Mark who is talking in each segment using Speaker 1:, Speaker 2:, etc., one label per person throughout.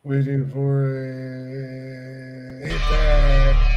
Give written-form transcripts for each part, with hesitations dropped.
Speaker 1: Waiting for it. Hit that.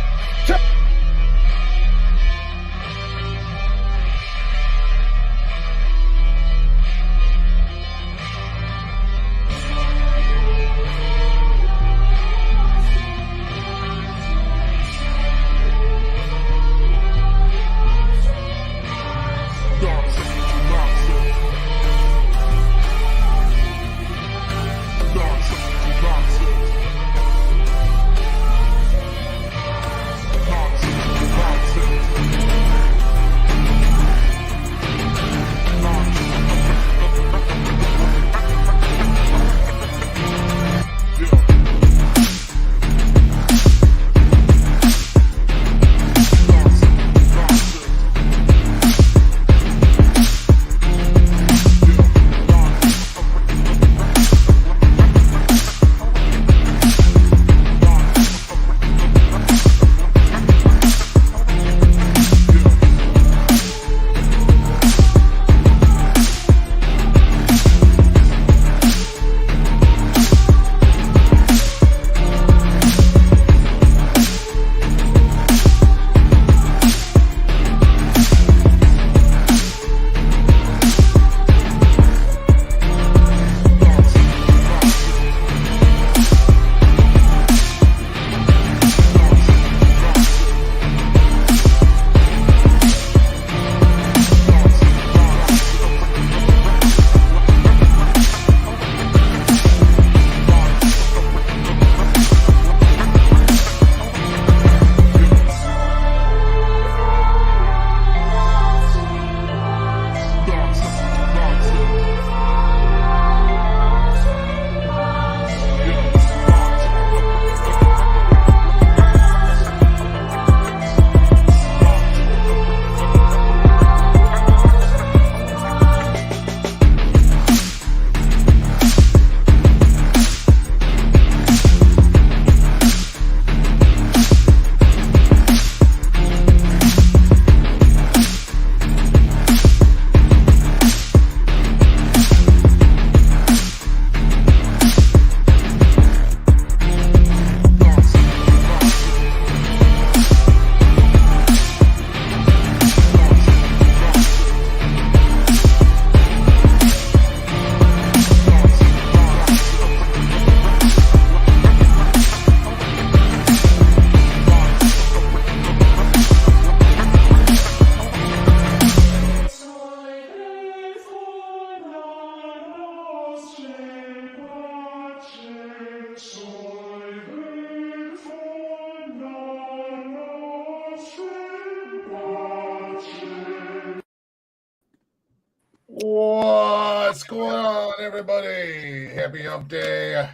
Speaker 1: What's going on, everybody? Happy Hump Day.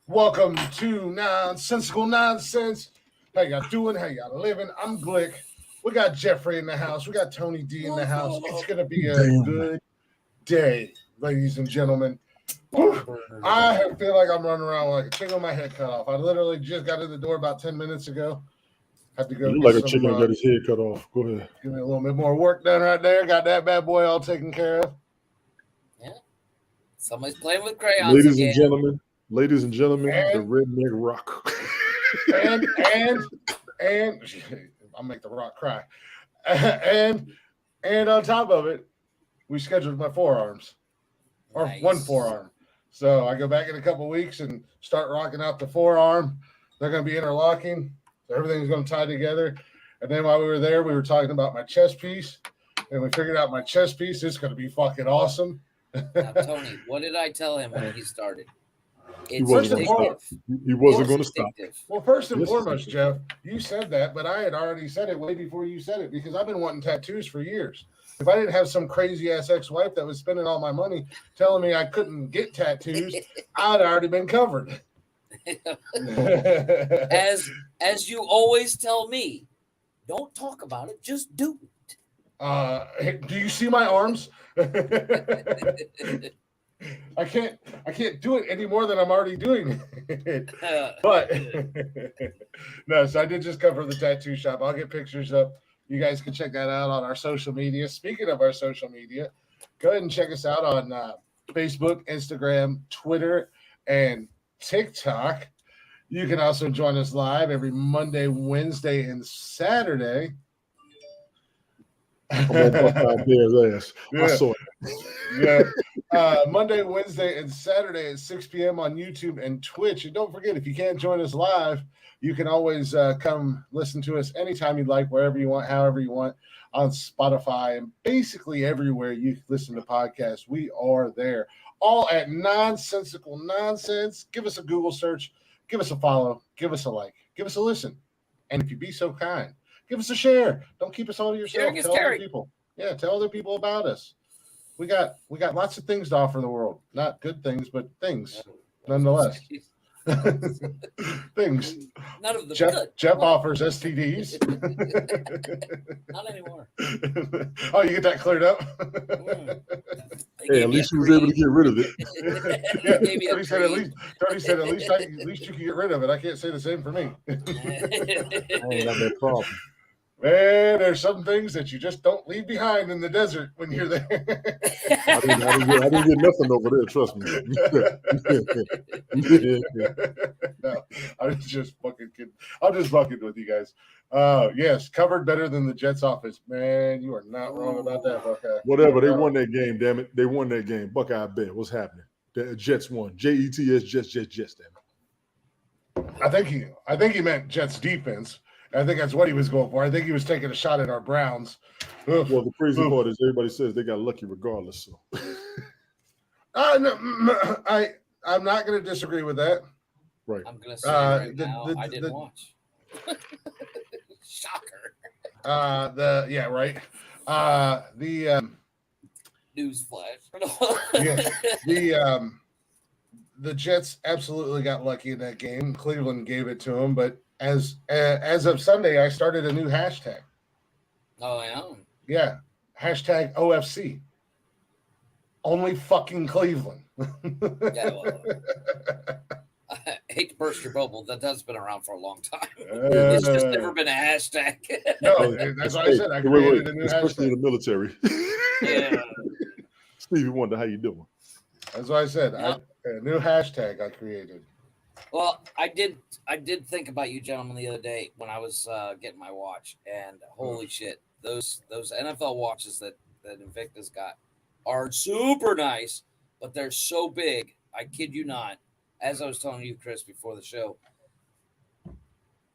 Speaker 1: Welcome to Nonsensical Nonsense. How y'all doing? How y'all living? I'm Glick. We got Jeffrey in the house. We got Tony D in the house. It's going to be a good day, ladies and gentlemen. I feel like I'm running around like a chicken with my head cut off. I literally just got in the door about 10 minutes ago. Had to go.
Speaker 2: You like a chicken got his head cut off. Go ahead.
Speaker 1: Give me a little bit more work done right there. Got that bad boy all taken care of.
Speaker 3: Yeah. Somebody's playing with crayons.
Speaker 2: Ladies
Speaker 3: again.
Speaker 2: and gentlemen, the Redneck Rock.
Speaker 1: and I'll make the Rock cry. And on top of it, we scheduled my forearms. Or
Speaker 3: Nice.
Speaker 1: one forearm. So I go back in a couple weeks and start rocking out the forearm. They're going to be interlocking. So everything's going to tie together. And then while we were there, we were talking about my chest piece. And we figured out my chest piece is going to be fucking awesome.
Speaker 3: Now, Tony, what did I tell him when he started?
Speaker 2: He wasn't going to stop. He wasn't going to stop.
Speaker 1: Well, first and foremost, Jeff, you said that, but I had already said it way before you said it because I've been wanting tattoos for years. If I didn't have some crazy-ass ex-wife that was spending all my money telling me I couldn't get tattoos, I'd already been covered.
Speaker 3: As you always tell me, don't talk about it, just do
Speaker 1: it. Do you see my arms? I can't do it any more than I'm already doing it. But no, so I did just cover the tattoo shop. I'll get pictures up. You guys can check that out on our social media. Speaking of our social media, go ahead and check us out on Facebook, Instagram, Twitter, and TikTok. You can also join us live every Monday, Wednesday, and Saturday.
Speaker 2: I'm on Buckeye Bear's ass.
Speaker 1: Yeah.
Speaker 2: I saw it.
Speaker 1: Monday, Wednesday, and Saturday at 6 p.m. on YouTube and Twitch. And don't forget, if you can't join us live, you can always come listen to us anytime you like, wherever you want, however you want, on Spotify and basically everywhere you listen to podcasts. We are there. All at Nonsensical Nonsense. Give us a Google search. Give us a follow. Give us a like. Give us a listen. And if you be so kind, give us a share. Don't keep us all to yourself. Tell other people. Yeah, tell other people about us. We got lots of things to offer the world. Not good things, but things nonetheless. Things.
Speaker 3: None of them
Speaker 1: Jeff offers STDs.
Speaker 3: Not anymore.
Speaker 1: Oh, you get that cleared up?
Speaker 2: Hey, at least you was able to get rid of it.
Speaker 1: Tony said at least you can get rid of it. I can't say the same for me.
Speaker 2: I ain't got that problem.
Speaker 1: Man, there's some things that you just don't leave behind in the desert when you're there.
Speaker 2: I didn't get nothing over there, trust me.
Speaker 1: No, I was just fucking kidding. I'm just fucking with you guys. Yes, covered better than the Jets offense. Man, you are not wrong about that, Buckeye.
Speaker 2: Whatever, they won that game, damn it. They won that game. Buckeye bet. What's happening? The Jets won. Jets, Jets, damn it.
Speaker 1: I think he meant Jets defense. I think that's what he was going for. I think he was taking a shot at our Browns.
Speaker 2: Well, the crazy part is everybody says they got lucky regardless. So,
Speaker 1: no, I'm not going to disagree with that.
Speaker 2: Right.
Speaker 3: I'm going to say right now, I didn't watch. Shocker.
Speaker 1: Right.
Speaker 3: Newsflash.
Speaker 1: The Jets absolutely got lucky in that game. Cleveland gave it to them, but as of Sunday, I started a new hashtag.
Speaker 3: Oh, yeah?
Speaker 1: Yeah. Hashtag OFC. Only fucking Cleveland.
Speaker 3: Yeah, well, I hate to burst your bubble. That's been around for a long time. It's just never been a hashtag.
Speaker 1: No, that's what I said. I created a new
Speaker 2: especially
Speaker 1: hashtag.
Speaker 2: in the military.
Speaker 3: Yeah.
Speaker 2: Stevie Wonder, how you doing?
Speaker 1: That's what I said.
Speaker 3: Yep.
Speaker 1: A new hashtag I created.
Speaker 3: Well, I did think about you gentlemen the other day when I was getting my watch, and holy shit, those NFL watches that Invictus got are super nice, but they're so big. I kid you not. As I was telling you, Chris, before the show,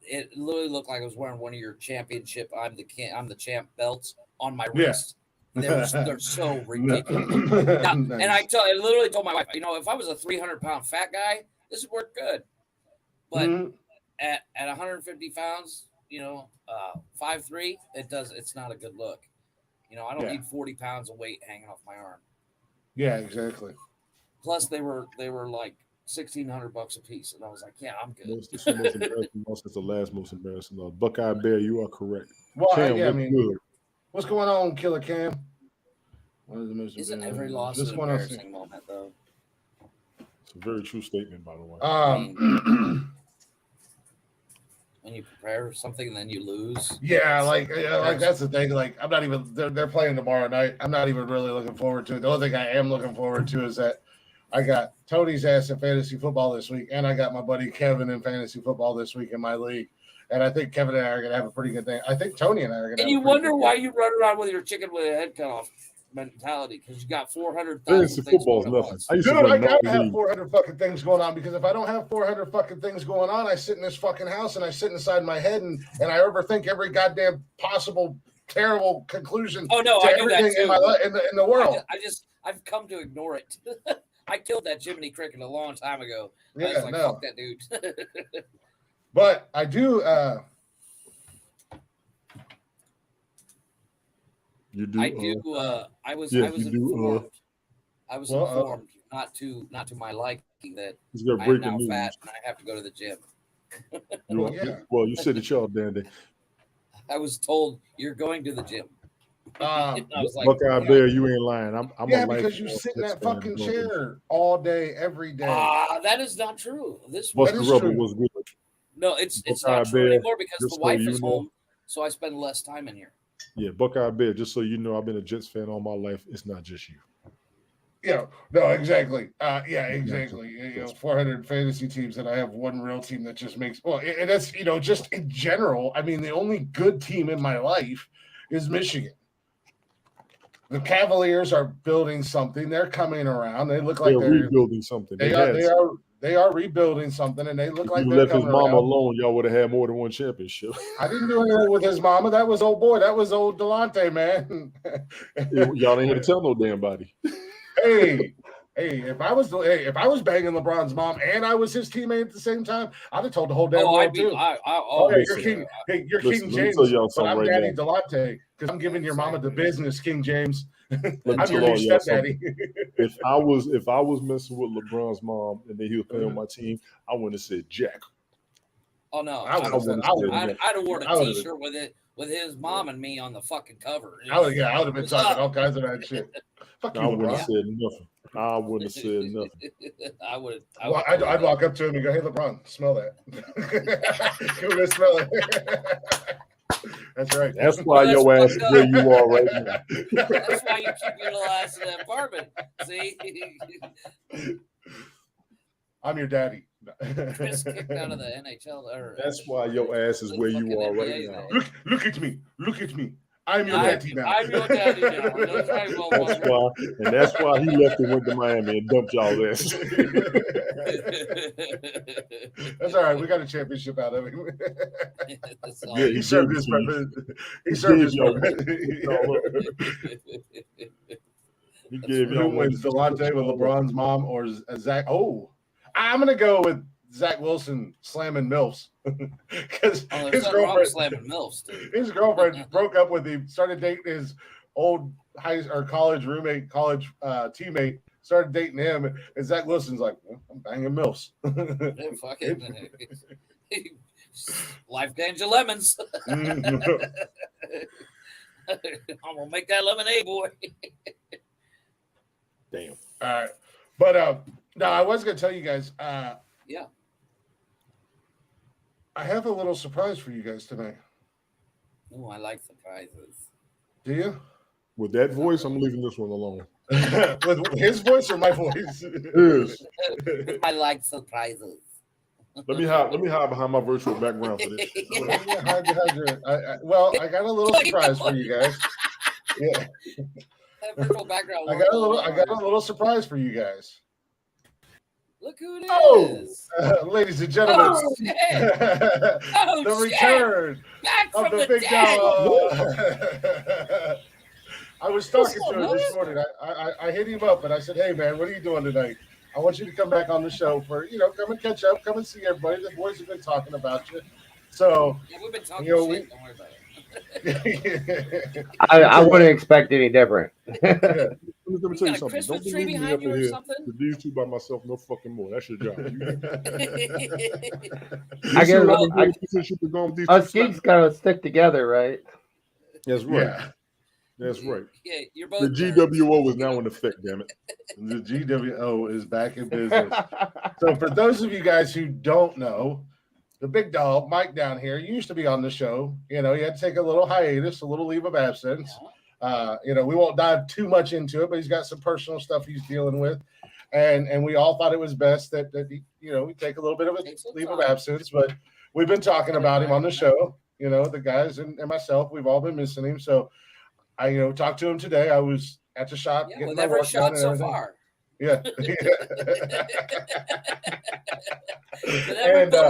Speaker 3: it literally looked like I was wearing one of your championship I'm the champ belts on my wrist. They're so ridiculous. Now, nice. And I literally told my wife, if I was a 300-pound fat guy, this would work good. But at 150 pounds, 5'3", it's not a good look. I don't need 40 pounds of weight hanging off my arm.
Speaker 1: Yeah, exactly.
Speaker 3: Plus, they were like $1,600 a piece, and I was like, "Yeah, I'm good."
Speaker 2: Most embarrassing loss is the last most embarrassing loss. Buckeye Bear, you are correct.
Speaker 1: Well,
Speaker 2: Cam,
Speaker 1: good. What's going on, Killer Cam?
Speaker 3: Isn't every loss an embarrassing moment, though?
Speaker 2: It's a very true statement, by the way.
Speaker 3: When you prepare for something and then you lose.
Speaker 1: Yeah, like that's the thing. Like, I'm not even. They're playing tomorrow night. I'm not even really looking forward to it. The only thing I am looking forward to is that I got Tony's ass in fantasy football this week, and I got my buddy Kevin in fantasy football this week in my league. And I think Kevin and I are going to have a pretty good thing. I think Tony and I are going to.
Speaker 3: And you wonder why you run around with your chicken with a head cut off mentality, because you got 400,000 things going on.
Speaker 1: I gotta have 400 fucking things going on, because if I don't have 400 fucking things going on, I sit in this fucking house and I sit inside my head and I overthink every goddamn possible terrible conclusion.
Speaker 3: Oh no, I do that too.
Speaker 1: In the world.
Speaker 3: I've come to ignore it. I killed that Jiminy Cricket a long time ago.
Speaker 1: Yeah,
Speaker 3: I was like, fuck that dude.
Speaker 1: But I do.
Speaker 2: You do.
Speaker 3: I do. I was informed. I was informed, not to my liking, that I am now fat and I have to go to the gym.
Speaker 2: Well, you said it y'all, Dandy.
Speaker 3: I was told you're going to the gym.
Speaker 1: I
Speaker 2: was like, Buckeye Bear, you ain't lying. I'm
Speaker 1: because you sit in that fucking chair all day, every day.
Speaker 3: That is not true.
Speaker 2: Buster Rubber was good.
Speaker 3: No, it's not true anymore, because the wife is home, so I spend less time in here.
Speaker 2: Yeah, Buckeye Bear, just so you know, I've been a Jets fan all my life. It's not just you.
Speaker 1: No, exactly. Yeah,
Speaker 2: Gotcha.
Speaker 1: exactly. 400 fantasy teams, and I have one real team that just makes and that's just in general. I mean, the only good team in my life is Michigan. The Cavaliers are building something. They're coming around. They look like
Speaker 2: They're rebuilding something.
Speaker 1: they are they are they are rebuilding something, and they look
Speaker 2: If
Speaker 1: like
Speaker 2: you
Speaker 1: they're
Speaker 2: left his
Speaker 1: coming
Speaker 2: mama
Speaker 1: around.
Speaker 2: alone, y'all would have had more than one championship.
Speaker 1: I didn't do anything with his mama. That was old boy. That was old Delonte, man.
Speaker 2: Y'all ain't had to tell no damn body.
Speaker 1: Hey, if I was banging LeBron's mom and I was his teammate at the same time, I'd have told the whole damn world too. You're King. Hey, you're
Speaker 2: Listen,
Speaker 1: King
Speaker 2: let me
Speaker 1: James,
Speaker 2: tell y'all
Speaker 1: but
Speaker 2: something
Speaker 1: I'm
Speaker 2: right
Speaker 1: Daddy
Speaker 2: now.
Speaker 1: Delonte because I'm giving your mama the business, King James.
Speaker 2: Let me
Speaker 1: I'm
Speaker 2: tell
Speaker 1: your new
Speaker 2: all y'all
Speaker 1: stepdaddy.
Speaker 2: something. If I was messing with LeBron's mom and then he was playing on my team, I wouldn't have said Jack.
Speaker 3: Oh no,
Speaker 1: I would have said.
Speaker 3: I'd have worn a T-shirt with his mom and me on the fucking cover.
Speaker 1: I would have been talking all kinds of that shit. Fuck you,
Speaker 2: I wouldn't
Speaker 1: LeBron.
Speaker 2: have said nothing. I wouldn't have said nothing.
Speaker 1: I'd walk up to him and go, "Hey, LeBron, smell that. Come here, smell it." That's right.
Speaker 2: That's why your ass is where you are right now.
Speaker 3: That's why you keep your little ass in that apartment. See?
Speaker 1: I'm your daddy.
Speaker 3: Chris kicked out of the NHL.
Speaker 2: That's why your ass is where you are right now.
Speaker 1: Look at me. Look at me. I'm your daddy now.
Speaker 3: I'm your daddy now.
Speaker 2: That's why he left and went to Miami and dumped y'all ass.
Speaker 1: That's all right. We got a championship out of him.
Speaker 2: Yeah,
Speaker 1: he served his purpose. He served his purpose.
Speaker 2: He gave
Speaker 1: Who wins, Delonte with LeBron's mom or Zach? Oh, I'm gonna go with Zach Wilson slamming MILFs because his girlfriend
Speaker 3: slamming MILFs, dude.
Speaker 1: His girlfriend broke up with him, started dating his old college roommate, college teammate, started dating him, and Zach Wilson's like, I'm banging MILFs.
Speaker 3: Life gains you lemons. I'm gonna make that lemonade, boy.
Speaker 2: Damn.
Speaker 1: All right, but no, I was gonna tell you guys.
Speaker 3: Yeah.
Speaker 1: I have a little surprise for you guys tonight.
Speaker 3: Oh, I like surprises.
Speaker 1: Do you?
Speaker 2: With that voice, I'm leaving this one alone.
Speaker 1: With his voice or my voice?
Speaker 2: Yes.
Speaker 3: I like surprises.
Speaker 2: Let me hide behind my virtual background for this.
Speaker 1: Well, I got a little surprise for you guys. Yeah.
Speaker 3: Virtual background.
Speaker 1: I got a little surprise for you guys.
Speaker 3: Look who it is.
Speaker 1: Ladies and gentlemen, the return of the big dog. I was talking to him this morning. I hit him up and I said, "Hey man, what are you doing tonight? I want you to come back on the show for come and catch up, come and see everybody. The boys have been talking about you." So
Speaker 3: we've been talking shit. Don't worry about it.
Speaker 4: I wouldn't expect any different.
Speaker 2: Let me tell you something.
Speaker 3: Christmas
Speaker 2: Don't
Speaker 3: tree
Speaker 2: believe me
Speaker 3: behind
Speaker 2: up
Speaker 3: you
Speaker 2: in
Speaker 3: or
Speaker 2: here
Speaker 3: something?
Speaker 2: with these two by myself no fucking more. That's your job.
Speaker 4: I guess us geeks gotta stick together, right?
Speaker 2: That's right.
Speaker 1: Yeah.
Speaker 2: That's right.
Speaker 3: Yeah, you're both
Speaker 2: the GWO is now in effect, damn it.
Speaker 1: The GWO is back in business. So for those of you guys who don't know, the big dog, Mike down here, used to be on the show. He had to take a little hiatus, a little leave of absence. We won't dive too much into it, but he's got some personal stuff he's dealing with. And we all thought it was best that we take a little bit of a leave of absence. But we've been talking about him on the show. The guys and myself, we've all been missing him. So I talked to him today. I was at the shop getting my work done and everything.
Speaker 3: Far.
Speaker 1: Yeah.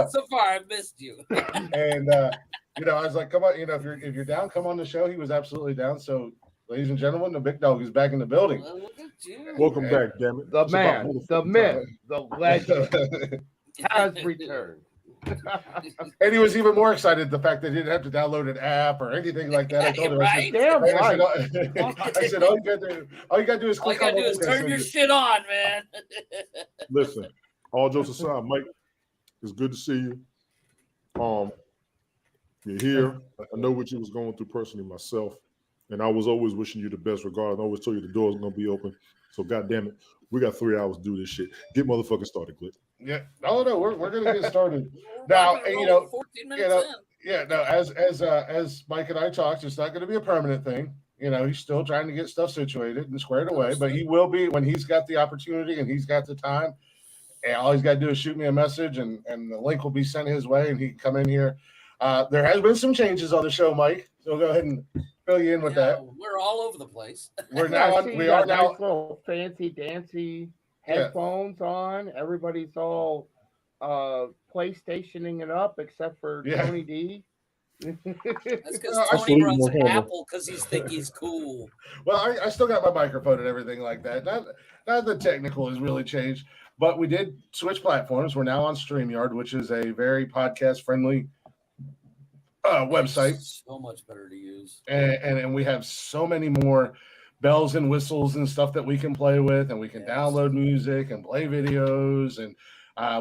Speaker 3: So far, I've missed you.
Speaker 1: And I was like, come on, if you're down, come on the show. He was absolutely down. So, ladies and gentlemen, the big dog is back in the building.
Speaker 3: Well, look at you.
Speaker 2: Welcome back, damn it.
Speaker 4: The man, the myth, the legend has returned.
Speaker 1: And he was even more excited the fact that he didn't have to download an app or anything like that. I told him,
Speaker 4: I said,
Speaker 1: all you gotta do is click on
Speaker 3: it. Turn your shit on, man.
Speaker 2: Listen, all jokes aside, Mike, it's good to see you. You're here. I know what you was going through personally myself, and I was always wishing you the best. Regardless, I always told you the door's gonna be open. So, goddamn it, we got 3 hours to do this shit. Get motherfucking started, Glick.
Speaker 1: Yeah. Oh no, we're gonna get started now.
Speaker 3: 14 minutes in.
Speaker 1: Yeah. No. As Mike and I talked, it's not going to be a permanent thing. he's still trying to get stuff situated and squared away. But he will be when he's got the opportunity and he's got the time. And all he's got to do is shoot me a message, and the link will be sent his way, and he can come in here. There has been some changes on the show, Mike. So we'll go ahead and fill you in with that.
Speaker 3: We're all over the place.
Speaker 1: We're now. We are now.
Speaker 4: Nice little fancy dancy headphones on. Everybody's all PlayStationing it up, except for Tony D.
Speaker 3: That's because Tony runs Apple because he thinks he's cool.
Speaker 1: Well, I still got my microphone and everything like that. Not the technical has really changed, but we did switch platforms. We're now on StreamYard, which is a very podcast-friendly website.
Speaker 3: So much better to use.
Speaker 1: And we have so many more bells and whistles and stuff that we can play with, and we can download music and play videos, and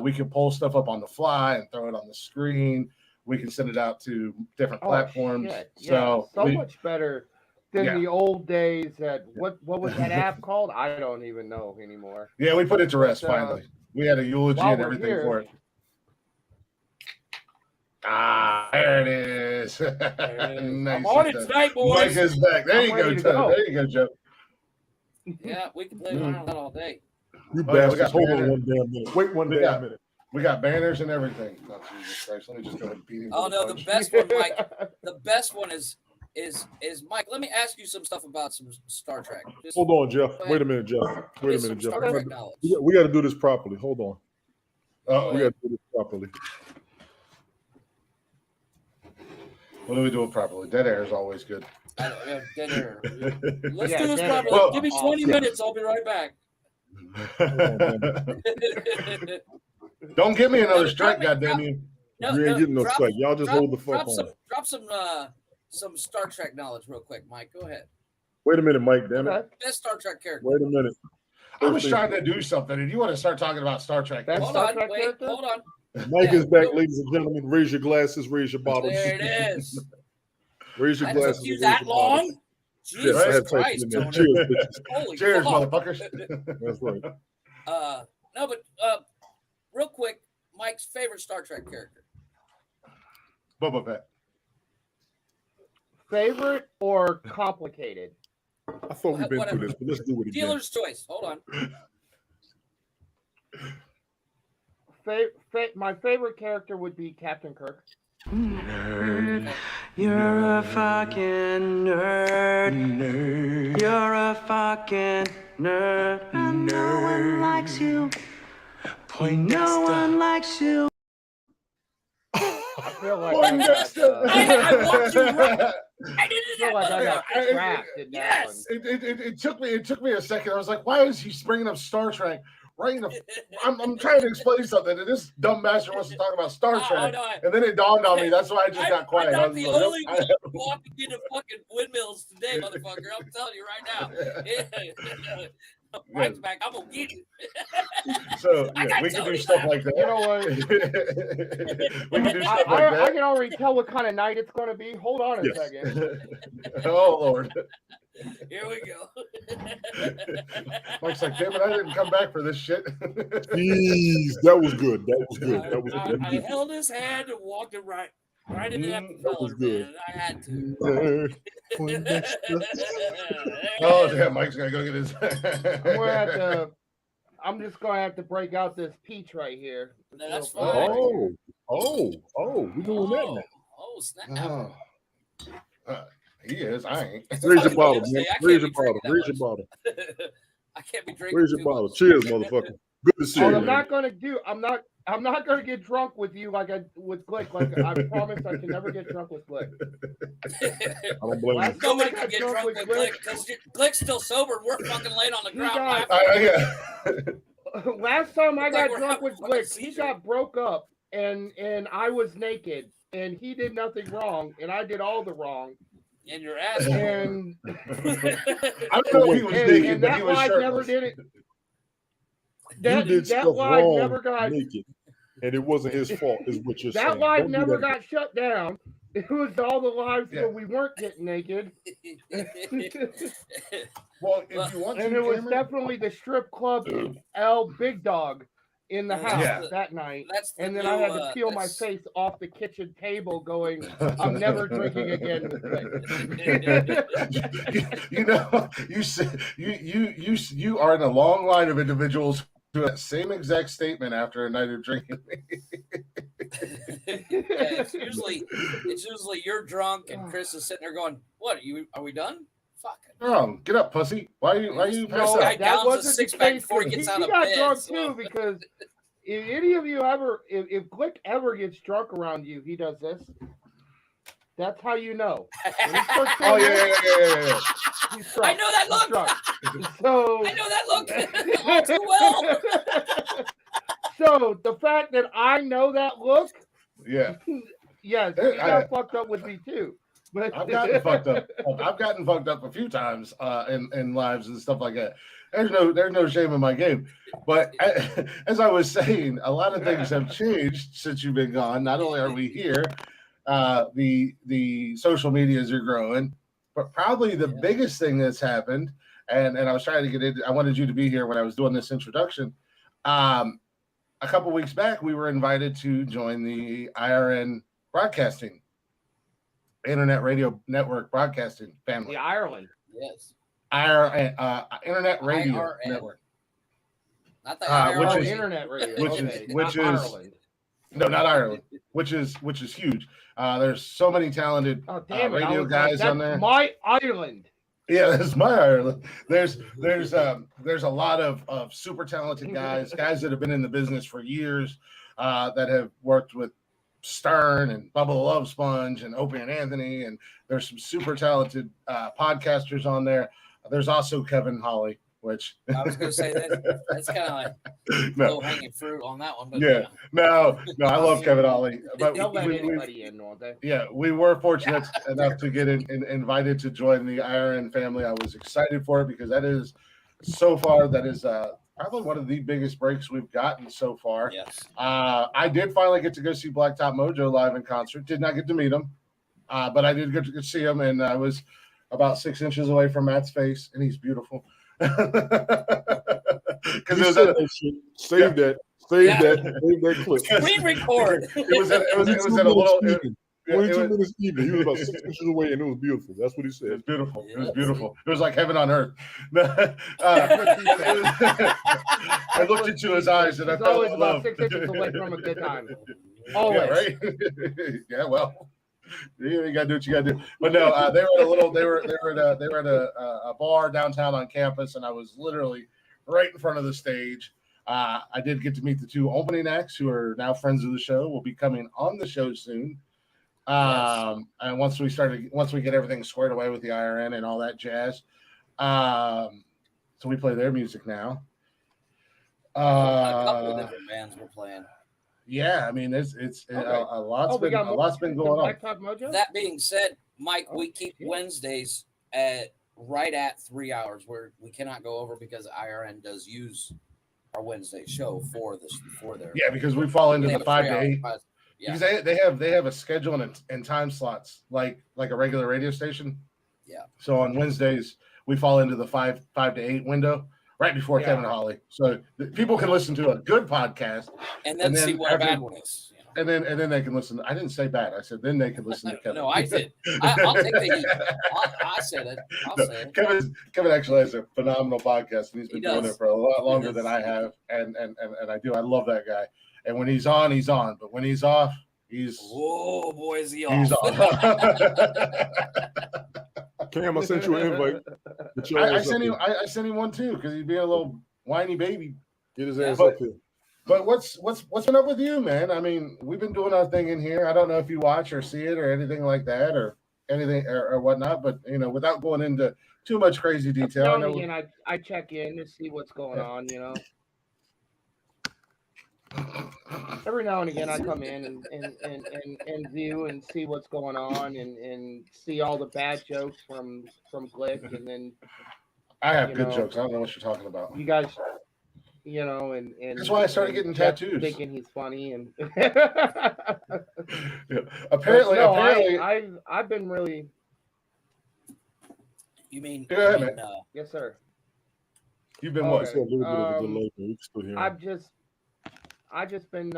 Speaker 1: we can pull stuff up on the fly and throw it on the screen. We can send it out to different platforms.
Speaker 4: Shit.
Speaker 1: So
Speaker 4: much better than the old days. What was that app called? I don't even know anymore.
Speaker 1: Yeah, we put it to rest finally. We had a eulogy and everything for it. There it is. Nice.
Speaker 3: I'm on it tonight, boys.
Speaker 1: Mike is back. There you go, Joe. There you go, Joe.
Speaker 3: Yeah, we can play around that all day.
Speaker 2: You bastards. Hold on one damn minute. Wait one damn minute.
Speaker 1: We got banners and everything. Oh, Jesus Christ. Let me just go ahead and beat him.
Speaker 3: Oh, no, the best one, Mike. The best one is Mike. Let me ask you some stuff about some Star Trek.
Speaker 2: Hold on, Jeff. Wait a minute, Jeff. We got to do this properly. Hold on. We got to do this properly.
Speaker 1: What do we do it properly? Dead air is always good.
Speaker 3: Dead air. Let's do this properly. Well, give me 20 minutes. I'll be right back.
Speaker 1: Don't give me another strike, goddamn you.
Speaker 2: You ain't getting no strike. Y'all just hold the fuck on.
Speaker 3: Drop some Star Trek knowledge real quick, Mike. Go ahead.
Speaker 2: Wait a minute, Mike. Damn it.
Speaker 3: Best Star Trek character.
Speaker 2: Wait a minute.
Speaker 1: I was trying to do something, and you want to start talking about Star Trek.
Speaker 3: Hold on.
Speaker 2: Mike is back, ladies and gentlemen. Raise your glasses, raise your bottles.
Speaker 3: There it is.
Speaker 2: Raise your glasses.
Speaker 3: Took you that long? Jesus Christ, Tony.
Speaker 1: Cheers, motherfuckers.
Speaker 2: That's right.
Speaker 3: No, but real quick, Mike's favorite Star Trek character.
Speaker 1: Boba Fett.
Speaker 4: Favorite or complicated?
Speaker 2: I thought we've been through this, but let's do it again.
Speaker 3: Dealer's choice. Hold on.
Speaker 4: My favorite character would be Captain Kirk.
Speaker 5: Nerd, you're a fucking nerd. You're a fucking nerd. And no one likes you. No one likes you.
Speaker 4: I feel like
Speaker 3: I walked you right. I
Speaker 4: feel like I got trapped in that one.
Speaker 1: It took me a second. I was like, why is he bringing up Star Trek? Right in the, I'm trying to explain something, and this dumb bastard wants to talk about Star Trek, and then it dawned on me. That's why I just got quiet.
Speaker 3: I'm not the only one walking into fucking windmills today, motherfucker. I'm telling you right now. Mike's back. I'm gonna get you.
Speaker 1: So we can do stuff like that.
Speaker 4: You know what?
Speaker 1: We can do stuff like that.
Speaker 4: I can already tell what kind of night it's going to be. Hold on a second.
Speaker 1: Oh Lord.
Speaker 3: Here we go.
Speaker 1: Mike's like, damn it, I didn't come back for this shit.
Speaker 2: Jeez, that was good. That was good. That was good.
Speaker 3: I held his hand and walked it right in the episode, man. I had to.
Speaker 1: Oh, damn, Mike's going to go get his.
Speaker 4: I'm just going to have to break out this peach right here.
Speaker 3: That's fine.
Speaker 2: Oh, we're doing that now.
Speaker 3: Oh, snap.
Speaker 1: He is. I ain't.
Speaker 2: Raise your bottle, man. Raise your bottle. Raise your bottle.
Speaker 3: I can't be drinking.
Speaker 2: Raise your bottle. Cheers, motherfucker. Good to see you.
Speaker 4: I'm not going to get drunk with you with Glick. Like I promise, I can never get drunk with Glick.
Speaker 2: I don't blame you.
Speaker 3: Nobody can get drunk with Glick because Glick's still sober. And we're fucking laying on the ground.
Speaker 4: Last time I got drunk with Glick, he got broke up, and I was naked, and he did nothing wrong, and I did all the wrong.
Speaker 3: And your ass.
Speaker 4: And
Speaker 1: I don't know if he was naked,
Speaker 4: and
Speaker 1: but
Speaker 4: that
Speaker 1: he was
Speaker 4: live
Speaker 1: shirtless.
Speaker 4: never did it.
Speaker 2: You did
Speaker 4: that
Speaker 2: stuff
Speaker 4: live
Speaker 2: wrong
Speaker 4: never got
Speaker 2: naked, and it wasn't his fault, is what you're saying.
Speaker 4: That live never got shut down. It was all the lives where we weren't getting naked.
Speaker 1: Well, if you want to,
Speaker 4: and it was definitely the strip club L Big Dog in the
Speaker 3: Yeah.
Speaker 4: house
Speaker 1: Yeah.
Speaker 4: that night.
Speaker 3: That's the
Speaker 4: And then
Speaker 3: new,
Speaker 4: I had to peel my
Speaker 3: that's-
Speaker 4: face off the kitchen table going, I'm never drinking again with Click.
Speaker 1: you know, you are in a long line of individuals who have that same exact statement after a night of drinking.
Speaker 3: Yeah, it's usually you're drunk and Chris is sitting there going, "What? Are we done? Fuck it."
Speaker 1: Oh, get up, pussy. Why are you passed
Speaker 3: No,
Speaker 1: out?
Speaker 3: guy
Speaker 4: that
Speaker 3: downs a
Speaker 4: wasn't the
Speaker 3: six-pack
Speaker 4: case.
Speaker 3: before he gets out of
Speaker 4: got
Speaker 3: bed,
Speaker 4: drunk
Speaker 3: so-
Speaker 4: too because if any of you ever, if Glick ever gets drunk around you, he does this. That's how you know. When he starts
Speaker 1: Oh
Speaker 4: doing
Speaker 1: yeah,
Speaker 4: this,
Speaker 1: yeah.
Speaker 3: I
Speaker 4: he's drunk.
Speaker 3: know that
Speaker 4: He's
Speaker 3: look.
Speaker 4: drunk. So
Speaker 3: I know that look all too well.
Speaker 4: So the fact that I know that look,
Speaker 1: Yeah.
Speaker 4: yes, he got fucked up with me too. But
Speaker 1: I've gotten fucked up. I've gotten fucked up a few times in lives and stuff like that. There's no shame in my game. But as I was saying, a lot of things have changed since you've been gone. Not only are we here, the social medias are growing, but probably the biggest thing that's happened, and I was trying to get into. I wanted you to be here when I was doing this introduction. A couple weeks back, we were invited to join the IRN broadcasting. Internet Radio Network Broadcasting family.
Speaker 4: The Ireland.
Speaker 3: Yes.
Speaker 1: Internet Radio
Speaker 3: IRN.
Speaker 1: Network.
Speaker 3: Not the
Speaker 1: Which
Speaker 3: IRL.
Speaker 1: is-
Speaker 4: Internet radio.
Speaker 1: which is-
Speaker 4: Okay,
Speaker 1: which
Speaker 4: not
Speaker 1: is-
Speaker 4: Ireland.
Speaker 1: No, not Ireland. Which is huge. There's so many talented
Speaker 4: Oh damn it! I
Speaker 1: radio
Speaker 4: was
Speaker 1: guys
Speaker 4: like,
Speaker 1: on there.
Speaker 4: That's my Ireland.
Speaker 1: Yeah, that's my Ireland. There's a lot of super talented guys that have been in the business for years, that have worked with Stern and Bubba the Love Sponge and Opie and Anthony, and there's some super talented podcasters on there. There's also Kevin Holly, which
Speaker 3: I was going to say that's kind of like
Speaker 1: no,
Speaker 3: low hanging fruit on that one. But
Speaker 1: yeah, no, I love Kevin Holly, but
Speaker 4: They'll let
Speaker 1: we-
Speaker 4: anybody in, won't they?
Speaker 1: yeah, we were fortunate enough to get invited to join the IRN family. I was excited for it because that is probably one of the biggest breaks we've gotten so far.
Speaker 3: Yes.
Speaker 1: I did finally get to go see Blacktop Mojo live in concert. Did not get to meet him, but I did get to see him, and I was about 6 inches away from Matt's face, and he's beautiful. Because
Speaker 2: You said that shit. Save that clip.
Speaker 3: Screen record.
Speaker 1: it was at a little.
Speaker 2: 22 minutes even. He was about 6 inches away, and it was beautiful. That's what he
Speaker 1: It
Speaker 2: said.
Speaker 1: was beautiful. It was
Speaker 3: Yeah.
Speaker 1: beautiful. It was like heaven on earth. I looked into his eyes and I
Speaker 4: He's
Speaker 1: felt
Speaker 4: always about
Speaker 1: love.
Speaker 4: 6 inches away from a good time.
Speaker 1: Yeah,
Speaker 4: Always.
Speaker 1: right? Yeah, well, you gotta do what you gotta do. But no, they were at a bar downtown on campus, and I was literally right in front of the stage. I did get to meet the two opening acts who are now friends of the show. Will be coming on the show soon. And once we get everything squared away with the IRN and all that jazz, so we play their music now.
Speaker 3: A couple of different bands were playing.
Speaker 1: Yeah, I mean it's
Speaker 4: Okay.
Speaker 1: a lot's
Speaker 4: we got
Speaker 1: been going on.
Speaker 4: Blacktop Mojo?
Speaker 3: That being said, Mike, we keep
Speaker 4: shit.
Speaker 3: Wednesdays at right at 3 hours, where we cannot go over because IRN does use our Wednesday show for their
Speaker 1: Yeah, because we fall into
Speaker 3: they
Speaker 1: the
Speaker 3: have a
Speaker 1: 5 to
Speaker 3: 3 hour
Speaker 1: 8.
Speaker 3: class. Yeah.
Speaker 1: Because they have a schedule and time slots like a regular radio station.
Speaker 3: Yeah.
Speaker 1: So on Wednesdays we fall into the 5 to 8 window right before
Speaker 4: Yeah.
Speaker 1: Kevin Holly, so people can listen to a good podcast,
Speaker 3: and then see what a
Speaker 1: after-
Speaker 3: bad one is. You know.
Speaker 1: and then they can listen. I didn't say bad. I said then they can listen to Kevin.
Speaker 3: No, I did. I'll take the heat. I said it. I'll
Speaker 1: No,
Speaker 3: say it.
Speaker 1: Kevin actually has a phenomenal podcast, and he's been
Speaker 3: He
Speaker 1: doing
Speaker 3: does.
Speaker 1: it for a lot longer
Speaker 3: does.
Speaker 1: than I have, and I do. I love that guy. And when he's on, he's on. But when he's off, he's
Speaker 3: Whoa, boy, is he
Speaker 1: he's
Speaker 3: off.
Speaker 1: off.
Speaker 2: Cam, I sent you an invite. Get your
Speaker 1: I
Speaker 2: ass
Speaker 1: sent
Speaker 2: up
Speaker 1: him.
Speaker 2: here.
Speaker 1: I sent him one too because he's being a little whiny baby.
Speaker 2: Get his ass
Speaker 1: But-
Speaker 2: up here.
Speaker 1: But what's been up with you, man? I mean, we've been doing our thing in here. I don't know if you watch or see it or anything like that or anything or whatnot. But without going into too much crazy detail, I
Speaker 4: Now and
Speaker 1: know.
Speaker 4: again, I check in to see what's going on, Every now and again, I come in and view and see what's going on and see all the bad jokes from Glick, and then
Speaker 1: I have
Speaker 4: you
Speaker 1: good
Speaker 4: know,
Speaker 1: jokes. I don't know what you're talking about.
Speaker 4: you guys, and
Speaker 1: That's why I started
Speaker 4: and
Speaker 1: getting
Speaker 4: Jeff
Speaker 1: tattoos.
Speaker 4: thinking he's funny, and
Speaker 1: Yeah. Apparently,
Speaker 4: I've been really,
Speaker 3: You mean?
Speaker 1: Go ahead,
Speaker 3: you mean,
Speaker 1: man.
Speaker 4: yes sir.
Speaker 1: you've been
Speaker 4: Okay.
Speaker 1: what?
Speaker 2: It's a little bit of a
Speaker 4: Um,
Speaker 2: delay, but we can still hear him.
Speaker 4: I've just I just been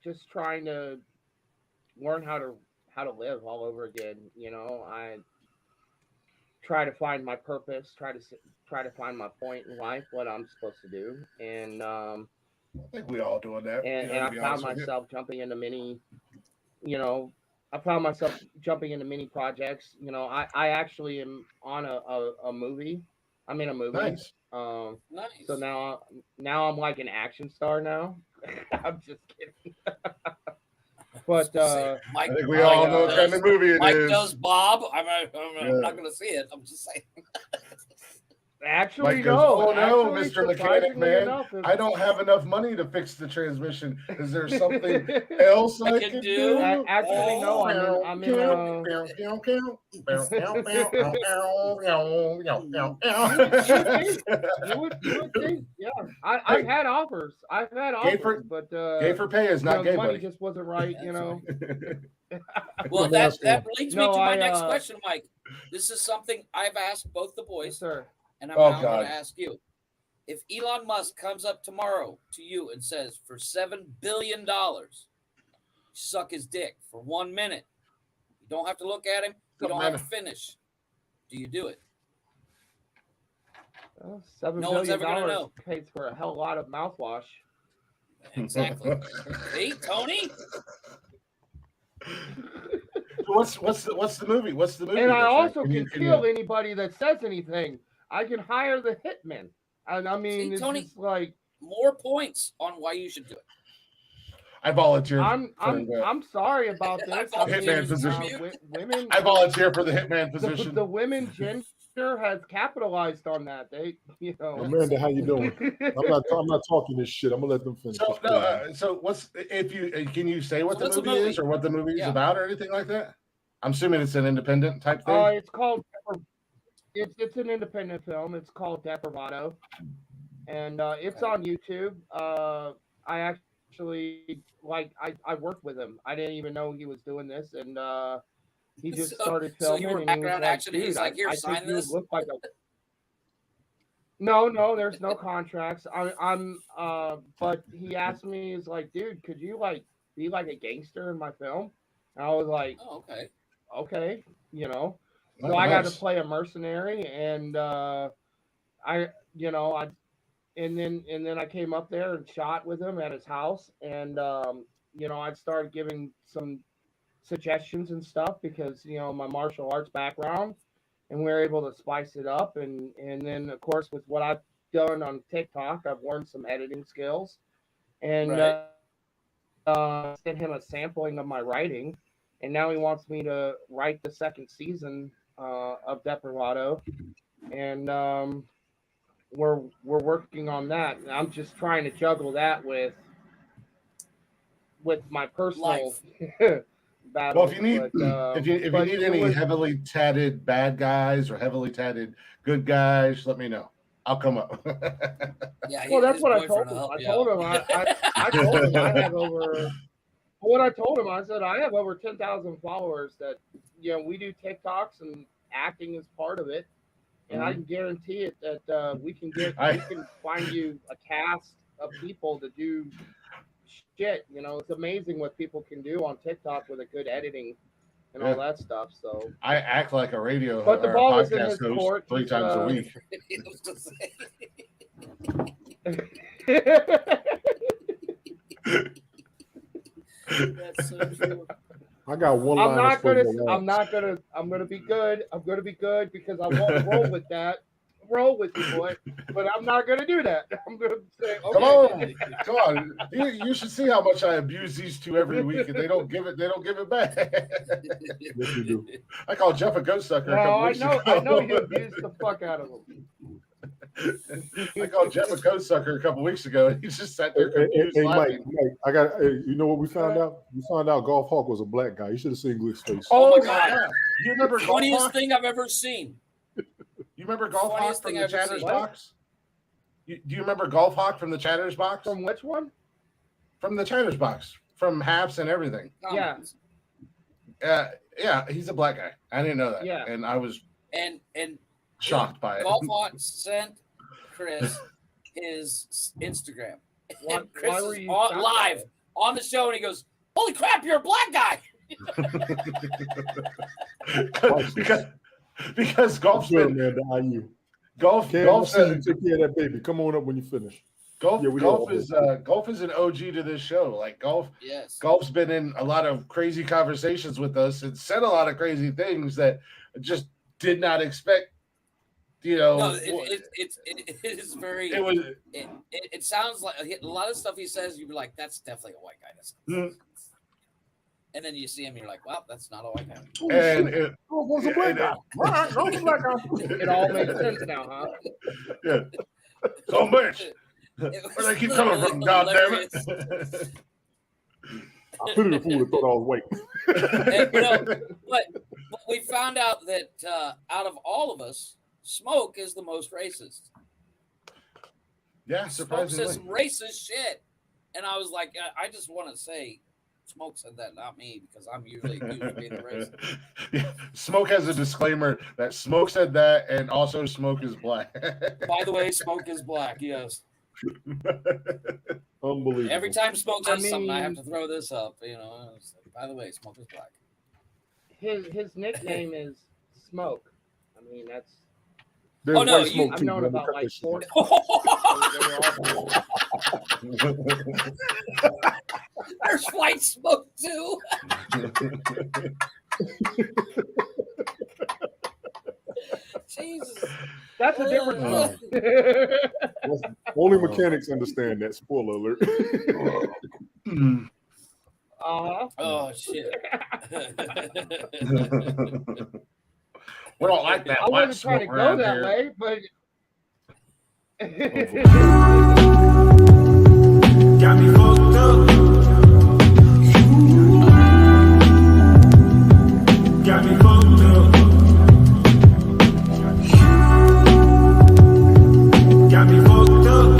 Speaker 4: just trying to learn how to live all over again. I try to find my purpose, try to find my point in life, what I'm supposed to do, and
Speaker 1: I think we all doing that.
Speaker 4: and
Speaker 1: To
Speaker 4: I
Speaker 1: be
Speaker 4: found
Speaker 1: honest with you.
Speaker 4: myself jumping into you know, I found myself jumping into many projects. I actually am on a movie. I'm in a movie.
Speaker 1: Nice.
Speaker 3: Nice.
Speaker 4: So now I'm like an action star now. I'm just kidding. But
Speaker 3: Mike,
Speaker 1: I think we all know what kind of movie it
Speaker 3: Mike
Speaker 1: is.
Speaker 3: does Bob. I'm
Speaker 1: Yeah.
Speaker 3: not going to see it. I'm just saying.
Speaker 4: actually,
Speaker 1: Mike goes,
Speaker 4: no.
Speaker 1: "Oh no,
Speaker 4: Actually,
Speaker 1: Mr. Mechanic Man,
Speaker 4: enough,
Speaker 1: I don't have enough money to fix the transmission. Is there something else I can do?"
Speaker 4: Actually, no. I'm in You would think, yeah. I've had offers. But
Speaker 1: Gay for pay is not gay,
Speaker 4: money
Speaker 1: buddy.
Speaker 4: just wasn't right.
Speaker 3: Well, that leads me
Speaker 4: No,
Speaker 3: to my next question, Mike. This is something I've asked both the boys,
Speaker 4: Yes, sir.
Speaker 3: and I'm
Speaker 1: Oh,
Speaker 3: now going
Speaker 1: God.
Speaker 3: to ask you. If Elon Musk comes up tomorrow to you and says, for $7 billion, suck his dick for 1 minute. You don't have to look at him. You don't have to finish. Do you do it?
Speaker 4: Well, $7
Speaker 3: No one's
Speaker 4: billion
Speaker 3: ever gonna know.
Speaker 4: pays for a hell lot of mouthwash.
Speaker 3: Exactly. Hey, Tony.
Speaker 1: What's the movie? What's the movie?
Speaker 4: And I
Speaker 1: that's
Speaker 4: also
Speaker 1: right?
Speaker 4: can kill anybody that says anything. I can hire the hitman. And I mean,
Speaker 3: See,
Speaker 4: it's
Speaker 3: Tony,
Speaker 4: just like
Speaker 3: more points on why you should do it.
Speaker 1: I volunteer.
Speaker 4: I'm sorry about this.
Speaker 1: Hitman position.
Speaker 4: Women.
Speaker 1: I volunteer for the hitman position.
Speaker 4: The women gender has capitalized on that. They,
Speaker 2: Amanda, how you doing? I'm not talking this shit. I'm gonna let them finish.
Speaker 1: So what's can you say what the movie is or what the movie is about or anything like that? I'm assuming it's an independent type thing.
Speaker 4: It's called. It's an independent film. It's called Depravado, and it's on YouTube. I actually I worked with him. I didn't even know he was doing this, and he just started filming.
Speaker 3: So you were background action. He's like, "Here, sign this."
Speaker 4: Look like a... No, there's no contracts. But he asked me, he's like, "Dude, could you be like a gangster in my film?" And I was like,
Speaker 3: "Oh,
Speaker 4: okay,
Speaker 1: Oh,
Speaker 4: So I
Speaker 1: nice.
Speaker 4: got to play a mercenary, and and then I came up there and shot with him at his house, and I started giving some suggestions and stuff because my martial arts background, and we were able to spice it up, and then of course with what I've done on TikTok, I've learned some editing skills, and sent him a sampling of my writing, and now he wants me to write the second season of Depravado, and we're working on that. And I'm just trying to juggle that with my personal battle.
Speaker 1: Well, if you need any heavily tatted bad guys or heavily tatted good guys, let me know. I'll come up.
Speaker 3: Yeah.
Speaker 4: Well, that's what I told him. I told him I told him I have over. What I told him, I said I have over 10,000 followers. That we do TikToks and acting is part of it, and I can guarantee it that we can find you a cast of people to do shit. It's amazing what people can do on TikTok with a good editing and all that stuff. So
Speaker 1: I act like a radio
Speaker 4: but the
Speaker 1: or
Speaker 4: ball
Speaker 1: a
Speaker 4: is in his
Speaker 1: podcast host
Speaker 4: court.
Speaker 1: 3 times a week.
Speaker 3: That's so true.
Speaker 2: I got one line.
Speaker 4: I'm gonna be good. I'm gonna be good because I won't roll with that. Roll with you, boy. But I'm not gonna do that. I'm gonna say, okay.
Speaker 1: Come on. You should see how much I abuse these two every week, and they don't give it back.
Speaker 2: Yes, you do.
Speaker 1: I called Jeff a ghost sucker a couple weeks ago.
Speaker 4: I know you abused the fuck out of him.
Speaker 1: I called Jeff a ghost sucker a couple weeks ago, and he just sat there confused.
Speaker 2: Hey, Mike, I got. You know what we found out? We found out Golf Hawk was a black guy. You should have seen Glick's face.
Speaker 3: Oh my God!
Speaker 1: You remember
Speaker 3: funniest thing I've ever seen.
Speaker 1: You remember Golf Hawk from the Chatter's Box? Do you remember Golf Hawk from the Chatter's Box?
Speaker 4: From which one?
Speaker 1: From the Chatter's Box, from Haps and everything.
Speaker 4: Yeah.
Speaker 1: Yeah, he's a black guy. I didn't know that.
Speaker 4: Yeah.
Speaker 1: And I was
Speaker 3: and
Speaker 1: shocked by it.
Speaker 3: Golf Hawk sent Chris his Instagram, And Chris
Speaker 4: why were
Speaker 3: is
Speaker 4: you
Speaker 3: on,
Speaker 4: shocked
Speaker 3: live
Speaker 4: by it?
Speaker 3: on the show, and he goes, "Holy crap, you're a black guy!"
Speaker 1: because golf's
Speaker 2: Good,
Speaker 1: been
Speaker 2: man, to IU.
Speaker 1: golf.
Speaker 2: Cam,
Speaker 1: Golf's
Speaker 2: see you take care of that baby. Come on up when you finish.
Speaker 1: golf.
Speaker 2: Yeah, we
Speaker 1: Golf
Speaker 2: all
Speaker 1: is golf is an OG to this show. Like
Speaker 3: Yes.
Speaker 1: golf's been in a lot of crazy conversations with us and said a lot of crazy things that just did not expect. You know,
Speaker 3: No, it is very.
Speaker 1: it was.
Speaker 3: It sounds like a lot of stuff he says. You'd be like, "That's definitely a white guy."
Speaker 1: Mm.
Speaker 3: And then you see him, and you're like, "Well, that's not a white guy."
Speaker 1: And it,
Speaker 2: was a black guy. Right, no, it's a black guy.
Speaker 4: It all makes sense now, huh?
Speaker 1: yeah. So much.
Speaker 3: It
Speaker 1: Where they keep
Speaker 3: literally
Speaker 1: coming from? God damn it!
Speaker 2: I pity the fool that thought I was white.
Speaker 3: And, but we found out that out of all of us, Smoke is the most racist.
Speaker 1: Yeah,
Speaker 3: Smoke
Speaker 1: surprisingly.
Speaker 3: says some racist shit, and I was like, I just want to say, Smoke said that, not me, because I'm usually accused of being a racist.
Speaker 1: Yeah. Smoke has a disclaimer that Smoke said that, and also Smoke is black.
Speaker 3: By the way, Smoke is black. Yes.
Speaker 2: Unbelievable.
Speaker 3: Every time Smoke says
Speaker 4: I
Speaker 3: something, I
Speaker 4: mean-
Speaker 3: have to throw this up. You know. It's like, by the way, Smoke is black.
Speaker 4: His nickname is Smoke. I mean, that's
Speaker 2: There's
Speaker 3: Oh, no,
Speaker 2: white smoke
Speaker 4: I've
Speaker 2: too,
Speaker 4: known
Speaker 2: man.
Speaker 4: about
Speaker 2: Cut
Speaker 4: like
Speaker 2: that shit.
Speaker 4: 4.
Speaker 3: There's white smoke too. Jesus.
Speaker 4: That's a different
Speaker 3: Uh,
Speaker 4: smoke.
Speaker 2: Only mechanics understand that. Spoiler alert.
Speaker 3: Oh shit.
Speaker 1: We don't like that.
Speaker 4: I
Speaker 1: white
Speaker 4: wasn't trying to
Speaker 1: smoke
Speaker 4: go
Speaker 1: around
Speaker 4: that
Speaker 1: here.
Speaker 4: way, but
Speaker 5: Got me fucked up. Got me fucked up. Got me fucked up.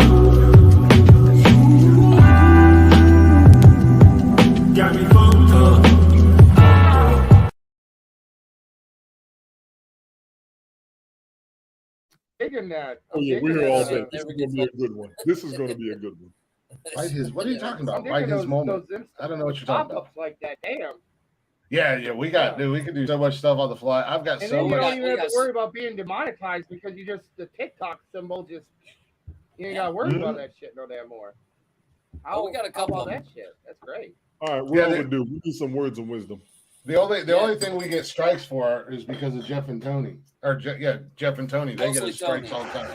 Speaker 5: Got me fucked up.
Speaker 4: digging that.
Speaker 2: Oh yeah,
Speaker 4: I'm
Speaker 2: we're
Speaker 4: digging
Speaker 2: here all
Speaker 4: that,
Speaker 2: day. This is gonna be a good one. This is gonna be a good one.
Speaker 1: White his, what are you talking
Speaker 4: I'm
Speaker 1: about? White
Speaker 4: digging
Speaker 1: his moment.
Speaker 4: those
Speaker 1: I don't know what you're talking about.
Speaker 4: pop-ups like that. Damn.
Speaker 1: Yeah, we got, dude, we can do so much stuff on the fly. I've got
Speaker 4: And
Speaker 1: so
Speaker 4: then you
Speaker 1: much.
Speaker 4: don't even
Speaker 3: we
Speaker 4: have to
Speaker 3: got-
Speaker 4: worry about being demonetized because you just the TikTok symbol just you ain't gotta worry about that shit no damn more.
Speaker 3: Oh, we got a couple
Speaker 4: how
Speaker 3: of
Speaker 4: about that shit. That's great.
Speaker 2: All right, we're
Speaker 1: Yeah,
Speaker 2: overdue. We need some words of wisdom.
Speaker 1: The only thing we get strikes for is because of Jeff and Tony. Or Jeff and Tony. They
Speaker 3: Mostly
Speaker 1: get us strikes
Speaker 3: Tony.
Speaker 1: all the time.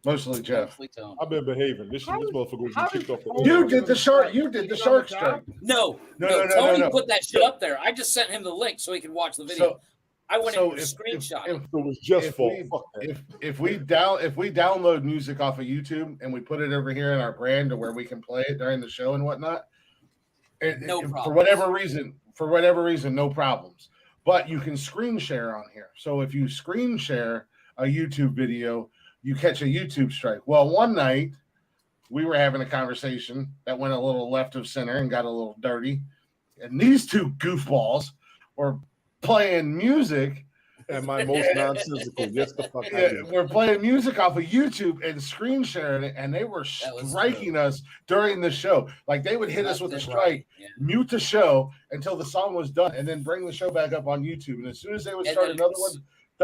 Speaker 1: Mostly Jeff.
Speaker 3: Mostly Tone.
Speaker 2: I've been behaving. This
Speaker 4: How does-
Speaker 2: motherfucker was
Speaker 4: how
Speaker 2: kicked
Speaker 4: does
Speaker 2: off the
Speaker 4: Tony-
Speaker 1: You did the shark. You did
Speaker 4: He's
Speaker 1: the
Speaker 4: on the
Speaker 1: shark
Speaker 4: job?
Speaker 1: strike.
Speaker 3: No,
Speaker 1: No.
Speaker 3: Tony put that shit up there. I just sent him the link so he could watch the video.
Speaker 1: So-
Speaker 3: I went
Speaker 1: so
Speaker 3: and
Speaker 1: if-
Speaker 3: screenshot
Speaker 1: if-
Speaker 3: it.
Speaker 2: So it was just
Speaker 1: If
Speaker 2: fault.
Speaker 1: we-
Speaker 2: Fuck that.
Speaker 1: if we download music off of YouTube and we put it over here in our brand to where we can play it during the show and whatnot,
Speaker 3: No
Speaker 1: for
Speaker 3: problems.
Speaker 1: whatever reason, no problems. But you can screen share on here. So if you screen share a YouTube video, you catch a YouTube strike. Well, one night we were having a conversation that went a little left of center and got a little dirty, and these two goofballs were playing music.
Speaker 2: And my most nonsensical. Yes, the fuck I
Speaker 1: Yeah,
Speaker 2: did.
Speaker 1: we're playing music off of YouTube and screen sharing it, and they were
Speaker 3: That was
Speaker 1: striking us during the show. Like they would hit us with a
Speaker 3: Left and
Speaker 1: strike,
Speaker 3: right. Yeah.
Speaker 1: mute the show until the song was done, and then bring the show back up on YouTube. And as soon as they would
Speaker 3: And
Speaker 1: start
Speaker 3: then
Speaker 1: another one,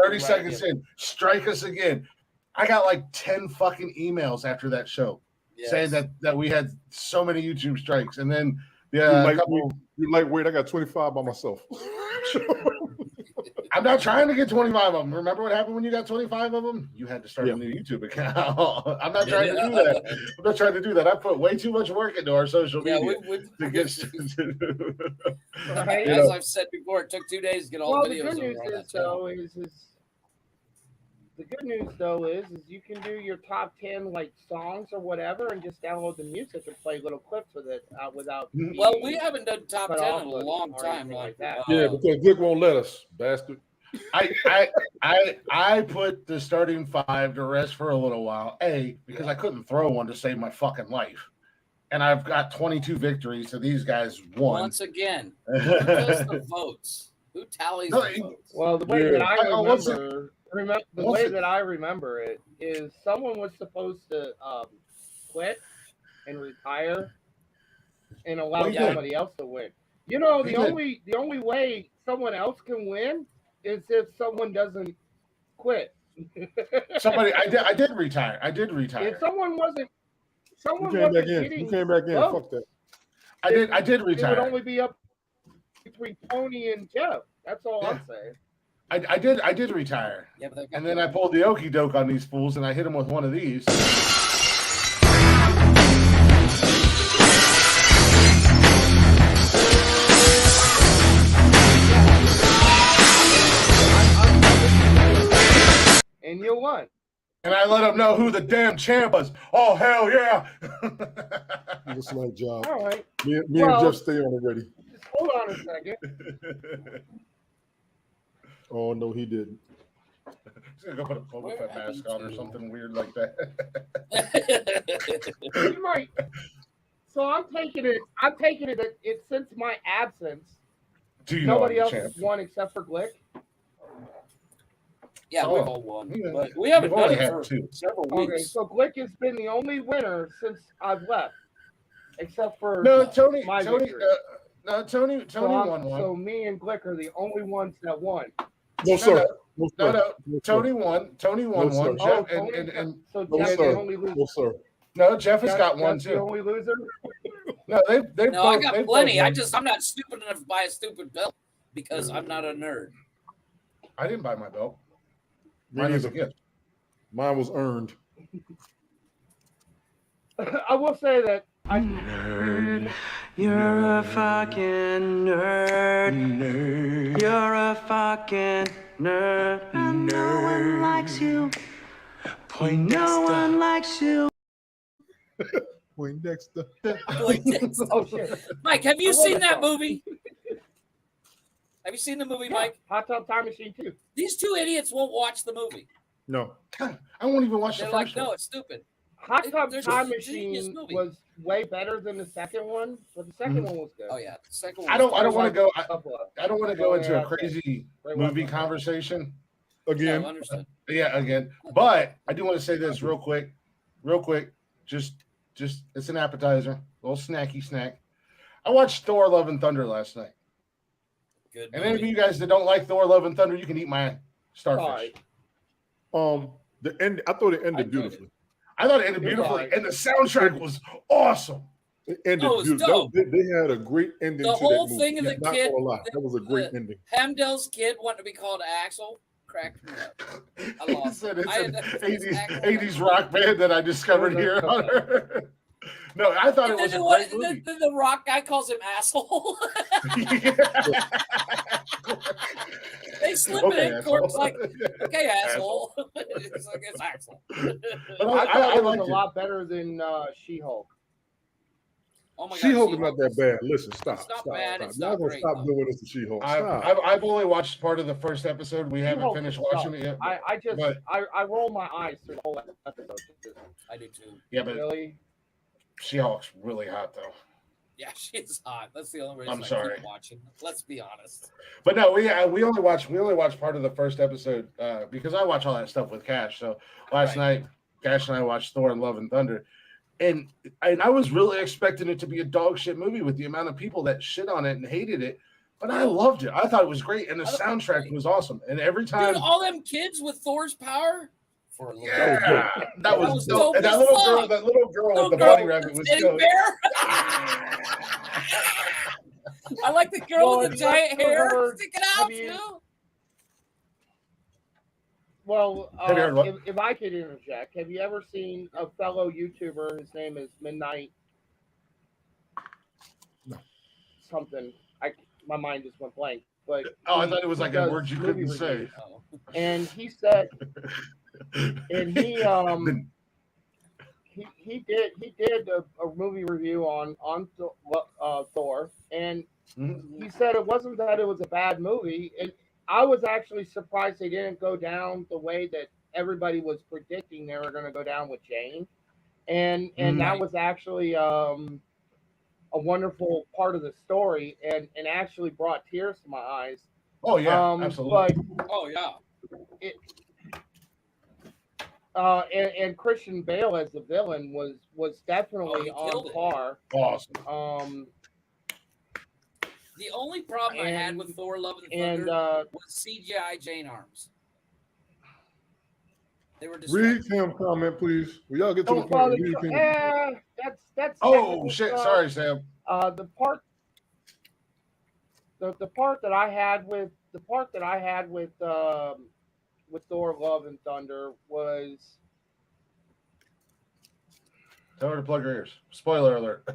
Speaker 1: 30
Speaker 3: right,
Speaker 1: seconds in, strike us again. I got like 10 fucking emails after that show saying
Speaker 3: Yes.
Speaker 1: that we had so many YouTube strikes. And then
Speaker 2: You
Speaker 1: a
Speaker 2: like
Speaker 1: couple.
Speaker 2: you lightweight. I got 25 by myself.
Speaker 1: I'm not trying to get 25 of them. Remember what happened when you got 25 of them? You had to start
Speaker 2: Yeah.
Speaker 1: a new YouTube account. I'm not trying to do that. I'm not trying to do that. I put way too much work into our social
Speaker 3: Yeah,
Speaker 1: media
Speaker 3: we
Speaker 1: to get.
Speaker 4: Right?
Speaker 3: as I've said before, it took 2 days to get all
Speaker 4: Well,
Speaker 3: the
Speaker 4: the
Speaker 3: videos
Speaker 4: good news
Speaker 3: over on that
Speaker 4: is
Speaker 3: channel.
Speaker 4: though the good news though is you can do your top 10 like songs or whatever and just download the music and play little clips with it without.
Speaker 3: Well,
Speaker 4: being
Speaker 3: we haven't done top
Speaker 4: cut
Speaker 3: 10
Speaker 4: off
Speaker 3: in a
Speaker 4: or
Speaker 3: long
Speaker 4: anything
Speaker 3: time.
Speaker 4: like
Speaker 3: Like
Speaker 4: that.
Speaker 2: Yeah, because Dick won't let us, bastard.
Speaker 1: I put the starting 5 to rest for a little while. Because I couldn't throw one to save my fucking life, and I've got 22 victories. So these guys won.
Speaker 3: Once again, who does the votes? Who tallies
Speaker 1: No,
Speaker 3: the votes?
Speaker 4: Well, the way
Speaker 2: Yeah.
Speaker 4: that I
Speaker 1: Oh, what's it-
Speaker 4: remember, the
Speaker 1: what's
Speaker 4: way
Speaker 1: it-
Speaker 4: that I remember it is someone was supposed to quit, and retire and allow
Speaker 1: Well, yeah.
Speaker 4: somebody else to win. You know,
Speaker 1: He
Speaker 4: the
Speaker 1: did.
Speaker 4: only way someone else can win is if someone doesn't quit.
Speaker 1: I did retire. I did
Speaker 4: If
Speaker 1: retire.
Speaker 4: someone wasn't
Speaker 2: You came back in.
Speaker 4: getting
Speaker 2: You came back in.
Speaker 4: votes,
Speaker 2: Fuck that.
Speaker 1: I did
Speaker 4: it would
Speaker 1: retire.
Speaker 4: only be up between Tony and Jeff. That's all
Speaker 1: Yeah.
Speaker 4: I'm saying.
Speaker 1: I did retire.
Speaker 3: Yeah, but
Speaker 1: And then I pulled the okey doke on these fools and I hit them with one of these.
Speaker 4: And you won.
Speaker 1: And I let them know who the damn champ was. Oh, hell yeah.
Speaker 2: It's like job.
Speaker 4: All right.
Speaker 2: Me
Speaker 4: Well-
Speaker 2: and Jeff stay on already.
Speaker 4: Just hold on a second.
Speaker 2: Oh no, he didn't.
Speaker 1: Just gonna go put a Boba Fett mask on or something weird like that.
Speaker 4: You might. So I'm taking it that it since my absence,
Speaker 1: Do you know
Speaker 4: nobody
Speaker 1: I'm
Speaker 4: else
Speaker 1: the
Speaker 4: has
Speaker 1: champ?
Speaker 4: won except for Glick.
Speaker 3: yeah,
Speaker 1: Oh.
Speaker 3: we've all won,
Speaker 1: Yeah.
Speaker 3: but we haven't
Speaker 1: We've
Speaker 3: done
Speaker 1: only
Speaker 3: it
Speaker 1: had
Speaker 3: for
Speaker 1: two.
Speaker 3: several
Speaker 4: Okay,
Speaker 3: weeks.
Speaker 4: so Glick has been the only winner since I've left, except for
Speaker 1: No, Tony
Speaker 4: my
Speaker 1: Tony
Speaker 4: victory.
Speaker 1: Tony
Speaker 4: So,
Speaker 1: won one.
Speaker 4: so me and Glick are the only ones that won.
Speaker 2: No, sir. No,
Speaker 1: No,
Speaker 2: sir.
Speaker 1: no.
Speaker 2: No,
Speaker 1: Tony won. Tony won
Speaker 2: No,
Speaker 1: one.
Speaker 2: sir.
Speaker 1: Jeff
Speaker 4: Tony,
Speaker 1: and
Speaker 4: so
Speaker 2: No,
Speaker 4: Jeff's
Speaker 2: sir.
Speaker 4: the only loser.
Speaker 2: No, sir.
Speaker 1: no, Jeff has got one
Speaker 4: Jeff's the
Speaker 1: too.
Speaker 4: only loser.
Speaker 1: No, they've
Speaker 3: No,
Speaker 1: both,
Speaker 3: I got
Speaker 1: they've
Speaker 3: plenty.
Speaker 1: both won.
Speaker 3: I'm not stupid enough to buy a stupid belt because I'm not a nerd.
Speaker 1: I didn't buy my belt.
Speaker 2: Me
Speaker 1: Mine was a
Speaker 2: neither.
Speaker 1: gift.
Speaker 2: Mine was earned.
Speaker 4: I will say that
Speaker 6: Nerd, you're a fucking nerd. You're a fucking nerd. And no one likes you. No one likes you.
Speaker 2: Poindexter.
Speaker 4: oh shit,
Speaker 3: Mike, have you
Speaker 4: I love
Speaker 3: seen
Speaker 4: that
Speaker 3: that
Speaker 4: song.
Speaker 3: movie? Have you seen the movie,
Speaker 4: Yeah,
Speaker 3: Mike?
Speaker 4: Hot Tub Time Machine 2.
Speaker 3: These two idiots won't watch the movie.
Speaker 2: No.
Speaker 1: God, I won't even watch the
Speaker 3: They're
Speaker 1: first
Speaker 3: like, no,
Speaker 1: one.
Speaker 3: it's stupid.
Speaker 4: Hot Tub
Speaker 3: There's
Speaker 4: Time
Speaker 3: a genius
Speaker 4: Machine
Speaker 3: movie.
Speaker 4: was way better than the second one, but the second one was good.
Speaker 3: Oh yeah, the second one.
Speaker 1: I don't
Speaker 3: was
Speaker 1: want to go.
Speaker 4: Up,
Speaker 1: I don't want to go
Speaker 4: Oh,
Speaker 1: into
Speaker 4: yeah,
Speaker 1: a crazy
Speaker 4: Ray
Speaker 1: movie
Speaker 4: Westbrook.
Speaker 1: conversation.
Speaker 2: Again.
Speaker 3: Yeah, understood.
Speaker 1: Yeah, again. But I do want to say this real quick. Just it's an appetizer, a little snacky snack. I watched Thor: Love and Thunder last night.
Speaker 3: Good.
Speaker 1: And any of
Speaker 3: movie.
Speaker 1: you guys that don't like Thor: Love and Thunder, you can eat my starfish.
Speaker 4: Sorry.
Speaker 2: The end. I thought it
Speaker 3: I
Speaker 2: ended
Speaker 3: enjoyed
Speaker 2: beautifully.
Speaker 1: I thought it ended
Speaker 4: You're
Speaker 1: beautifully,
Speaker 4: right.
Speaker 1: and the soundtrack was awesome.
Speaker 2: It ended
Speaker 3: Oh, it was
Speaker 2: beautiful.
Speaker 3: dope.
Speaker 2: They had a great ending
Speaker 3: The
Speaker 2: to
Speaker 3: whole
Speaker 2: that movie.
Speaker 3: thing of the
Speaker 2: Not
Speaker 3: kid-
Speaker 2: gonna lie, that was a great ending.
Speaker 3: Hamdel's kid wanting to be called Axel cracked me up. I
Speaker 1: He
Speaker 3: lost
Speaker 1: said
Speaker 3: it.
Speaker 1: it's
Speaker 3: I
Speaker 1: an
Speaker 3: had to-
Speaker 1: 80s rock band that I discovered here on Earth. No, I thought it
Speaker 3: And
Speaker 1: was a
Speaker 3: then
Speaker 1: great
Speaker 3: the,
Speaker 1: movie.
Speaker 3: the rock guy calls him asshole. They slip
Speaker 1: Okay,
Speaker 3: it in. Corp's
Speaker 1: asshole.
Speaker 3: like, okay, asshole. It's like, it's Axel.
Speaker 1: But
Speaker 4: I thought it was
Speaker 1: liked
Speaker 4: a lot better than She-Hulk.
Speaker 3: Oh my God,
Speaker 2: She-Hulk is
Speaker 3: She-Hulk
Speaker 2: not that bad. Listen, stop.
Speaker 3: It's not
Speaker 2: stop,
Speaker 3: bad,
Speaker 2: stop.
Speaker 3: it's
Speaker 2: Y'all
Speaker 3: not
Speaker 2: gonna
Speaker 3: great,
Speaker 2: stop
Speaker 3: though.
Speaker 2: doing this to She-Hulk. Stop.
Speaker 1: I've only watched part of the first episode. We haven't
Speaker 4: She-Hulk
Speaker 1: finished
Speaker 4: sucks.
Speaker 1: watching it yet.
Speaker 4: I
Speaker 1: But-
Speaker 4: roll my eyes through the whole episode.
Speaker 3: I do too.
Speaker 1: Yeah, but
Speaker 4: Really?
Speaker 1: She-Hulk's really hot though.
Speaker 3: Yeah, she's hot. That's the only reason
Speaker 1: I'm
Speaker 3: I
Speaker 1: sorry.
Speaker 3: keep watching. Let's be honest.
Speaker 1: But no, we only watched part of the first episode because I watch all that stuff with Cash. So last
Speaker 3: Right.
Speaker 1: night, Cash and I watched Thor: Love and Thunder, and I was really expecting it to be a dog shit movie with the amount of people that shit on it and hated it. But I loved it. I thought it was great, and the
Speaker 3: I thought it was
Speaker 1: soundtrack
Speaker 3: great.
Speaker 1: was awesome. And every time,
Speaker 3: Dude, all them kids with Thor's power for a little
Speaker 1: yeah, that was
Speaker 3: was
Speaker 1: dope.
Speaker 3: dope
Speaker 1: And that
Speaker 3: as
Speaker 1: little
Speaker 3: fuck.
Speaker 1: girl
Speaker 3: Little
Speaker 1: with the
Speaker 3: girl
Speaker 1: bunny
Speaker 3: with
Speaker 1: rabbit
Speaker 3: the
Speaker 1: was
Speaker 3: teddy
Speaker 1: dope.
Speaker 3: bear. I like the girl
Speaker 4: Well,
Speaker 3: with the
Speaker 4: have you
Speaker 3: giant
Speaker 4: ever
Speaker 3: hair
Speaker 4: heard-
Speaker 3: sticking out
Speaker 4: have you-
Speaker 3: too.
Speaker 4: Well,
Speaker 1: Have you heard what?
Speaker 4: if I could interject, have you ever seen a fellow YouTuber? His name is Midnight.
Speaker 2: No.
Speaker 4: Something. My mind just went blank. But
Speaker 1: Oh, I
Speaker 4: he-
Speaker 1: thought it was
Speaker 4: he
Speaker 1: like a
Speaker 4: does
Speaker 1: word you
Speaker 4: movie
Speaker 1: couldn't say.
Speaker 4: reviews.
Speaker 3: Oh.
Speaker 4: And he said, and he did a movie review on Thor, and
Speaker 1: Mhm.
Speaker 4: he said it wasn't that it was a bad movie, and I was actually surprised they didn't go down the way that everybody was predicting they were going to go down with Jane, and that
Speaker 3: Right.
Speaker 4: was actually a wonderful part of the story, and actually brought tears to my eyes.
Speaker 1: Oh yeah, absolutely.
Speaker 4: But
Speaker 3: Oh yeah.
Speaker 4: And Christian Bale as the villain was definitely
Speaker 3: he
Speaker 4: on
Speaker 3: killed it.
Speaker 4: par.
Speaker 1: Awesome.
Speaker 3: The only problem I had with Thor: Love and Thunder was CGI Jane arms. They were
Speaker 2: Read Cam's comment, please. Will y'all get to the point? Read Cam.
Speaker 4: That's
Speaker 1: Oh shit!
Speaker 4: stuff.
Speaker 1: Sorry, Sam.
Speaker 4: The part that I had with Thor: Love and Thunder was.
Speaker 1: Tell her to plug her ears. Spoiler alert.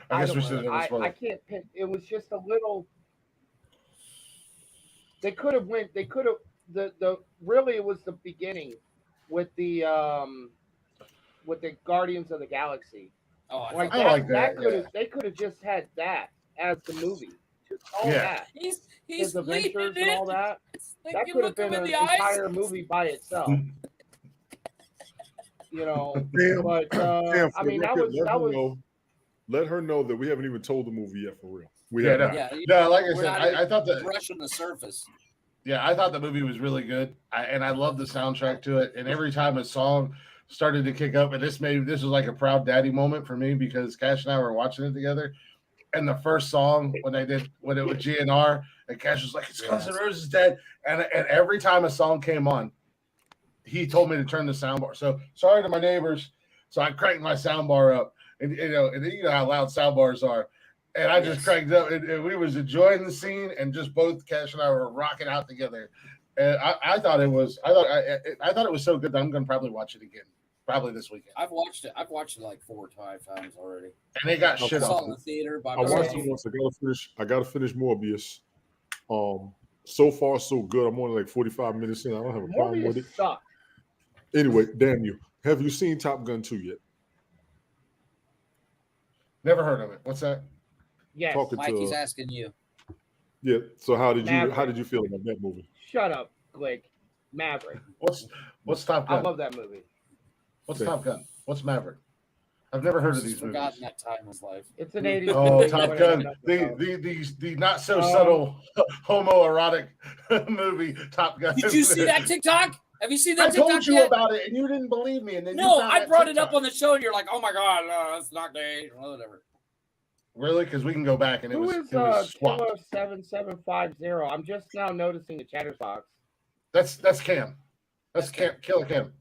Speaker 1: I guess we
Speaker 4: don't
Speaker 1: should
Speaker 4: know.
Speaker 1: have spoiled.
Speaker 4: I can't pick. It was just a little. They could have went. They could have. The really it was the beginning with the Guardians of the Galaxy.
Speaker 3: Oh,
Speaker 1: I like that.
Speaker 4: They could have just had that as the movie. Just all
Speaker 1: Yeah.
Speaker 4: that.
Speaker 3: He's
Speaker 4: His adventures and all that.
Speaker 3: Like
Speaker 4: That
Speaker 3: you
Speaker 4: could have
Speaker 3: look him
Speaker 4: been
Speaker 3: in
Speaker 4: an
Speaker 3: the eyes.
Speaker 4: entire movie by itself. You know,
Speaker 2: Cam,
Speaker 4: but
Speaker 2: Cam,
Speaker 4: I mean that was
Speaker 2: let her know that we haven't even told the movie yet for real. We
Speaker 1: Yeah,
Speaker 2: have
Speaker 1: no.
Speaker 2: not.
Speaker 3: Yeah,
Speaker 1: No, like I
Speaker 3: we're
Speaker 1: said,
Speaker 3: not
Speaker 1: I thought that.
Speaker 3: brushing the surface.
Speaker 1: Yeah, I thought the movie was really good, and I love the soundtrack to it. And every time a song started to kick up, and this was like a proud daddy moment for me because Cash and I were watching it together. And the first song when it was GNR, and Cash was like, "It's Guns N' Roses dead," and every time a song came on, he told me to turn the soundbar. So sorry to my neighbors. So I cranked my soundbar up, and you know how loud soundbars are. And I just cranked up, and we was enjoying the scene, and just both Cash and I were rocking out together. And I thought it was so good that I'm going to probably watch it again, probably this weekend.
Speaker 3: I've watched it like 4 or 5 times already.
Speaker 1: And they got shit
Speaker 3: I saw
Speaker 1: off.
Speaker 3: it in the theater by
Speaker 2: I watched
Speaker 3: myself.
Speaker 2: it once. I gotta finish Morbius. So far so good. I'm only like 45 minutes in. I don't have a problem with it.
Speaker 4: Sucked.
Speaker 2: Anyway, damn you. Have you seen Top Gun 2 yet?
Speaker 1: Never heard of it. What's that?
Speaker 4: Yes.
Speaker 3: Mikey's asking you.
Speaker 2: Yeah. So how did
Speaker 4: Maverick.
Speaker 2: you feel about that movie?
Speaker 4: Shut up, Blake. Maverick.
Speaker 1: What's Top Gun?
Speaker 4: I love that movie.
Speaker 1: What's Top Gun? What's Maverick? I've never heard of these
Speaker 3: forgotten
Speaker 1: movies.
Speaker 3: that time in his life.
Speaker 4: It's an 80s
Speaker 1: Oh,
Speaker 4: movie.
Speaker 1: Top Gun. The not so subtle homoerotic movie, Top Gun.
Speaker 3: Did you see that TikTok? Have you seen that
Speaker 1: I
Speaker 3: TikTok
Speaker 1: told you
Speaker 3: yet?
Speaker 1: about it, and you didn't believe me. And then
Speaker 3: No,
Speaker 1: you found
Speaker 3: I
Speaker 1: that
Speaker 3: brought it
Speaker 1: TikTok.
Speaker 3: up on the show, and you're like, "Oh my god, no, that's not gay," or whatever.
Speaker 1: Really? Because we can go back, and it
Speaker 4: Who
Speaker 1: was
Speaker 4: is
Speaker 1: swapped.
Speaker 4: Killer 7750? I'm just now noticing the Chatterbox.
Speaker 1: That's Cam. That's Cam. Killer Cam.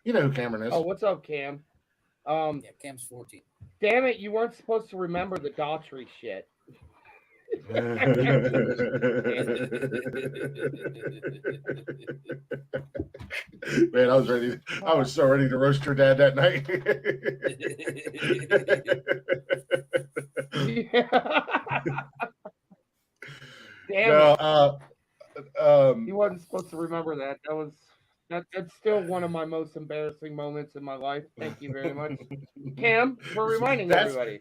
Speaker 1: You know who Cameron is.
Speaker 4: Oh, what's up, Cam?
Speaker 3: Yeah, Cam's 14.
Speaker 4: Damn it, you weren't supposed to remember the Daughtry shit.
Speaker 1: Man, I was so ready to roast your dad that night.
Speaker 4: Damn
Speaker 1: No,
Speaker 4: it. He wasn't supposed to remember that. That's still one of my most embarrassing moments in my life. Thank you very much, Cam, for reminding everybody.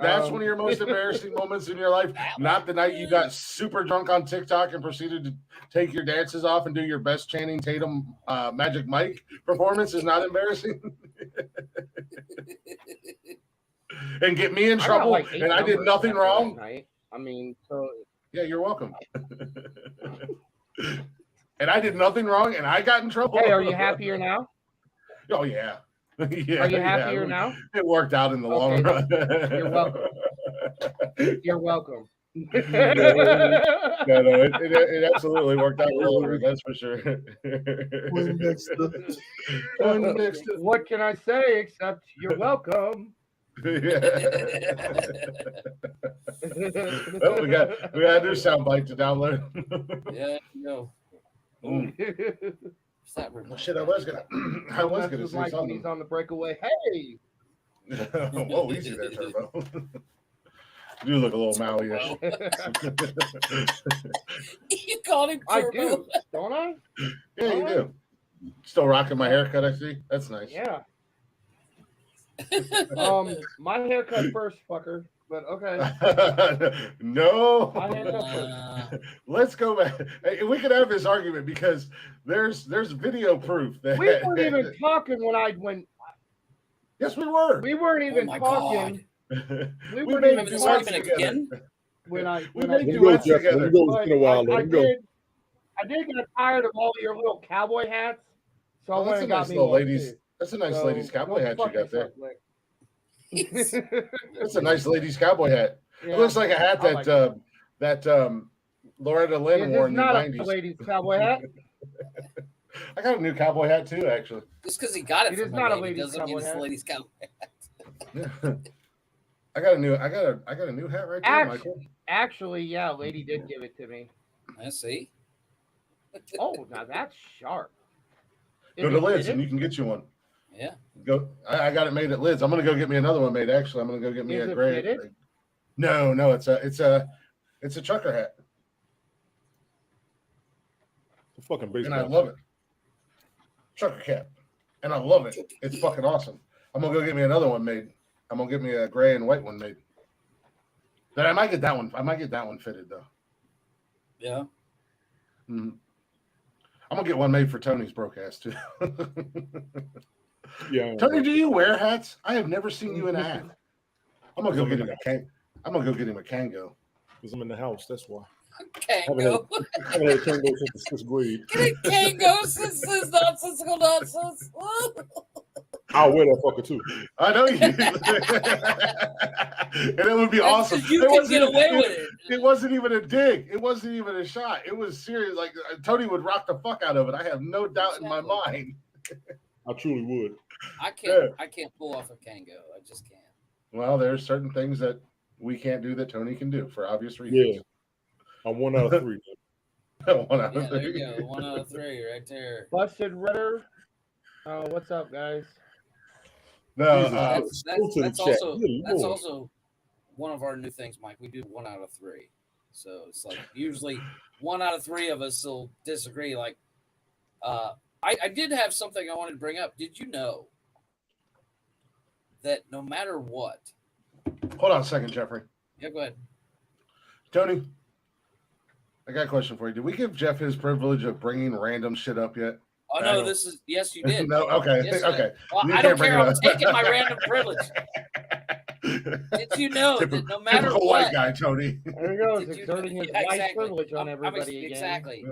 Speaker 1: That's one of your most embarrassing moments in your life. Not the night you got super drunk on TikTok and proceeded to take your dances off and do your best Channing Tatum Magic Mike performance is not embarrassing. And get me in trouble,
Speaker 4: like 8
Speaker 1: and I did
Speaker 4: numbers
Speaker 1: nothing
Speaker 4: after
Speaker 1: wrong.
Speaker 4: that night. I mean, so
Speaker 1: Yeah, you're welcome. And I did nothing wrong, and I got in trouble.
Speaker 4: hey, are you happier now?
Speaker 1: Oh yeah. Yeah,
Speaker 4: Are you happier
Speaker 1: yeah.
Speaker 4: now?
Speaker 1: It worked out in the long
Speaker 4: Okay,
Speaker 1: run.
Speaker 4: You're welcome. You're welcome.
Speaker 1: No, it absolutely worked out in the long run, that's for sure.
Speaker 4: What can I say except you're welcome?
Speaker 1: Yeah. Well, we got a new soundbite to download.
Speaker 3: Yeah, no.
Speaker 1: Well, shit, I was gonna
Speaker 4: That's
Speaker 1: say
Speaker 4: Mike when
Speaker 1: something.
Speaker 4: he's on the breakaway. Hey,
Speaker 1: Whoa, easy there, Turbo. You look a little Maui-ish.
Speaker 3: You called him
Speaker 4: I
Speaker 3: Turbo.
Speaker 4: do, don't I?
Speaker 1: Yeah, you do. Still rocking my haircut, I see. That's nice.
Speaker 4: Yeah. My haircut first, fucker. But okay.
Speaker 1: No.
Speaker 4: My haircut first.
Speaker 1: Let's go back. Hey, we could have this argument because there's video proof that
Speaker 4: We weren't even talking when I went.
Speaker 1: Yes, we were.
Speaker 4: We weren't even
Speaker 3: my
Speaker 4: talking.
Speaker 1: We
Speaker 4: weren't
Speaker 1: made
Speaker 4: even
Speaker 3: Remember this
Speaker 1: duets
Speaker 3: argument
Speaker 1: together.
Speaker 3: again?
Speaker 4: when I
Speaker 1: We
Speaker 4: when I
Speaker 1: made
Speaker 2: Let
Speaker 4: did.
Speaker 2: me go,
Speaker 1: duets
Speaker 2: Jeff. Let
Speaker 1: together.
Speaker 2: me go. It's
Speaker 4: But
Speaker 2: been a while. Let
Speaker 4: I
Speaker 2: me go.
Speaker 4: did get tired of all your little cowboy hats. So I
Speaker 1: Oh,
Speaker 4: went
Speaker 1: that's a
Speaker 4: and got
Speaker 1: nice
Speaker 4: me
Speaker 1: little
Speaker 4: one
Speaker 1: ladies.
Speaker 4: too.
Speaker 1: That's a nice
Speaker 4: So,
Speaker 1: ladies cowboy
Speaker 4: go
Speaker 1: hat you
Speaker 4: fuck
Speaker 1: got there.
Speaker 4: yourself, Nick.
Speaker 1: That's a nice ladies cowboy hat. It
Speaker 4: Yeah,
Speaker 1: looks like a hat
Speaker 4: I like it.
Speaker 1: that Loretta Lynn
Speaker 4: It
Speaker 1: wore
Speaker 4: is
Speaker 1: in the
Speaker 4: not a
Speaker 1: 90s.
Speaker 4: ladies cowboy hat.
Speaker 1: I got a new cowboy hat too, actually.
Speaker 3: Just because he got it
Speaker 4: It
Speaker 3: from
Speaker 4: is
Speaker 3: a
Speaker 4: not a
Speaker 3: lady
Speaker 4: ladies'
Speaker 3: doesn't mean
Speaker 4: cowboy
Speaker 3: it's a
Speaker 4: hat.
Speaker 3: ladies' cowboy.
Speaker 1: Yeah. I got a new hat right there, Michael.
Speaker 4: Actually, yeah, a lady did give it to me.
Speaker 3: I see.
Speaker 4: Oh, now that's sharp.
Speaker 1: Go
Speaker 4: Is
Speaker 1: to
Speaker 4: it
Speaker 1: Lids and
Speaker 4: fitted?
Speaker 1: you can get you one.
Speaker 3: Yeah.
Speaker 1: Go. I got it made at Lids. I'm gonna go get me another one made. Actually, I'm gonna go get me
Speaker 4: Is
Speaker 1: a
Speaker 4: it
Speaker 1: gray.
Speaker 4: fitted?
Speaker 1: No, it's a trucker hat,
Speaker 2: The fucking baseball.
Speaker 1: and I love it. Trucker cap, and I love it. It's fucking awesome. I'm gonna go get me another one made. I'm gonna get me a gray and white one made. Then I might get that one. I might get that one fitted though.
Speaker 3: Yeah.
Speaker 1: Mm-hmm. I'm gonna get one made for Tony's broke ass too.
Speaker 2: Yeah.
Speaker 1: Tony, do you wear hats? I have never seen you in a hat. I'm gonna go get him I'm gonna go get him a Kango.
Speaker 2: Because I'm in the house. That's why.
Speaker 3: Kango.
Speaker 2: I haven't had a Kango since the sixth grade.
Speaker 3: Get a Kango since this nonsensical nonsense.
Speaker 2: I'll wear that fucker too.
Speaker 1: I know you. And it would be awesome.
Speaker 3: You can get away with it.
Speaker 1: It wasn't even a dig. It wasn't even a shot. It was serious. Like Tony would rock the fuck out of it. I have no doubt in my mind.
Speaker 2: I truly would.
Speaker 3: I can't pull off a Kango. I just can't.
Speaker 1: Well, there's certain things that we can't do that Tony can do for obvious reasons.
Speaker 2: Yeah. I'm 1 out of 3.
Speaker 1: One out
Speaker 3: Yeah,
Speaker 1: of
Speaker 3: there
Speaker 1: three.
Speaker 3: you go. 1 out of 3 right there.
Speaker 4: Busted Ritter. What's up, guys?
Speaker 1: No,
Speaker 2: Jesus.
Speaker 3: That's
Speaker 2: Go to the
Speaker 3: that's
Speaker 2: chat.
Speaker 3: also
Speaker 2: Good
Speaker 3: that's
Speaker 2: Lord.
Speaker 3: also one of our new things, Mike. We do 1 out of 3. So it's like usually 1 out of 3 of us will disagree. Like I did have something I wanted to bring up. Did you know that no matter what?
Speaker 1: hold on a second, Jeffrey.
Speaker 3: Yeah, go ahead.
Speaker 1: Tony, I got a question for you. Did we give Jeff his privilege of bringing random shit up yet?
Speaker 3: Oh no, this is yes, you did.
Speaker 1: No, okay,
Speaker 3: Yes,
Speaker 1: okay.
Speaker 3: Well,
Speaker 1: You
Speaker 3: I don't
Speaker 1: can't bring
Speaker 3: care.
Speaker 1: it
Speaker 3: I'm
Speaker 1: up.
Speaker 3: taking my random privilege. Did you know that no matter
Speaker 1: Typical
Speaker 3: what?
Speaker 1: white guy, Tony.
Speaker 4: There he goes,
Speaker 3: Did you-
Speaker 4: exerting his
Speaker 3: Yeah,
Speaker 4: white
Speaker 3: exactly.
Speaker 4: privilege on everybody again.
Speaker 3: Exactly.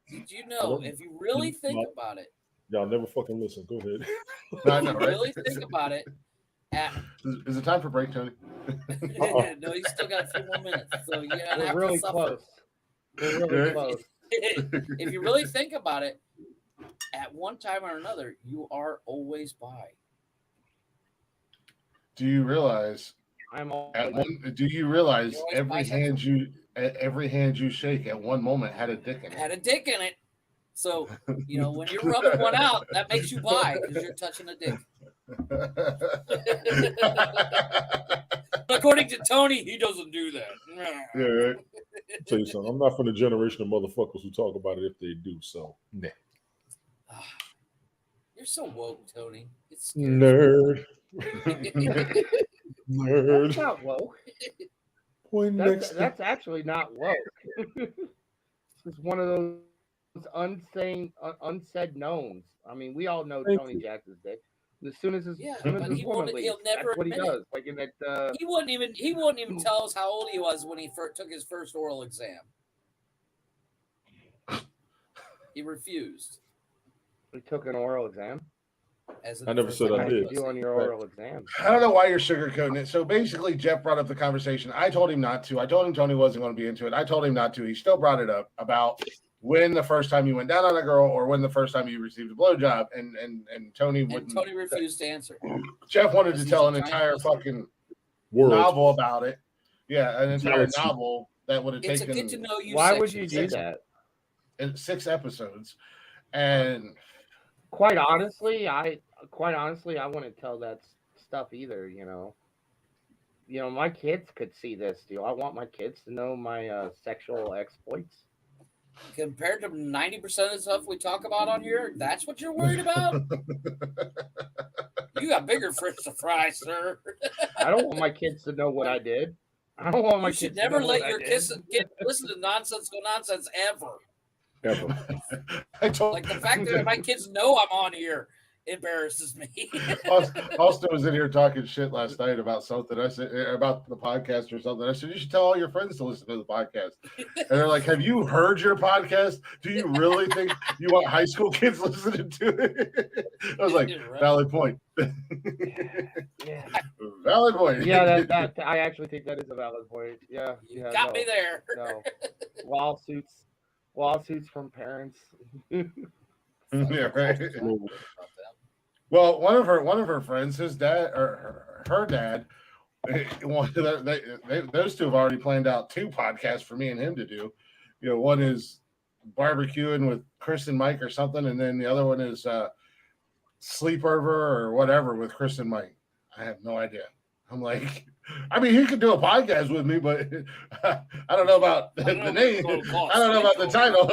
Speaker 3: Did you know if you really think about it?
Speaker 2: Y'all never fucking listen. Go ahead.
Speaker 1: I
Speaker 3: If
Speaker 1: know,
Speaker 3: you
Speaker 1: right?
Speaker 3: really think about it.
Speaker 1: Is it time for break, Tony?
Speaker 3: No, you still got a few more minutes. So you gotta
Speaker 4: We're
Speaker 3: have
Speaker 4: really
Speaker 3: to suffer.
Speaker 4: close. We're really
Speaker 1: Yeah.
Speaker 4: close.
Speaker 3: If you really think about it, at one time or another, you are always by.
Speaker 1: Do you realize
Speaker 4: I'm all.
Speaker 1: do you realize
Speaker 3: You're always
Speaker 1: every hand you shake at one moment had a dick in it?
Speaker 3: Had a dick in it. So, when you're rubbing one out, that makes you bi because you're touching a dick. According to Tony, he doesn't do that.
Speaker 1: Yeah, right.
Speaker 2: I'll tell you something. I'm not from the generation of motherfuckers who talk about it if they do. So, nah.
Speaker 3: You're so woke, Tony. It's scary.
Speaker 2: Nerd.
Speaker 4: That's
Speaker 2: Nerd.
Speaker 4: not woke.
Speaker 2: Point
Speaker 4: That's,
Speaker 2: next.
Speaker 4: that's actually not woke. It's one of those unsaid knowns. I mean, we all know
Speaker 2: Thank
Speaker 4: Tony
Speaker 2: you.
Speaker 4: Jackson's dick. As soon as his,
Speaker 3: Yeah,
Speaker 4: soon as
Speaker 3: but
Speaker 4: his
Speaker 3: he
Speaker 4: woman
Speaker 3: won't-
Speaker 4: leaves,
Speaker 3: he'll never
Speaker 4: that's what he
Speaker 3: admit it.
Speaker 4: does. Like in that.
Speaker 3: He wouldn't even tell us how old he was when he took his first oral exam. He refused.
Speaker 4: He took an oral exam.
Speaker 2: I never said I
Speaker 4: How do you
Speaker 2: did.
Speaker 4: do on your oral exam?
Speaker 1: I don't know why you're sugarcoating it. So basically, Jeff brought up the conversation. I told him not to. I told him Tony wasn't going to be into it. I told him not to. He still brought it up about when the first time you went down on a girl or when the first time you received a blowjob. And Tony
Speaker 3: And
Speaker 1: wouldn't.
Speaker 3: Tony refused to answer.
Speaker 1: Jeff wanted to
Speaker 3: He's
Speaker 1: tell
Speaker 3: a
Speaker 1: an
Speaker 3: giant
Speaker 1: entire
Speaker 3: pussy.
Speaker 1: fucking
Speaker 2: World.
Speaker 1: novel about it. Yeah, an entire
Speaker 2: Galaxy.
Speaker 1: novel that would have
Speaker 3: It's a
Speaker 1: taken
Speaker 3: get to know you.
Speaker 4: Why would you do
Speaker 3: section.
Speaker 4: that?
Speaker 1: 6 episodes. And
Speaker 4: Quite honestly, I wouldn't tell that stuff either. My kids could see this. I want my kids to know my sexual exploits.
Speaker 3: Compared to 90% of the stuff we talk about on here, that's what you're worried about? You got bigger fish to fry, sir.
Speaker 4: I don't want my kids to know what I did. I don't want my
Speaker 3: You should
Speaker 4: kids
Speaker 3: never
Speaker 4: to know
Speaker 3: let
Speaker 4: what
Speaker 3: your
Speaker 4: I did.
Speaker 3: kids listen to nonsensical nonsense ever.
Speaker 2: Ever.
Speaker 1: I told
Speaker 3: Like the fact that my kids know I'm on here embarrasses me.
Speaker 1: Austin was in here talking shit last night about something. I said about the podcast or something. I said you should tell all your friends to listen to the podcast. And they're like, "Have you heard your podcast? Do you really think you want high school kids listening to it?" I was like, "Valid point."
Speaker 4: Yeah.
Speaker 1: Valid point.
Speaker 4: Yeah, that I actually think that is a valid point. Yeah,
Speaker 3: You got me there.
Speaker 4: No lawsuits from parents.
Speaker 1: Yeah, right. Well, one of her friends, his dad or her dad, those two have already planned out 2 podcasts for me and him to do. You know, one is barbecuing with Chris and Mike or something, and then the other one is sleepover or whatever with Chris and Mike. I have no idea. I'm like, I mean, he could do a podcast with me, but I don't know about the name. I don't know about the title.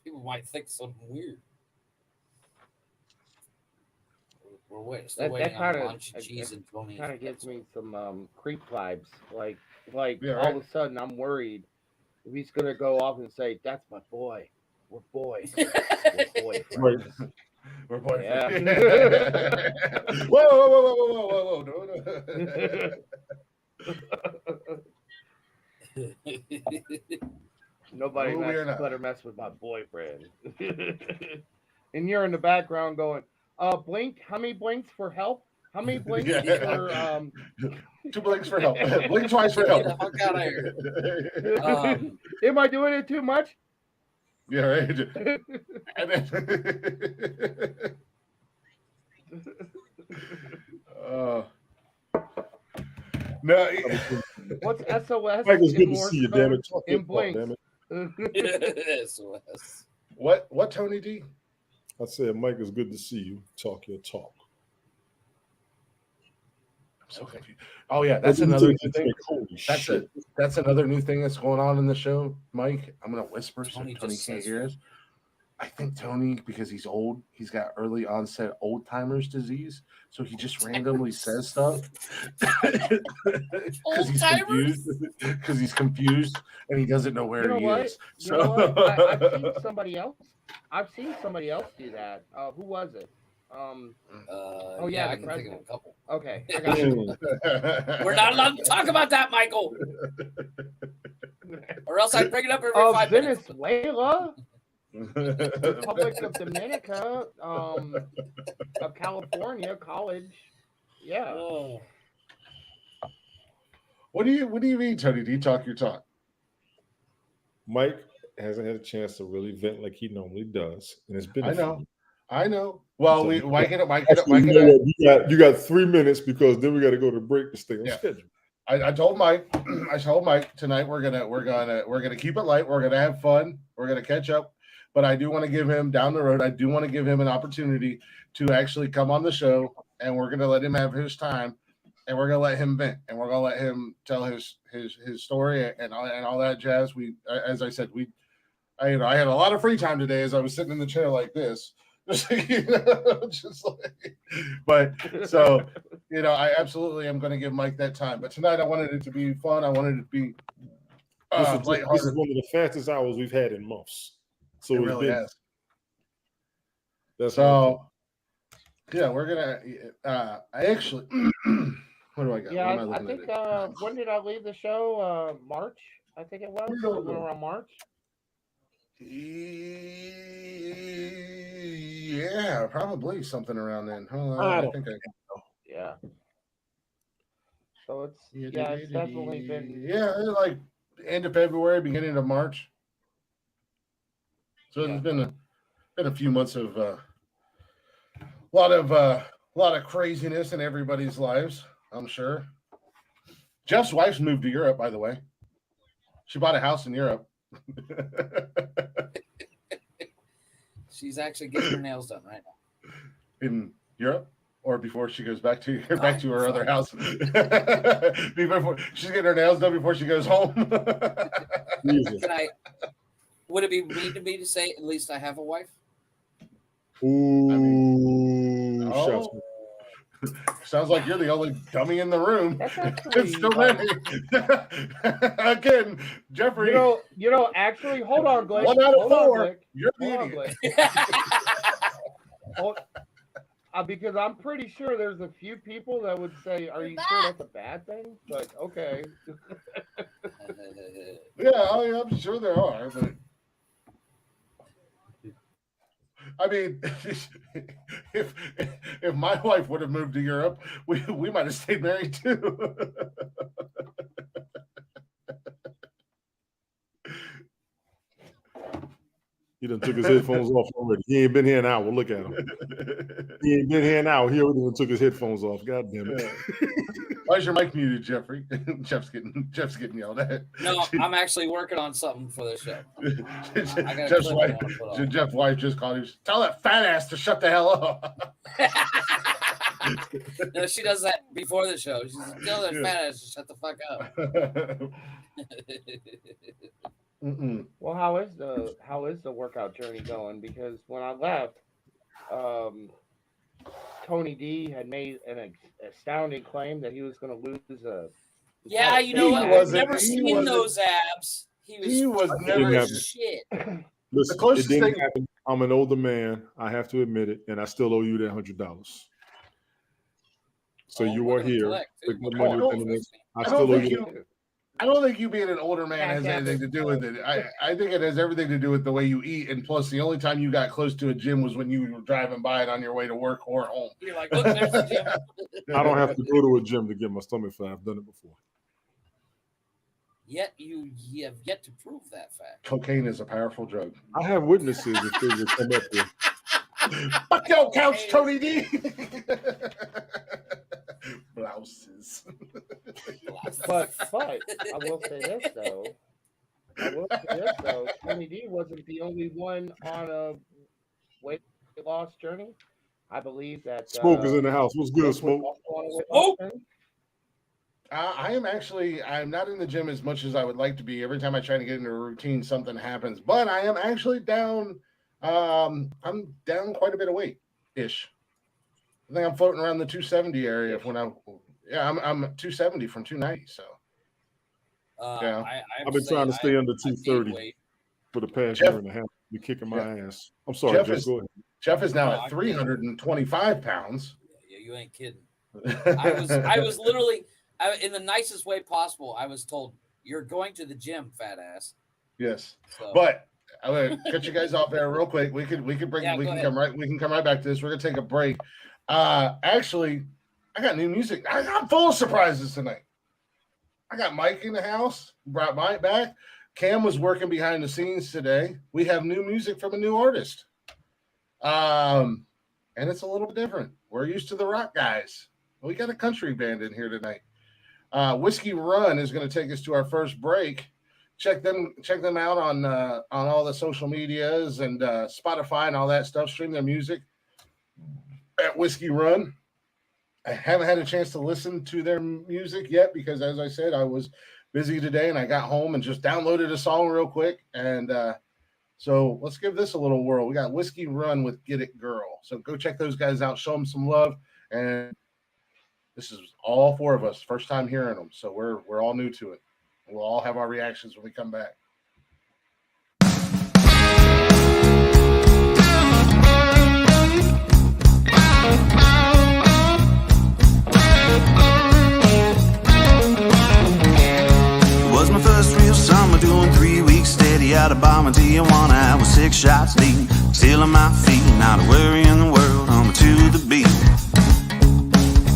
Speaker 3: People might think something weird. We're still waiting on lunch, cheese, and Tony.
Speaker 4: Kind of gives me some creep vibes. Like
Speaker 1: Yeah,
Speaker 4: all
Speaker 1: right.
Speaker 4: of a sudden, I'm worried if he's gonna go off and say, "That's my boy. We're boys. We're boyfriends."
Speaker 1: We're boyfriends.
Speaker 4: Yeah.
Speaker 1: Whoa.
Speaker 4: Nobody
Speaker 1: No, we are not.
Speaker 4: better mess with my boyfriend. And you're in the background going, blink. How many blinks for help? How many blinks
Speaker 1: Yeah.
Speaker 4: for
Speaker 1: 2 blinks for help. Blink twice for help.
Speaker 3: Get the fuck out of here.
Speaker 4: Am I doing it too much?
Speaker 1: Yeah, right. And then, no.
Speaker 4: What's SOS?
Speaker 2: Mike, it's good
Speaker 4: in
Speaker 2: to
Speaker 4: Morse
Speaker 2: see you,
Speaker 4: code?
Speaker 2: damn it. Talk your
Speaker 4: In
Speaker 2: talk,
Speaker 4: blinks.
Speaker 2: damn it.
Speaker 3: SOS.
Speaker 1: What Tony D?
Speaker 2: I said, Mike, it's good to see you. Talk your talk.
Speaker 1: I'm so confused. Oh yeah, that's another new thing.
Speaker 2: Holy
Speaker 1: That's
Speaker 2: shit.
Speaker 1: That's another new thing that's going on in the show, Mike. I'm gonna whisper so
Speaker 3: Tony
Speaker 1: Tony
Speaker 3: just
Speaker 1: can't
Speaker 3: says
Speaker 1: hear us. I think Tony, because he's old, he's got early onset old timers disease, so he just randomly says stuff because he's confused. Because he's confused and he doesn't know where
Speaker 4: You know
Speaker 1: he
Speaker 4: what?
Speaker 1: is.
Speaker 4: You know what? I've
Speaker 1: So
Speaker 4: seen somebody else. I've seen somebody else do that. Who was it?
Speaker 3: Yeah, I can think of a couple.
Speaker 4: Okay, I got you.
Speaker 3: We're not allowed to talk about that, Michael, or else I bring it up every 5 minutes.
Speaker 4: Venezuela, Republic of Dominica, of California, college. Yeah.
Speaker 3: Oh.
Speaker 1: What do you mean, Tony? Do you talk your talk?
Speaker 2: Mike hasn't had a chance to really vent like he normally does. And it's been
Speaker 1: I know. Well, we Mike it up.
Speaker 2: Actually, you know what? You got 3 minutes because then we got to go to break to stay on schedule.
Speaker 1: I told Mike tonight we're gonna keep it light. We're gonna have fun. We're gonna catch up. But I do want to give him down the road. I do want to give him an opportunity to actually come on the show, and we're gonna let him have his time, and we're gonna let him vent, and we're gonna let him tell his story and all that jazz. As I said, I had a lot of free time today as I was sitting in the chair like this. But so I absolutely am going to give Mike that time. But tonight I wanted it to be fun. I wanted it to be
Speaker 2: This is one
Speaker 1: lighthearted.
Speaker 2: of the fastest hours we've had in months. So
Speaker 1: It
Speaker 2: it's
Speaker 1: really
Speaker 2: been,
Speaker 1: has.
Speaker 2: That's
Speaker 1: So yeah, we're gonna. I actually. What do I got?
Speaker 4: Yeah,
Speaker 1: What am
Speaker 4: I
Speaker 1: looking
Speaker 4: think.
Speaker 1: at?
Speaker 4: When did I leave the show? March, I think it was. Around March.
Speaker 1: Yeah, probably something around then. Hold on, I think I.
Speaker 4: Yeah. So it's definitely been.
Speaker 1: Yeah, like end of February, beginning of March. So it's been a few months of a lot of craziness in everybody's lives, I'm sure. Jeff's wife's moved to Europe, by the way. She bought a house in Europe.
Speaker 3: She's actually getting her nails done right now.
Speaker 1: In Europe, or before she goes back to her other house. Before she's getting her nails done before she goes home.
Speaker 3: Would it be mean to me to say at least I have a wife?
Speaker 2: Ooh, shots.
Speaker 1: Sounds like you're the only dummy in the room.
Speaker 4: That's actually,
Speaker 1: It's still many. Again, Jeffrey.
Speaker 4: Actually, hold on, Glenn.
Speaker 1: 1 out of
Speaker 4: Hold on,
Speaker 1: 4.
Speaker 4: Glenn.
Speaker 1: You're the
Speaker 4: Hold on,
Speaker 1: idiot.
Speaker 4: Glenn. Oh, because I'm pretty sure there's a few people that would say, "Are you sure that's a bad thing?" But okay.
Speaker 1: Yeah, I'm sure there are, but I mean, if my wife would have moved to Europe, we might have stayed married too.
Speaker 2: He done took his headphones off already. He ain't been here an hour. Look at him. He ain't been here an hour. He already done took his headphones off. God damn it.
Speaker 1: Why is your mic muted, Jeffrey? Jeff's getting yelled at.
Speaker 3: No, I'm actually working on something for the show. I got a
Speaker 1: Jeff's
Speaker 3: clip I
Speaker 1: wife,
Speaker 3: wanna put on.
Speaker 1: Jeff's wife just called him. Tell that fat ass to shut the hell up.
Speaker 3: No, she does that before the show. She's like, tell that fat ass to shut the fuck up.
Speaker 4: Well, how is the workout journey going? Because when I left, Tony D had made an astounding claim that he was going to lose a.
Speaker 3: Yeah, you know what? I've never seen those abs.
Speaker 1: He was never
Speaker 3: shit.
Speaker 2: Listen,
Speaker 1: closest
Speaker 2: it didn't
Speaker 1: thing-
Speaker 2: happen. I'm an older man. I have to admit it, and I still owe you that $100. So you are here. With the money within the next- I still owe you.
Speaker 1: I don't think you being an older man has anything to do with it. I think it has everything to do with the way you eat. And plus, the only time you got close to a gym was when you were driving by it on your way to work or home.
Speaker 3: You're like, look, there's the gym.
Speaker 2: I don't have to go to a gym to get my stomach fat. I've done it before.
Speaker 3: Yet you have yet to prove that fact.
Speaker 1: Cocaine is a powerful drug.
Speaker 2: I have witnesses if they will come up here.
Speaker 1: Fuck your couch, Tony D. Blouses.
Speaker 4: But I will say this though. Tony D wasn't the only one on a weight loss journey. I believe that
Speaker 2: Smoke is in the house. What's good, Smoke?
Speaker 1: I'm not in the gym as much as I would like to be. Every time I try to get into a routine, something happens. But I am actually down. I'm down quite a bit of weight ish. I think I'm floating around the 270 area I'm 270 from 290. So
Speaker 3: Yeah.
Speaker 2: I've been trying to stay under 230 for the past year and a half. You're kicking my ass. I'm sorry, Jeff. Go ahead.
Speaker 1: Jeff is now at 325 pounds.
Speaker 3: Yeah, you ain't kidding. I was literally in the nicest way possible. I was told, "You're going to the gym, fat ass."
Speaker 1: Yes,
Speaker 3: so.
Speaker 1: But I'm gonna cut you guys off there real quick. We can come right back to this. We're gonna take a break. Actually, I got new music. I'm full of surprises tonight. I got Mike in the house. Brought Mike back. Cam was working behind the scenes today. We have new music from a new artist. And it's a little bit different. We're used to the rock guys. We got a country band in here tonight. Whiskey Run is going to take us to our first break. Check them out on all the social medias and Spotify and all that stuff. Stream their music at Whiskey Run. I haven't had a chance to listen to their music yet because, as I said, I was busy today and I got home and just downloaded a song real quick. And so let's give this a little whirl. We got Whiskey Run with Get It Girl. So go check those guys out. Show them some love. And this is all four of us, first time hearing them. So we're all new to it. We'll all have our reactions when we come back.
Speaker 6: It was my first real summer, doing 3 weeks steady out of Bomber Tijuana. I was 6 shots deep, still on my feet, not a worry in the world, humming to the beat.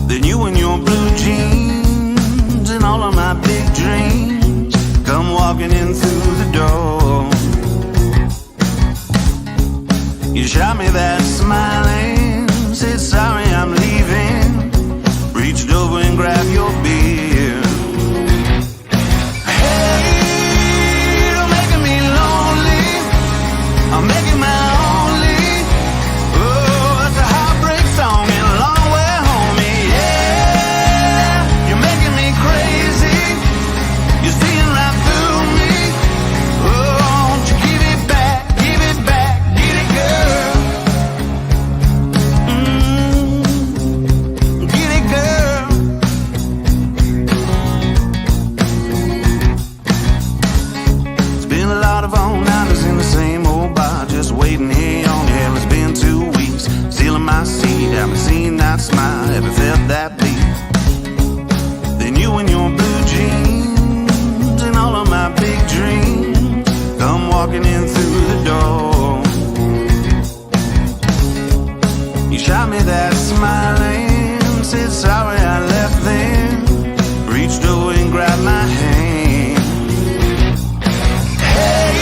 Speaker 6: Then you and your blue jeans and all of my big dreams come walking in through the door. You shot me that smiling, said sorry I'm leaving, reached over and grabbed your beer. Hey, you're making me lonely, I'm making my only. Oh, it's a heartbreak song and a long way home. Yeah, you're making me crazy, you're seeing right through me. Oh, won't you give it back, get it girl. Get it girl. It's been a lot of all-nighters in the same old bar, just waiting here on you. It's been 2 weeks, still that smile, ever felt that beat? Then you and your blue jeans and all of my big dreams come walking in through the door. You shot me that smile and said sorry I left then. Reached over and grabbed my hand. Hey,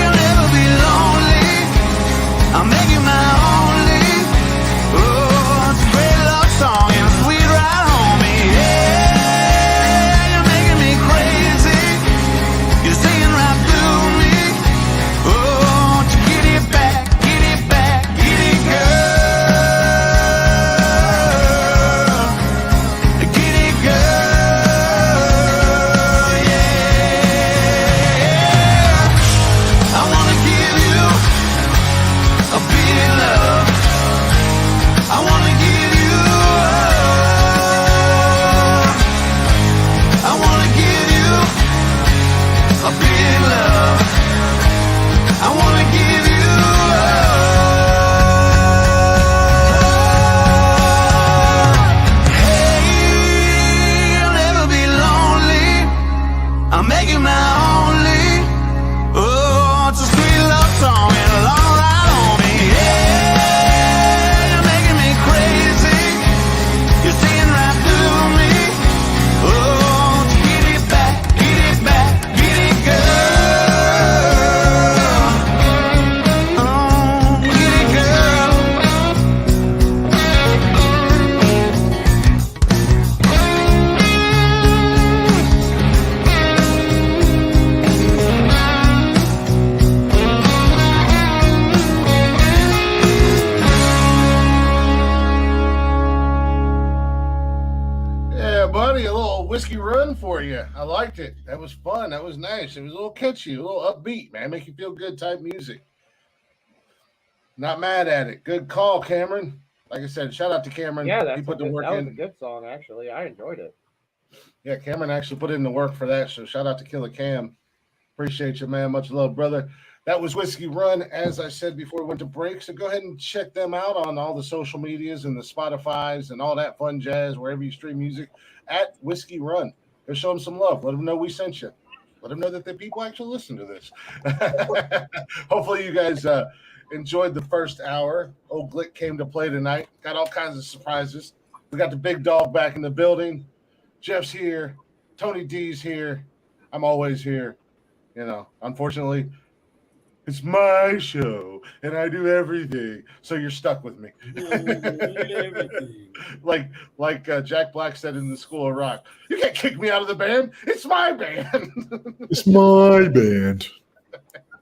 Speaker 6: I'll never be lonely. I'll make you my only. Oh, it's a great love song and a sweet ride home. Yeah, you're making me crazy. You're singing right through me. Oh, won't you get it back, get it back, get it, girl. Get it, girl, yeah. I wanna give you a big love. I wanna give you I wanna give you a big love. I wanna give you Hey, I'll never be lonely. I'll make you my only. Oh, it's a sweet love song and a long ride on me. Yeah, you're making me crazy. You're singing right through me. Oh, get it back, get it back, get it, girl. Oh, get it, girl.
Speaker 1: Yeah, buddy, a little whiskey run for you. I liked it. That was fun. That was nice. It was a little catchy, a little upbeat, man. Make you feel good type music. Not mad at it. Good call, Cameron. Like I said, shout out to Cameron.
Speaker 4: Yeah,
Speaker 1: He put the work
Speaker 4: that was
Speaker 1: in.
Speaker 4: a good song, actually. I enjoyed it.
Speaker 1: Yeah, Cameron actually put in the work for that. So shout out to Killer Cam. Appreciate you, man. Much love, brother. That was Whiskey Run, as I said before we went to break. So go ahead and check them out on all the social medias and the Spotify's and all that fun jazz, wherever you stream music, at Whiskey Run. Go show them some love. Let them know we sent you. Let them know that the people actually listen to this. Hopefully you guys enjoyed the first hour. Old Glick came to play tonight. Got all kinds of surprises. We got the big dog back in the building. Jeff's here. Tony D's here. I'm always here. You know, unfortunately, it's my show and I do everything. So you're stuck with me. like Jack Black said in the School of Rock, you can't kick me out of the band. It's my band.
Speaker 2: It's my band.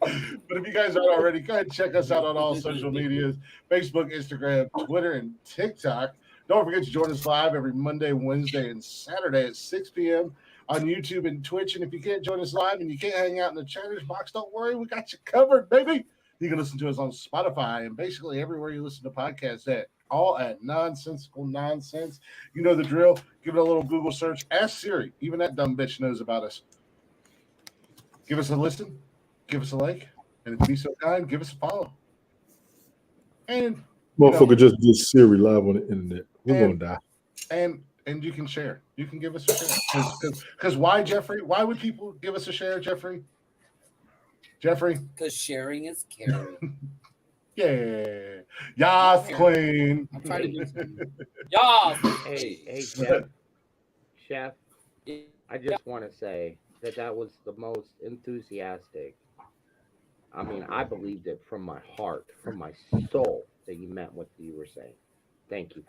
Speaker 1: But if you guys aren't already, go ahead and check us out on all social medias, Facebook, Instagram, Twitter, and TikTok. Don't forget to join us live every Monday, Wednesday, and Saturday at 6 p.m. on YouTube and Twitch. And if you can't join us live and you can't hang out in the chatters box, don't worry. We got you covered, baby. You can listen to us on Spotify and basically everywhere you listen to podcasts at. All at Nonsensical Nonsense. You know the drill. Give it a little Google search. Ask Siri. Even that dumb bitch knows about us. Give us a listen. Give us a like. And if you be so kind, give us a follow. And
Speaker 2: Motherfucker just did Siri live on the internet. We're gonna die.
Speaker 1: And you can share. You can give us a share. Because why, Jeffrey? Why would people give us a share, Jeffrey? Jeffrey?
Speaker 3: Because sharing is caring.
Speaker 1: Yeah. Yas, queen.
Speaker 3: I'm trying to do something. Yas.
Speaker 4: Hey, Chef. I just want to say that was the most enthusiastic. I mean, I believed it from my heart, from my soul, that you meant what you were saying. Thank you.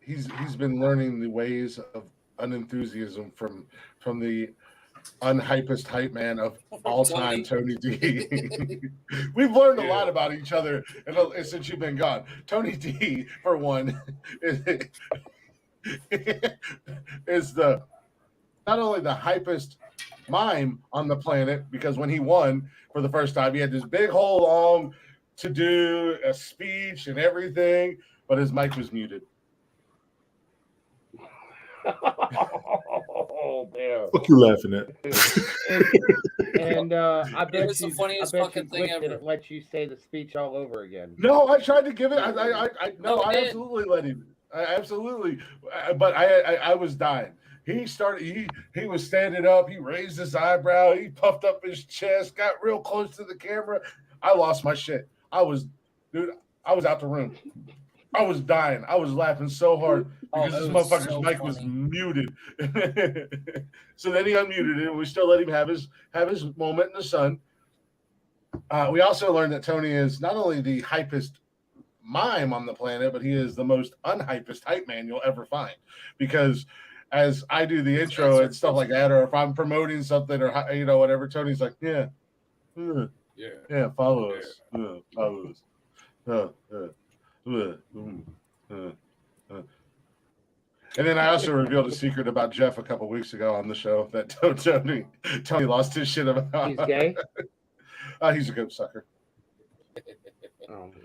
Speaker 1: He's been learning the ways of unenthusiasm from the unhypest hype man of all time, Tony D. We've learned a lot about each other since you've been gone. Tony D, for one, is the not only the hypest mime on the planet, because when he won for the first time, he had this big whole long to do a speech and everything, but his mic was muted.
Speaker 4: Oh man.
Speaker 2: Fuck you laughing at?
Speaker 4: And I bet
Speaker 3: was the
Speaker 4: you,
Speaker 3: funniest
Speaker 4: I bet
Speaker 3: fucking
Speaker 4: you
Speaker 3: thing
Speaker 4: Glick
Speaker 3: ever.
Speaker 4: didn't let you say the speech all over again.
Speaker 1: No, I tried to give it.
Speaker 3: No,
Speaker 1: I
Speaker 3: he did.
Speaker 1: absolutely let him. I absolutely, but I was dying. He started. He was standing up. He raised his eyebrow. He puffed up his chest. Got real close to the camera. I lost my shit. I was out the room. I was dying. I was laughing so hard because
Speaker 3: it
Speaker 1: this
Speaker 3: was
Speaker 1: motherfucker's
Speaker 3: so
Speaker 1: mic was
Speaker 3: funny.
Speaker 1: muted. So then he unmuted it, and we still let him have his moment in the sun. We also learned that Tony is not only the hypest mime on the planet, but he is the most unhypest hype man you'll ever find. Because as I do the intro and stuff like that, or if I'm promoting something or whatever, Tony's like, yeah, follow us, follow us. And then I also revealed a secret about Jeff a couple weeks ago on the show that Tony lost his shit about.
Speaker 4: He's gay.
Speaker 1: He's a goat sucker.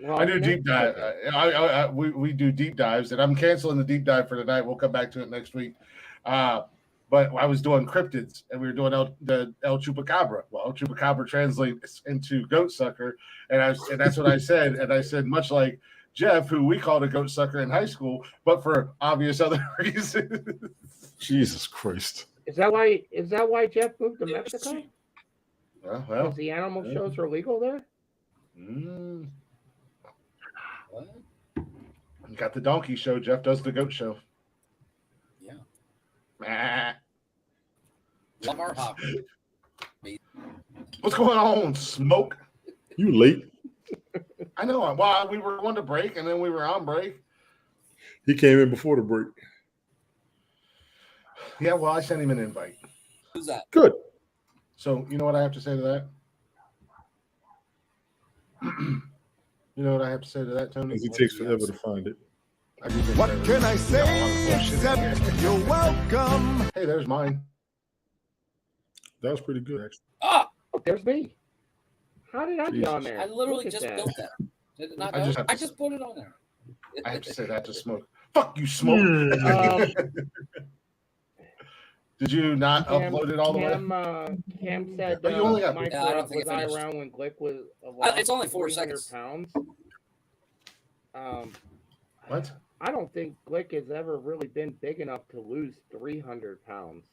Speaker 4: Well,
Speaker 1: I do deep dive.
Speaker 4: okay.
Speaker 1: We do deep dives, and I'm canceling the deep dive for tonight. We'll come back to it next week. But I was doing cryptids, and we were doing the El Chupacabra. Well, El Chupacabra translates into goat sucker, and that's what I said. And I said, much like Jeff, who we called a goat sucker in high school, but for obvious other reasons.
Speaker 2: Jesus Christ!
Speaker 4: Is that why Jeff moved to Mexico?
Speaker 1: Well,
Speaker 4: Because the animal shows are legal there.
Speaker 3: What?
Speaker 1: You got the donkey show. Jeff does the goat show.
Speaker 3: Yeah. Love our hobby.
Speaker 1: What's going on, Smoke?
Speaker 2: You late?
Speaker 1: I know. Well, we were going to break, and then we were on break.
Speaker 2: He came in before the break.
Speaker 1: Yeah, well, I sent him an invite.
Speaker 3: Who's that?
Speaker 2: Good.
Speaker 1: So, you know what I have to say to that? You know what I have to say to that, Tony?
Speaker 2: Because it takes forever to find it.
Speaker 7: What can I say except you're welcome?
Speaker 1: Hey, there's mine.
Speaker 2: That was pretty good, actually.
Speaker 3: Ah!
Speaker 4: Oh, there's me. How did I get on there?
Speaker 3: I literally
Speaker 4: Look at
Speaker 3: just
Speaker 4: that.
Speaker 3: built that. Did it not
Speaker 1: I
Speaker 3: know?
Speaker 1: just have to-
Speaker 3: I just put it on there.
Speaker 1: I have to say that to Smoke. Fuck you, Smoke. Did you not upload it all the way?
Speaker 4: Cam said
Speaker 1: But you only got-
Speaker 4: Mike,
Speaker 3: Yeah, I don't think
Speaker 4: was
Speaker 3: it
Speaker 4: I
Speaker 3: finished.
Speaker 4: around when Glick was alive?
Speaker 3: It's only 4
Speaker 4: 300
Speaker 3: seconds.
Speaker 4: pounds.
Speaker 1: What?
Speaker 4: I don't think Glick has ever really been big enough to lose 300 pounds.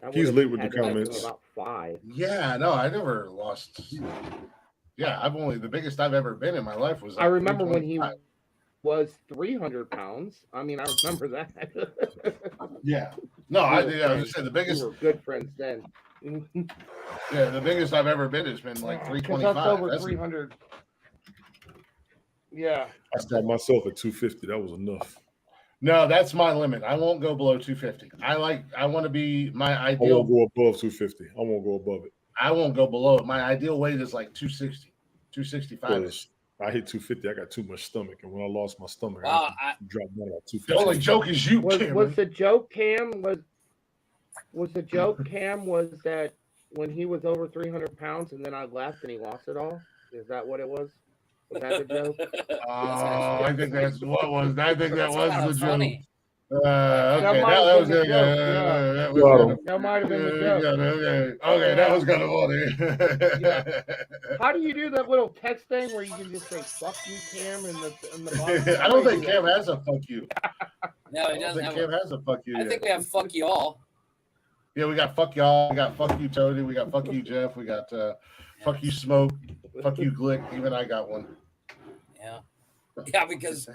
Speaker 4: That
Speaker 2: He's
Speaker 4: would've
Speaker 2: late with the
Speaker 4: had to have been
Speaker 2: comments.
Speaker 4: About 5.
Speaker 1: Yeah, no, I never lost. Yeah, the biggest I've ever been in my life was.
Speaker 4: I remember when he
Speaker 1: 325.
Speaker 4: was 300 pounds. I mean, I remember that.
Speaker 1: Yeah. No, I was gonna
Speaker 4: friends.
Speaker 1: say the
Speaker 4: We
Speaker 1: biggest.
Speaker 4: were good friends then.
Speaker 1: Yeah, the biggest I've ever been has been like 325.
Speaker 4: That's over
Speaker 1: That's-
Speaker 4: 300. Yeah.
Speaker 2: I stopped myself at 250. That was enough.
Speaker 1: No, that's my limit. I won't go below 250. I want to be my
Speaker 2: I
Speaker 1: ideal.
Speaker 2: won't go above 250. I won't go above it.
Speaker 1: I won't go below it. My ideal weight is like 260, 265.
Speaker 2: Because I hit 250. I got too much stomach, and when I lost my stomach,
Speaker 3: Wow,
Speaker 2: I dropped down about
Speaker 1: The
Speaker 2: 250.
Speaker 1: only joke is you,
Speaker 4: Was
Speaker 1: Cameron.
Speaker 4: the joke Cam was the joke Cam was that when he was over 300 pounds and then I left and he lost it all? Is that what it was? Was that the joke?
Speaker 1: Oh, I think that's what was. I think that
Speaker 3: That's
Speaker 1: was
Speaker 3: kinda
Speaker 1: the joke.
Speaker 3: funny.
Speaker 1: Okay,
Speaker 4: That might
Speaker 1: that
Speaker 4: have
Speaker 1: was
Speaker 4: been the
Speaker 1: good.
Speaker 4: joke, yeah.
Speaker 1: That was
Speaker 2: Got
Speaker 1: good.
Speaker 2: him.
Speaker 4: That might have been the joke.
Speaker 1: Okay, that was kind of funny.
Speaker 4: How do you do that little text thing where you can just say "fuck you, Cam" in the bottom?
Speaker 1: I don't think Cam has a fuck you.
Speaker 3: No,
Speaker 1: I
Speaker 3: he
Speaker 1: don't
Speaker 3: doesn't
Speaker 1: think
Speaker 3: have
Speaker 1: Cam has a fuck you.
Speaker 3: I
Speaker 1: yet.
Speaker 3: think we have fuck you all.
Speaker 1: Yeah, we got fuck y'all. We got fuck you, Tony. We got fuck you, Jeff. We got fuck you, Smoke. Fuck you, Glick. Even I got one.
Speaker 3: Yeah. Yeah, because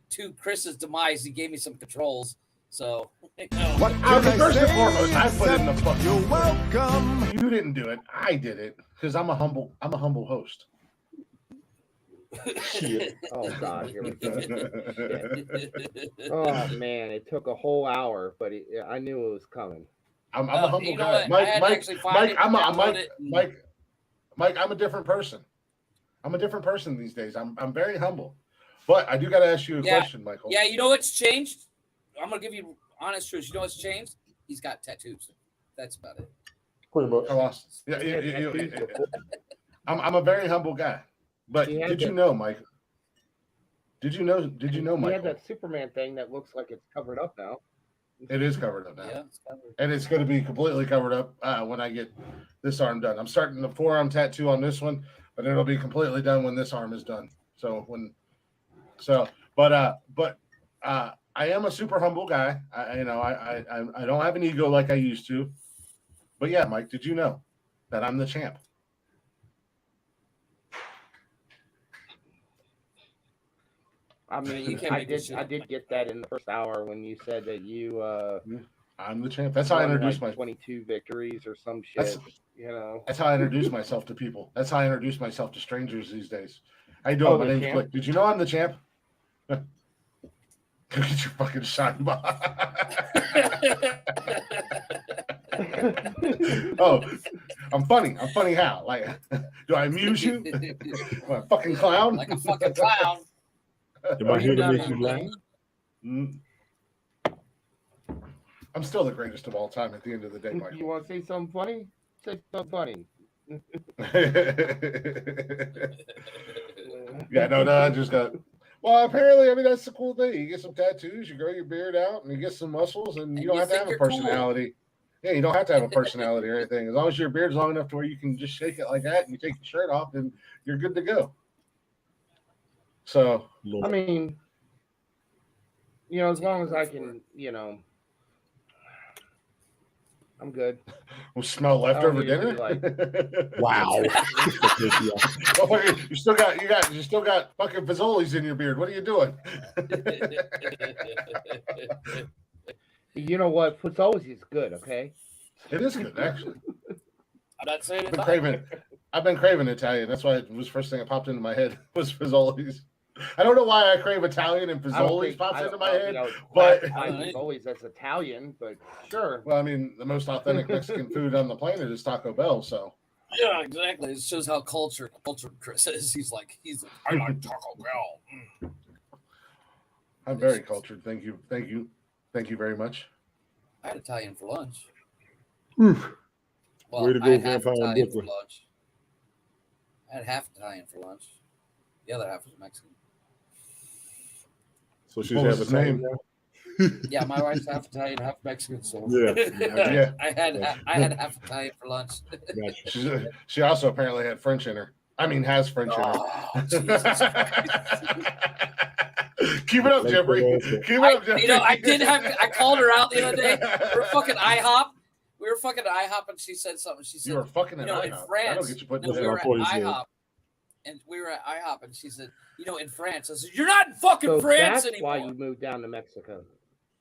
Speaker 3: to Chris's demise, he gave me some controls. So
Speaker 7: What
Speaker 1: Okay,
Speaker 7: can I
Speaker 1: first and
Speaker 7: say
Speaker 1: foremost, I put in the
Speaker 7: except
Speaker 1: fuck.
Speaker 7: you're welcome?
Speaker 1: You didn't do it. I did it because I'm a humble host.
Speaker 2: Shit.
Speaker 4: Oh God, here we go. Oh man, it took a whole hour, but I knew it was coming.
Speaker 1: I'm a humble
Speaker 3: you know
Speaker 1: guy.
Speaker 3: what? I had to actually find it and download it and-
Speaker 1: Mike, I'm a different person. I'm a different person these days. I'm very humble. But I do got to ask you a
Speaker 3: Yeah.
Speaker 1: question, Michael.
Speaker 3: Yeah, you know what's changed? I'm gonna give you honest truth. You know what's changed? He's got tattoos. That's about it.
Speaker 2: Pretty much.
Speaker 1: I lost. Yeah, I'm a very humble guy. But
Speaker 4: He had
Speaker 1: did you
Speaker 4: that-
Speaker 1: know, Mike? Did you know,
Speaker 4: He had
Speaker 1: Michael?
Speaker 4: that Superman thing that looks like it's covered up now.
Speaker 1: It is covered up now.
Speaker 3: Yeah, it's covered.
Speaker 1: And it's going to be completely covered up when I get this arm done. I'm starting the forearm tattoo on this one, but it'll be completely done when this arm is done. But I am a super humble guy. I don't have an ego like I used to. But yeah, Mike, did you know that I'm the champ?
Speaker 4: I mean, I did get that in the first hour when you said that you
Speaker 1: I'm the champ. That's how I introduce myself.
Speaker 4: 22 victories or some shit.
Speaker 1: That's how I introduce myself to people. That's how I introduce myself to strangers these days. How you doing? My name's Click. Did you know I'm the champ? Go get your fucking shine box. Oh, I'm funny. I'm funny how? Like, do I amuse you? Am I a fucking clown?
Speaker 3: Like a fucking clown.
Speaker 2: Am I here to make you laugh?
Speaker 1: I'm still the greatest of all time at the end of the day, Mike.
Speaker 4: You want to say something funny? Say something funny.
Speaker 1: Yeah, no, I just got. Well, apparently, I mean, that's the cool thing. You get some tattoos, you grow your beard out, and you get some muscles, and you don't have to have a personality. Cool. Yeah, you don't have to have a personality or anything. As long as your beard's long enough to where you can just shake it like that, and you take your shirt off, then you're good to go. So,
Speaker 4: I mean, as long as I can, I'm good.
Speaker 1: We'll smell leftover dinner.
Speaker 2: Wow.
Speaker 1: You still got fucking Fazoli's in your beard. What are you doing?
Speaker 4: You know what? Fazoli's is good. Okay.
Speaker 1: It is good, actually.
Speaker 3: I'm not saying
Speaker 1: I've been craving Italian. That's why it was the first thing that popped into my head was Fazoli's. I don't know why I crave Italian and Fazoli's pops into my head, but
Speaker 4: Fazoli's that's Italian, but sure.
Speaker 1: Well, I mean, the most authentic Mexican food on the planet is Taco Bell, so.
Speaker 3: Yeah, exactly. It shows how cultured Chris is. I like Taco Bell.
Speaker 1: I'm very cultured. Thank you very much.
Speaker 3: I had Italian for lunch.
Speaker 2: Oof.
Speaker 3: Well,
Speaker 2: Way to go,
Speaker 3: I had half
Speaker 2: Vampire
Speaker 3: Italian
Speaker 2: Booker.
Speaker 3: for lunch. I had half Italian for lunch. The other half was Mexican.
Speaker 2: So she's half Italian now?
Speaker 3: Yeah, my wife's half Italian, half Mexican. So
Speaker 2: Yeah.
Speaker 3: I had half Italian for lunch.
Speaker 1: She also apparently had French in her. I mean, has French in her. Keep it up, Jeffrey. Keep it up, Jeffrey.
Speaker 3: I called her out the other day. We were fucking IHOP, and she said something. She said,
Speaker 1: "You were fucking
Speaker 3: in
Speaker 1: IHOP.
Speaker 3: France."
Speaker 1: We
Speaker 3: were at IHOP. And we were at IHOP, and she said, in France. I said, "You're not in fucking France anymore."
Speaker 4: That's why you moved down to Mexico.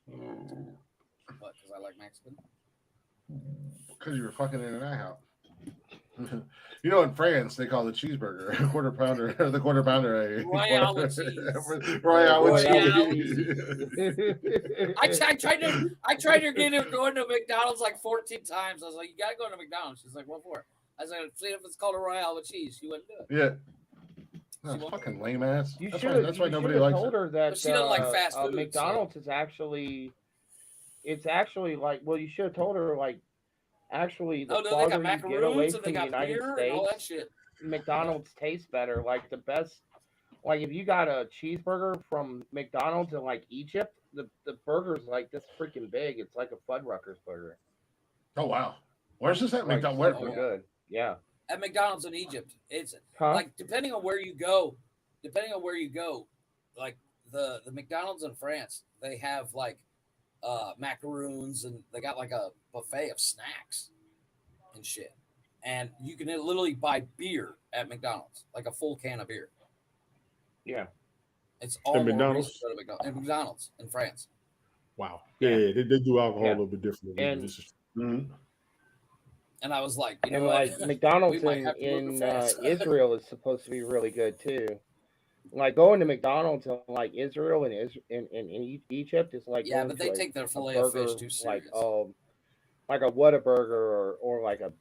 Speaker 3: What? Because I like Mexican?
Speaker 1: Because you were fucking in an IHOP. In France, they call the cheeseburger a quarter pounder, or the quarter pounder a
Speaker 3: Royale with cheese.
Speaker 1: Royale with cheese.
Speaker 3: I tried to get her going to McDonald's like 14 times. I was like, "You gotta go to McDonald's." She's like, "What for?" I was like, "See if it's called a Royale with cheese." She wouldn't do it.
Speaker 1: Yeah. That's fucking lame ass. That's why nobody
Speaker 4: likes
Speaker 1: it.
Speaker 4: Told her that
Speaker 3: she doesn't like fast food.
Speaker 4: McDonald's is actually, like. Well, you should have told her like. Actually, the
Speaker 3: they
Speaker 4: farther
Speaker 3: got
Speaker 4: you get away
Speaker 3: macaroons
Speaker 4: from
Speaker 3: and they
Speaker 4: the
Speaker 3: got
Speaker 4: United
Speaker 3: beer
Speaker 4: States,
Speaker 3: and all that shit.
Speaker 4: McDonald's tastes better. Like the best, like if you got a cheeseburger from McDonald's in like Egypt, the burger's like this freaking big. It's like a Fuddruckers burger.
Speaker 1: Oh wow, where's this at
Speaker 4: like,
Speaker 1: McDonald's?
Speaker 4: Super good, yeah.
Speaker 3: At McDonald's in Egypt, it's like depending on where you go, like the McDonald's in France, they have like macaroons and they got like a buffet of snacks and shit, and you can literally buy beer at McDonald's, like a full can of beer.
Speaker 4: Yeah,
Speaker 3: it's all
Speaker 2: at McDonald's.
Speaker 3: At McDonald's in France.
Speaker 2: Wow. Yeah, they do alcohol a little bit differently.
Speaker 3: And I was like,
Speaker 4: McDonald's in Israel is supposed to be really good too. Like going to McDonald's in like Israel and in Egypt is like
Speaker 3: but they take their filet of fish too serious.
Speaker 4: Like a Whataburger or like a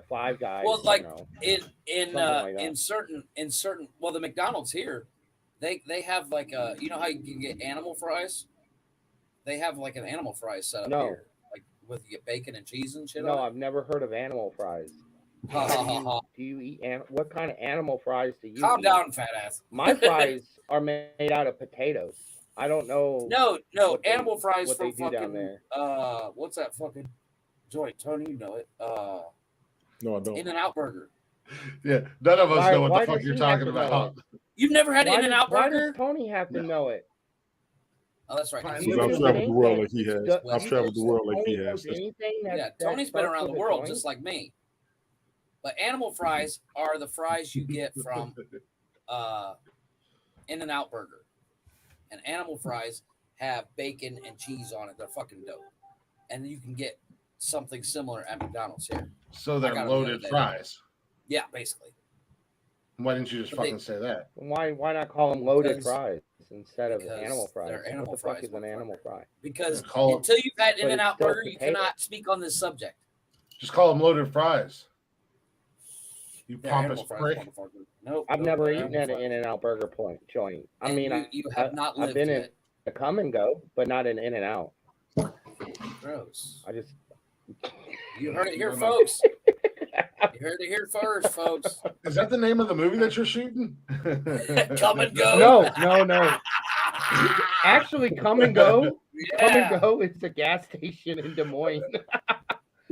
Speaker 4: Five Guys.
Speaker 3: Well, like in certain the McDonald's here, they have like how you can get animal fries. They have like an animal fries set up here, like with bacon and cheese and shit.
Speaker 4: No, I've never heard of animal fries. Do you eat what kind of animal fries do you
Speaker 3: Calm
Speaker 4: eat?
Speaker 3: down, fat ass.
Speaker 4: My fries are made out of potatoes. I don't know.
Speaker 3: No,
Speaker 4: what they-
Speaker 3: animal fries
Speaker 4: what
Speaker 3: from
Speaker 4: they do down
Speaker 3: fucking
Speaker 4: there.
Speaker 3: what's that fucking joint? Tony, you know it.
Speaker 2: No, I don't.
Speaker 3: In-N-Out Burger.
Speaker 1: Yeah, none of us
Speaker 4: Why-
Speaker 1: know what
Speaker 4: why
Speaker 1: the fuck
Speaker 4: does
Speaker 1: you're
Speaker 4: he have
Speaker 1: talking
Speaker 4: to know
Speaker 1: about.
Speaker 3: You've never had
Speaker 4: Why
Speaker 3: In-N-Out
Speaker 4: does
Speaker 3: Burger?
Speaker 4: Tony have to know it?
Speaker 3: Oh, that's right.
Speaker 1: Fine.
Speaker 3: He's
Speaker 2: Because
Speaker 1: You
Speaker 2: I've
Speaker 1: just
Speaker 2: traveled the world like
Speaker 3: anything.
Speaker 2: he has.
Speaker 3: Just
Speaker 2: I've traveled the world like he
Speaker 4: Tony
Speaker 2: has.
Speaker 4: knows anything that,
Speaker 3: Yeah,
Speaker 4: that
Speaker 3: Tony's been
Speaker 4: starts
Speaker 3: around the
Speaker 4: with a
Speaker 3: world
Speaker 4: joint?
Speaker 3: just like me. But animal fries are the fries you get from In-N-Out Burger. And animal fries have bacon and cheese on it. They're fucking dope. And you can get something similar at McDonald's here.
Speaker 1: So
Speaker 3: I
Speaker 1: they're
Speaker 3: got 'em the other
Speaker 1: loaded
Speaker 3: day.
Speaker 1: fries.
Speaker 3: Yeah, basically.
Speaker 1: Why didn't you just
Speaker 3: But they-
Speaker 1: fucking say that?
Speaker 4: Why not call them loaded
Speaker 3: Because-
Speaker 4: fries instead of
Speaker 3: because
Speaker 4: animal fries?
Speaker 3: they're animal
Speaker 4: What the fuck
Speaker 3: fries,
Speaker 4: is an animal
Speaker 3: motherfucker.
Speaker 4: fry?
Speaker 3: Because
Speaker 1: Yeah, call 'em-
Speaker 3: until you've had
Speaker 4: But it's
Speaker 3: In-N-Out
Speaker 4: still
Speaker 3: Burger, you
Speaker 4: potato.
Speaker 3: cannot speak on this subject.
Speaker 1: Just call them loaded fries. You
Speaker 3: They're
Speaker 1: pompous
Speaker 3: animal fries,
Speaker 1: prick.
Speaker 3: motherfucker. Nope.
Speaker 4: I've
Speaker 3: nope,
Speaker 4: never
Speaker 3: they're
Speaker 4: eaten
Speaker 3: animal
Speaker 4: at an
Speaker 3: fries.
Speaker 4: In-N-Out Burger joint. I
Speaker 3: And
Speaker 4: mean,
Speaker 3: you have not lived
Speaker 4: I've been in
Speaker 3: yet.
Speaker 4: a come and go, but not an In-N-Out.
Speaker 3: Gross.
Speaker 4: I just
Speaker 3: You heard it here,
Speaker 1: No, no.
Speaker 3: folks. You heard it here first, folks.
Speaker 1: Is that the name of the movie that you're shooting?
Speaker 3: Come and go.
Speaker 4: no. Actually, come and go. Come
Speaker 3: Yeah.
Speaker 4: and go. It's a gas station in Des Moines. I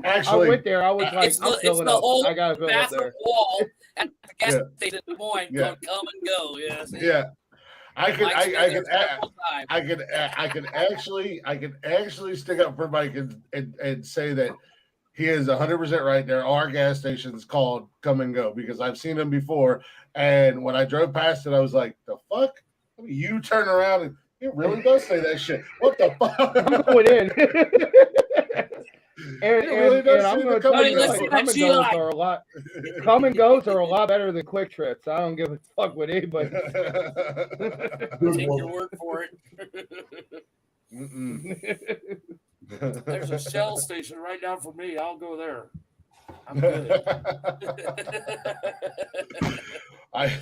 Speaker 1: Actually,
Speaker 4: went there. I was like,
Speaker 3: It's
Speaker 4: I'm
Speaker 3: the
Speaker 4: filling up.
Speaker 3: whole
Speaker 4: I gotta fill up
Speaker 3: bathroom
Speaker 4: there.
Speaker 3: wall at the gas
Speaker 1: Yeah.
Speaker 3: station in Des Moines
Speaker 1: Yeah.
Speaker 3: called Come and Go. Yes.
Speaker 1: yeah, I could,
Speaker 3: Mike's been there
Speaker 1: I
Speaker 3: several times.
Speaker 1: could actually stick up for Mike and say that he is 100% right. There are gas stations called Come and Go because I've seen them before. And when I drove past it, I was like, "The fuck?" You turn around and it really does say that shit. What the fuck?
Speaker 4: I'm going in. and,
Speaker 1: It really
Speaker 4: and,
Speaker 1: does
Speaker 4: and I'm
Speaker 1: say
Speaker 4: going
Speaker 1: the
Speaker 4: to tell
Speaker 1: Come
Speaker 4: you,
Speaker 1: and Go.
Speaker 3: Listen,
Speaker 4: come and
Speaker 3: that's
Speaker 4: goes
Speaker 3: Eli.
Speaker 4: are a lot. Come and goes are a lot better than quick trips. I don't give a fuck what anybody.
Speaker 3: Take your word for it.
Speaker 1: Mm-mm.
Speaker 3: There's a Shell station right down from me. I'll go there. I'm good.
Speaker 1: I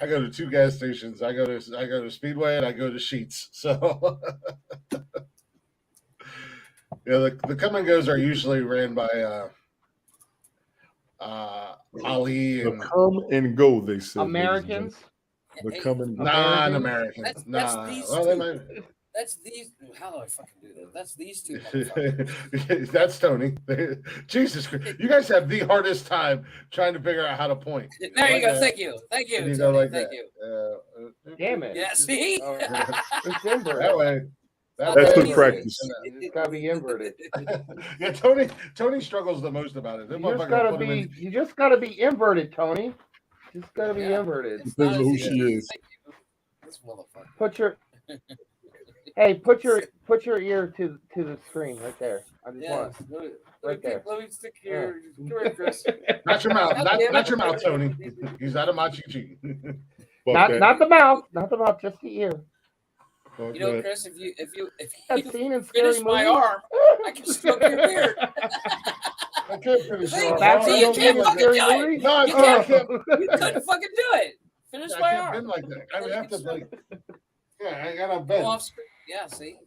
Speaker 1: go to two gas stations. I go to Speedway and I go to Sheetz. So yeah, the come and goes are usually ran by Ali
Speaker 2: The
Speaker 1: and
Speaker 2: come and go, they said.
Speaker 4: Americans.
Speaker 2: The come and go.
Speaker 1: non-Americans.
Speaker 3: That's
Speaker 1: Nah,
Speaker 3: these
Speaker 1: well, they
Speaker 3: two.
Speaker 1: might.
Speaker 3: That's these. How do I fucking do that? That's these two motherfuckers.
Speaker 1: That's Tony. Jesus Christ. You guys have the hardest time trying to figure out how to point.
Speaker 3: There you go.
Speaker 1: that.
Speaker 3: Thank you. Thank you.
Speaker 1: And you
Speaker 3: Tony.
Speaker 1: go like
Speaker 3: Thank
Speaker 1: that.
Speaker 3: you.
Speaker 4: Damn it.
Speaker 3: Yeah. See.
Speaker 4: All right. It's inverted.
Speaker 1: That way.
Speaker 2: That took
Speaker 3: Easy.
Speaker 2: practice.
Speaker 4: It's gotta be inverted.
Speaker 1: Yeah, Tony struggles the most about it. That
Speaker 4: You just
Speaker 1: motherfucker
Speaker 4: gotta
Speaker 1: put him in-
Speaker 4: be. You just gotta be inverted, Tony. Just gotta be
Speaker 3: Yeah.
Speaker 4: inverted.
Speaker 3: It's
Speaker 2: Depends
Speaker 3: not
Speaker 2: on
Speaker 3: as
Speaker 2: who she
Speaker 3: easy.
Speaker 2: is.
Speaker 3: Thank you. This motherfucker.
Speaker 4: Put your. Hey, put your ear to the screen right there. I just
Speaker 3: Yeah.
Speaker 4: want.
Speaker 3: Let
Speaker 4: there.
Speaker 3: me stick here. Come here, Chris.
Speaker 1: Not your mouth.
Speaker 3: God
Speaker 1: Not,
Speaker 3: damn it.
Speaker 1: not your mouth, Tony. He's not a machi cheat.
Speaker 2: Fuck
Speaker 4: Not
Speaker 2: that.
Speaker 4: not the mouth, not the mouth, just the ear.
Speaker 2: Fuck
Speaker 3: You know,
Speaker 2: that.
Speaker 3: Chris, if
Speaker 4: I've
Speaker 3: you
Speaker 4: seen in scary
Speaker 3: finish my
Speaker 4: movies.
Speaker 3: arm, I can stroke your beard.
Speaker 1: I can't finish
Speaker 3: See,
Speaker 1: your
Speaker 4: That's
Speaker 1: arm.
Speaker 3: see, you
Speaker 4: what
Speaker 3: can't
Speaker 4: in
Speaker 3: fucking
Speaker 4: scary
Speaker 3: do it.
Speaker 4: movies.
Speaker 1: No, I
Speaker 3: You
Speaker 1: can't.
Speaker 3: can't. You couldn't fucking do it. Finish
Speaker 1: I
Speaker 3: my
Speaker 1: can't
Speaker 3: arm.
Speaker 1: bend like that. I would
Speaker 3: Then
Speaker 1: have
Speaker 3: you
Speaker 1: to
Speaker 3: can
Speaker 1: like. Yeah, I gotta
Speaker 3: Go
Speaker 1: bend.
Speaker 3: off screen. Yeah, see,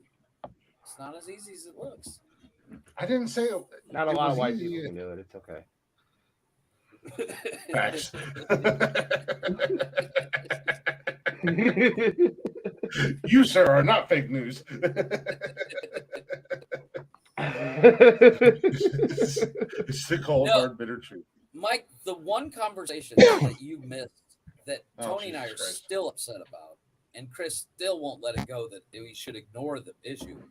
Speaker 3: it's not as easy as it looks.
Speaker 1: I didn't say it.
Speaker 4: Not a
Speaker 1: It
Speaker 4: lot
Speaker 1: was
Speaker 4: of white
Speaker 1: easy.
Speaker 4: people can do it. It's okay.
Speaker 1: Facts. You, sir, are not fake news. It's the cold,
Speaker 3: No.
Speaker 1: hard, bitter truth.
Speaker 3: Mike, the one conversation that you missed that
Speaker 1: Oh,
Speaker 3: Tony and I are
Speaker 1: Jesus Christ.
Speaker 3: still upset about, and Chris still won't let it go that we should ignore the issue,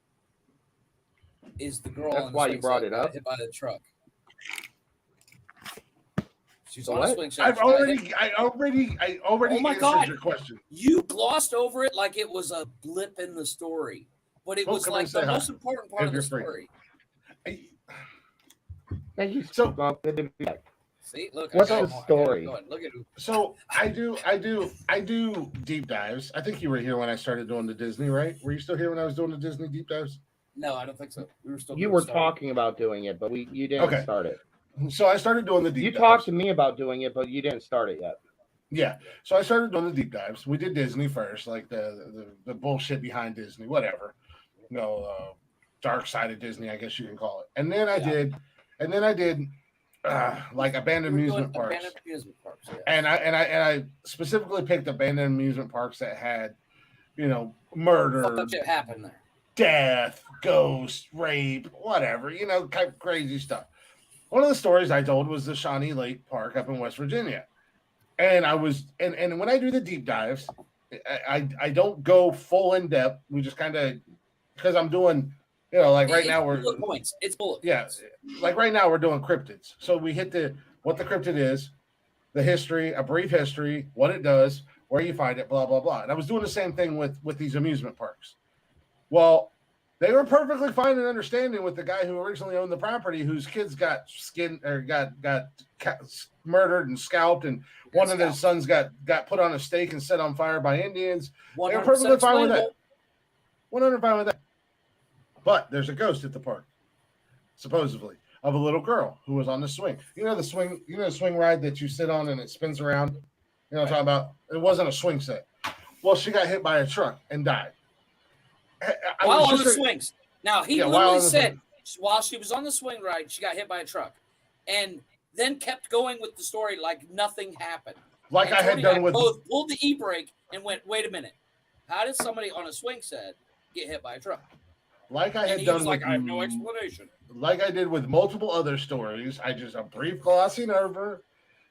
Speaker 3: is the girl
Speaker 4: That's
Speaker 3: on the
Speaker 4: why you
Speaker 3: swing
Speaker 4: brought
Speaker 3: set
Speaker 4: it
Speaker 3: got
Speaker 4: up?
Speaker 3: hit by the truck. She's
Speaker 4: The
Speaker 3: on a
Speaker 4: what?
Speaker 3: swing set.
Speaker 1: I
Speaker 3: She got hit.
Speaker 1: already
Speaker 3: Oh my
Speaker 1: answered
Speaker 3: God.
Speaker 1: your question.
Speaker 3: You glossed over it like it was a blip in the story, but it
Speaker 1: Well,
Speaker 3: was
Speaker 1: come and
Speaker 3: like
Speaker 1: say
Speaker 3: the
Speaker 1: hi,
Speaker 3: most important part
Speaker 1: if
Speaker 3: of the
Speaker 1: you're free.
Speaker 3: story.
Speaker 4: Thank you.
Speaker 1: So-
Speaker 4: Good to be back.
Speaker 3: See, look,
Speaker 4: What's
Speaker 3: I got
Speaker 4: the
Speaker 3: him.
Speaker 4: story?
Speaker 3: Look at who.
Speaker 1: So I do deep dives. I think you were here when I started doing the Disney, right? Were you still here when I was doing the Disney deep dives?
Speaker 3: No, I don't think so. We were still.
Speaker 4: You
Speaker 3: getting
Speaker 4: were
Speaker 3: started.
Speaker 4: talking about doing it, but you didn't
Speaker 1: Okay.
Speaker 4: start it.
Speaker 1: So I started doing the deep
Speaker 4: You
Speaker 1: dives.
Speaker 4: talked to me about doing it, but you didn't start it yet.
Speaker 1: Yeah. So I started doing the deep dives. We did Disney first, like the bullshit behind Disney, whatever. You know, dark side of Disney, I guess you can call it. And then I did like abandoned
Speaker 3: We were doing
Speaker 1: amusement parks.
Speaker 3: Abandoned amusement parks. Yeah.
Speaker 1: And I specifically picked abandoned amusement parks that had murder,
Speaker 3: Fucked up shit happened there.
Speaker 1: death, ghost, rape, whatever, kind of crazy stuff. One of the stories I told was the Shawnee Lake Park up in West Virginia. And I was, and when I do the deep dives, I don't go full in depth. We just kind of, because I'm doing, like right now we're
Speaker 3: bullet points. It's bullet
Speaker 1: points.
Speaker 3: Yeah.
Speaker 1: Like right now we're doing cryptids. So we hit what the cryptid is, the history, a brief history, what it does, where you find it, blah, blah, blah. And I was doing the same thing with these amusement parks. Well, they were perfectly fine and understanding with the guy who originally owned the property, whose kids got murdered and scalped, and one of his sons got put on a stake and set on fire by Indians. They were perfectly fine with that. 100% fine with that. But there's a ghost at the park, supposedly, of a little girl who was on the swing. The swing ride that you sit on and it spins around. You know what I'm talking about? It wasn't a swing set. Well, she got hit by a truck and died.
Speaker 3: While on the swings. Now, he literally said while she was on the swing ride, she got hit by a truck. And then kept going with the story like nothing happened.
Speaker 1: Like I had done with...
Speaker 3: both pulled the e-brake and went, wait a minute. How did somebody on a swing set get hit by a truck?
Speaker 1: Like I had done with...
Speaker 3: I have no explanation.
Speaker 1: Like I did with multiple other stories. A brief glossing over...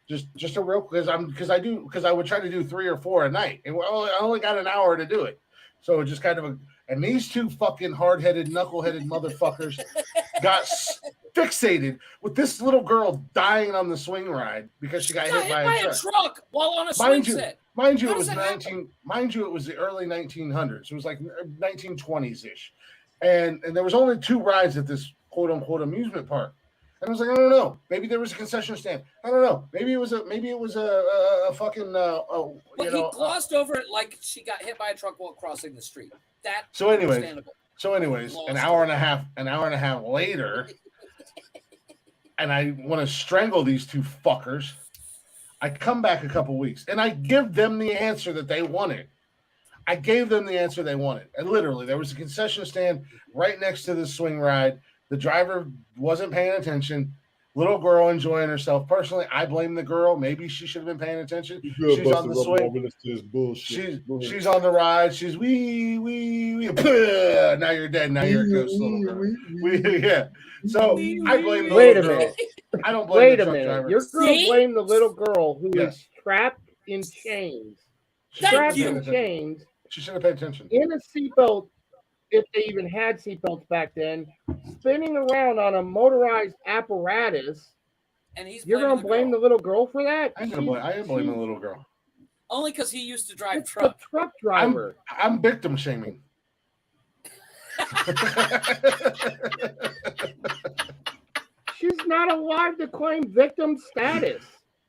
Speaker 1: Just a real, because I would try to do 3 or 4 a night, and I only got an hour to do it, so it just kind of and these two fucking hard-headed, knuckle-headed motherfuckers got fixated with this little girl dying on the swing ride because she got hit by a
Speaker 3: truck while on a swing set.
Speaker 1: Mind you, it was the early 1900s. It was like 1920s ish, and there was only 2 rides at this quote unquote amusement park. And I was like, I don't know. Maybe there was a concession stand. I don't know. Maybe it was a fucking.
Speaker 3: But he glossed over it like she got hit by a truck while crossing the street.
Speaker 1: So anyways, an hour and a half later, and I want to strangle these 2 fuckers. I come back a couple weeks and I give them the answer that they wanted. I gave them the answer they wanted, and literally, there was a concession stand right next to the swing ride. The driver wasn't paying attention. Little girl enjoying herself. Personally, I blame the girl. Maybe she should have been paying attention. She's on the swing. She's on the ride. She's wee. Now you're dead. Now you're a ghost, little girl. Yeah. So I blame the
Speaker 4: Wait a
Speaker 1: little girl.
Speaker 4: minute.
Speaker 1: I don't blame the truck
Speaker 4: minute.
Speaker 1: driver.
Speaker 4: You're going to blame the little girl who is trapped in chains.
Speaker 3: Thank you.
Speaker 4: Chains.
Speaker 1: She should have paid attention.
Speaker 4: In a seatbelt, if they even had seatbelts back then, spinning around on a motorized apparatus,
Speaker 3: and
Speaker 4: you're going to blame the little girl for that?
Speaker 1: I am blaming the little girl.
Speaker 3: Only because he used to drive
Speaker 4: it's
Speaker 3: truck.
Speaker 4: The truck driver.
Speaker 1: I'm victim shaming.
Speaker 4: She's not allowed to claim victim status.